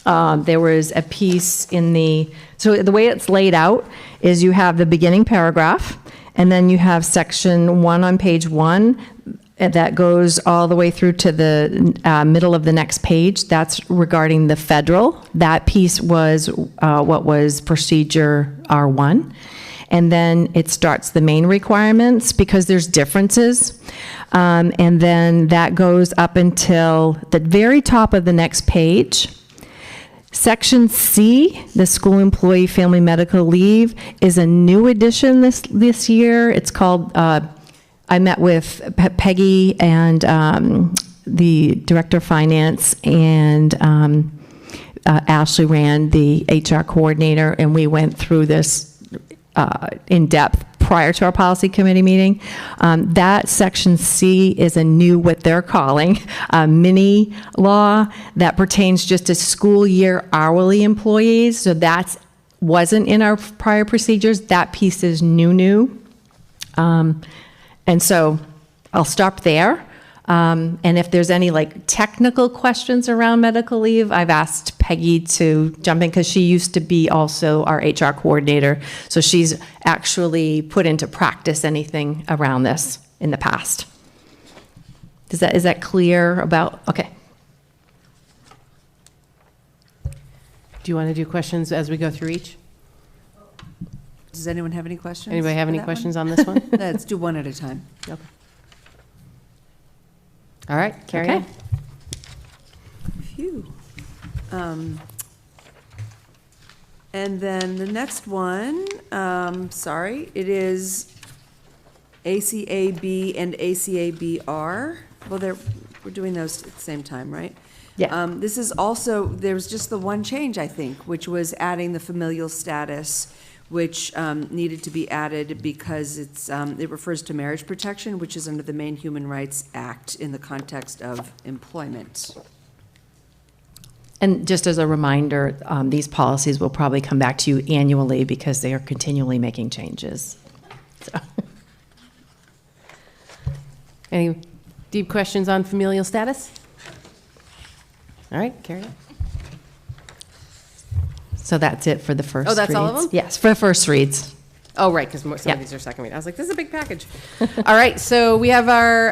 there was a piece so the way it's laid out is you have the beginning paragraph, and then you have section 1 on page 1 that goes all the way through to the middle of the next page. That's regarding the federal. That piece was what was procedure R1. And then it starts the main requirements because there's differences. And then that goes up until the very top of the next page. Section C, the school employee family medical leave, is a new addition this year. It's called, I met with Peggy and the director of finance and Ashley Rand, the HR coordinator, and we went through this in depth prior to our policy committee meeting. That section C is a new, what they're calling a mini law that pertains just to school year hourly employees. So that wasn't in our prior procedures. That piece is new. And so I'll stop there. And if there's any technical questions around medical leave, I've asked Peggy to jump in because she used to be also our HR coordinator. So she's actually put into practice anything around this in the past. Is that clear about, okay. Do you want to do questions as we go through each? Does anyone have any questions? Anybody have any questions on this one? Let's do one at a time. Okay. All right, carry Okay. on. Phew. And then the next one, it is ACAB and ACABR. Well, we're doing those at the same time, right? Yeah. This is also, there's just the one change, I think, which was adding the familial status, which needed to be added because it refers to marriage protection, which is under the Maine Human Rights Act in the context of employment. And just as a reminder, these policies will probably come back to you annually because they are continually making changes. So. Any deep questions on familial status? All right, carry on. So that's it for the first reads. Oh, that's all of them? Yes, for the first reads. Oh, right, because some of these are second read. I was like, this is a big package. All right, so we have our,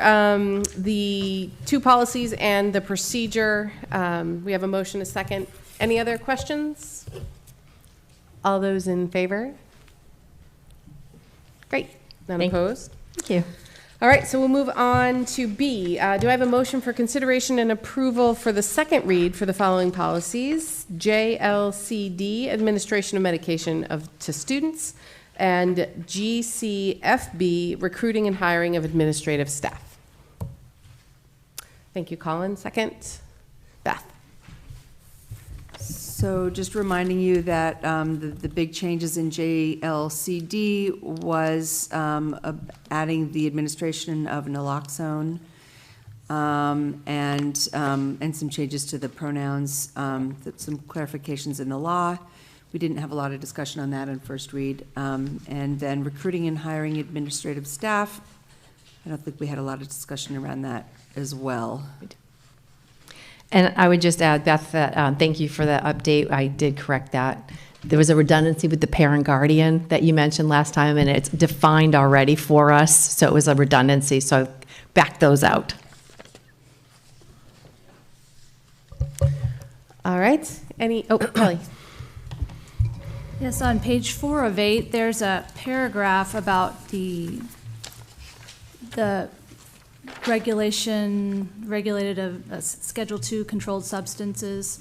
the 2 policies and the procedure. We have a motion, a second. Any other questions? All those in favor? Great. None opposed? Thank you. All right, so we'll move on to B. Do I have a motion for consideration and approval for the second read for the following policies? JLCD, administration of medication to students, and GCFB, recruiting and hiring of administrative staff. Thank you, Colin. Second, Beth. So just reminding you that the big changes in JLCD was adding the administration of naloxone and some changes to the pronouns, some clarifications in the law. We didn't have a lot of discussion on that in first read. And then recruiting and hiring administrative staff. I don't think we had a lot of discussion around that as well. And I would just add, Beth, that thank you for the update. I did correct that. There was a redundancy with the parent guardian that you mentioned last time, and it's defined already for us, so it was a redundancy, so back those out. All right. Kelly. Yes, on page 4 of 8, there's a paragraph about the regulated of Schedule 2 controlled substances.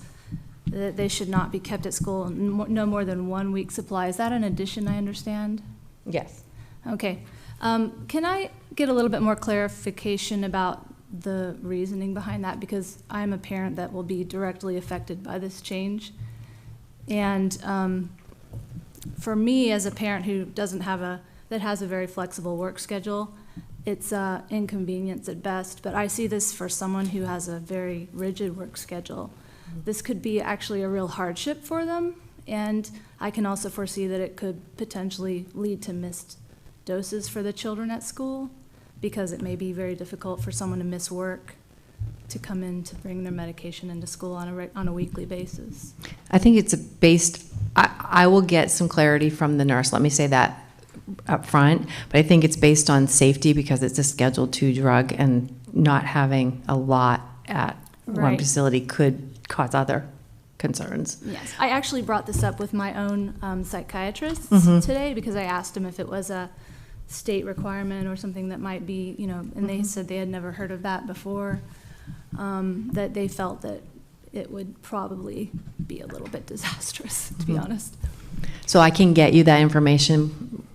that they should not be kept at school no more than 1 week supply. Is that an addition, I understand? Yes. Okay. Can I get a little bit more clarification about the reasoning behind that? Because I'm a parent that will be directly affected by this change. And for me, as a parent who that has a very flexible work schedule, it's inconvenience at best. But I see this for someone who has a very rigid work schedule. This could be actually a real hardship for them. And I can also foresee that it could potentially lead to missed doses for the children at school, because it may be very difficult for someone to miss work to come in to bring their medication into school on a weekly basis. I think it's I will get some clarity from the nurse, let me say that up front, but I think it's based on safety because it's a Schedule II drug, and not having a lot at one Right. facility could cause other concerns. Yes, I actually brought this up with my own psychiatrist today, because I asked him if it was a state requirement or something that might be, and they said they had never heard of that before, that they felt that it would probably be a little bit disastrous, to be honest. So I can get you that information,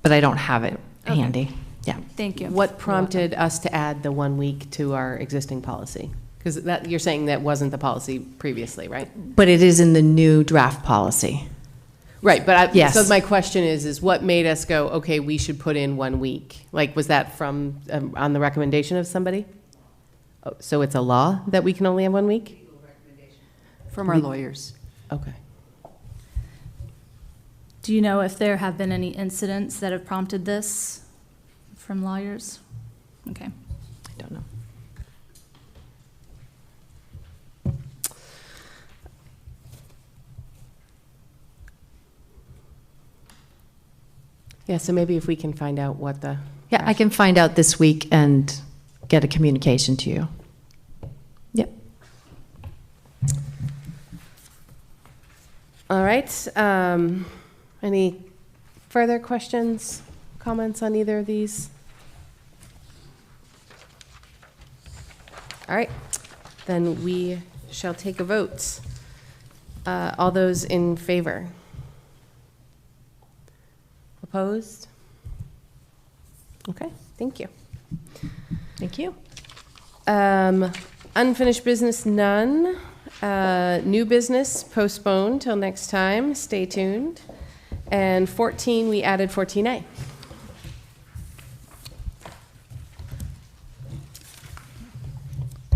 but I don't have it Okay. handy. Yeah. Thank you. What prompted us to add the 1 week to our existing policy? Because you're saying that wasn't the policy previously, right? But it is in the new draft policy. Right, but Yes. so my question is what made us go, okay, we should put in 1 week? Like, was that from, on the recommendation of somebody? Oh, so it's a law that we can only have 1 week? From our lawyers. Okay. Do you know if there have been any incidents that have prompted this from lawyers? Okay. I don't know. Yeah, so maybe if we can find out what the... Yeah, I can find out this week and get a communication to you. Yep. All right. Any further questions, comments on either of these? All right. Then we shall take a vote. All those in favor? Opposed? Okay, thank you. Thank you. Unfinished business, none. New business, postponed till next time. Stay tuned. And 14, we added 14A.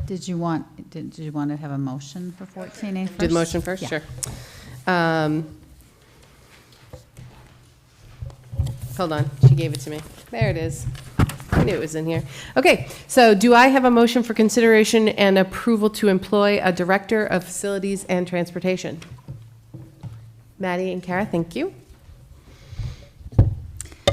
Did you want to have a motion for 14A first? Do the motion first? Yeah. Sure. Hold on, she gave it to me. There it is. I knew it was in here. Okay, so do I have a motion for consideration and approval to employ a Director of Facilities and Transportation? Maddie and Kara, thank you.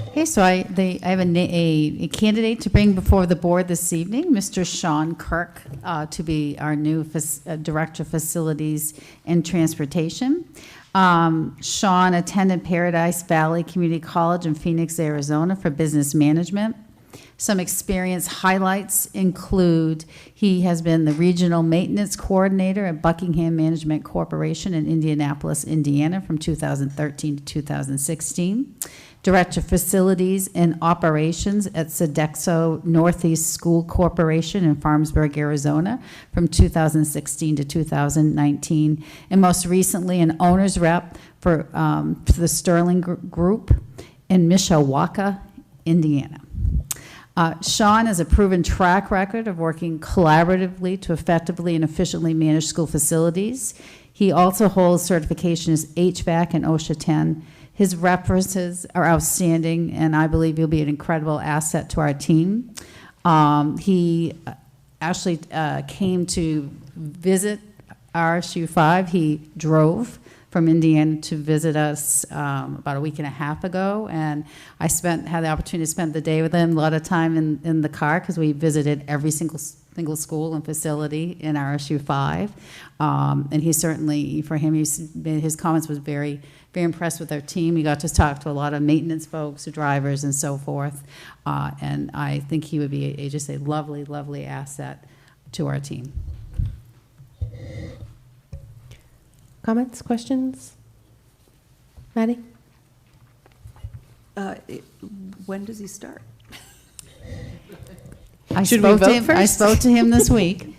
Okay, so I have a candidate to bring before the board this evening, Mr. Sean Kirk, to be our new Director of Facilities and Transportation. Sean attended Paradise Valley Community College in Phoenix, Arizona for business management. Some experience highlights include he has been the Regional Maintenance Coordinator at Buckingham Management Corporation in Indianapolis, Indiana from 2013 to 2016. Director of Facilities and Operations at Sodexo Northeast School Corporation in Farmsburg, Arizona from 2016 to 2019. And most recently, an owner's rep for the Sterling Group in Mishawaka, Indiana. Sean has a proven track record of working collaboratively to effectively and efficiently manage school facilities. He also holds certification as HVAC and OSHA 10. His references are outstanding, and I believe he'll be an incredible asset to our team. He actually came to visit RSU5. He drove from Indiana to visit us about a week and a half ago, and I had the opportunity to spend the day with him, a lot of time in the car, because we visited every single school and facility in RSU5. And he certainly, for him, his comments was very, very impressed with our team. He got to talk to a lot of maintenance folks, drivers, and so forth. And I think he would be just a lovely, lovely asset to our team. Comments, questions? Maddie? When does he start? Should we vote first? I spoke to him this week.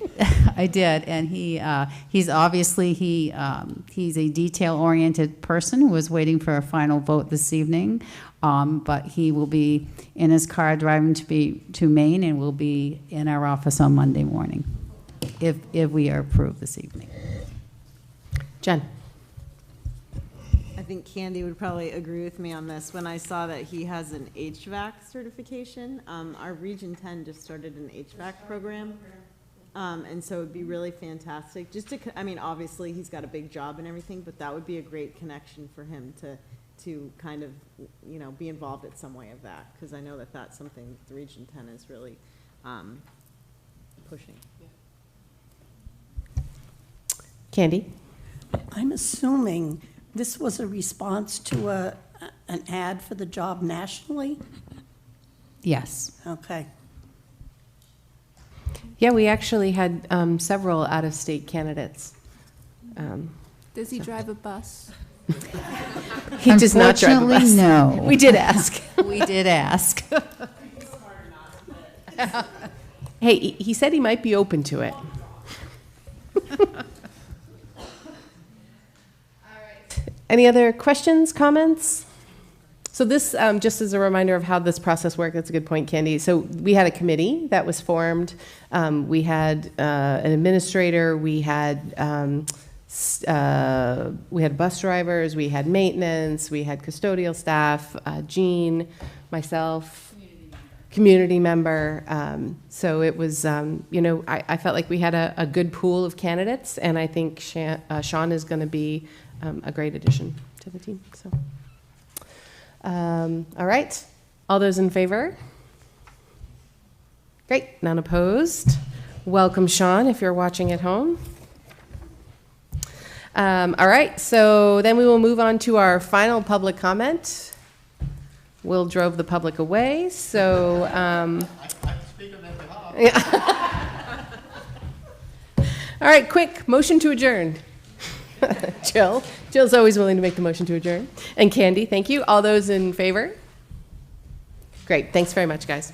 I did, and he's obviously, he's a detail-oriented person who was waiting for a final vote this evening, but he will be in his car driving to Maine and will be in our office on Monday morning, if we are approved this evening. Jen? I think Candy would probably agree with me on this. When I saw that he has an HVAC certification, our Region 10 just started an HVAC program. And so it'd be really fantastic just to, I mean, obviously he's got a big job and everything, but that would be a great connection for him to kind of, you know, be involved in some way of that. Because I know that that's something the Region 10 is really pushing. Candy? I'm assuming this was a response to an ad for the job nationally? Yes. Okay. Yeah, we actually had several out-of-state candidates. Does he drive a bus? He does not drive a bus. Unfortunately, no. We did ask. We did ask. Hey, he said he might be open to it. Any other questions, comments? So this, just as a reminder of how this process worked, that's a good point, Candy. So we had a committee that was formed. We had an administrator. We had bus drivers. We had maintenance. We had custodial staff. Jean, myself, community member. So it was, you know, I felt like we had a good pool of candidates, and I think Sean is going to be a great addition to the team. So. All right. All those in favor? Great. None opposed. Welcome, Sean, if you're watching at home. All right. So then we will move on to our final public comment. Will drove the public away. So. I speak on their behalf. Yeah. All right. Quick motion to adjourn. Jill's always willing to make the motion to adjourn. And Candy, thank you. All those in favor? Great. Thanks very much, guys.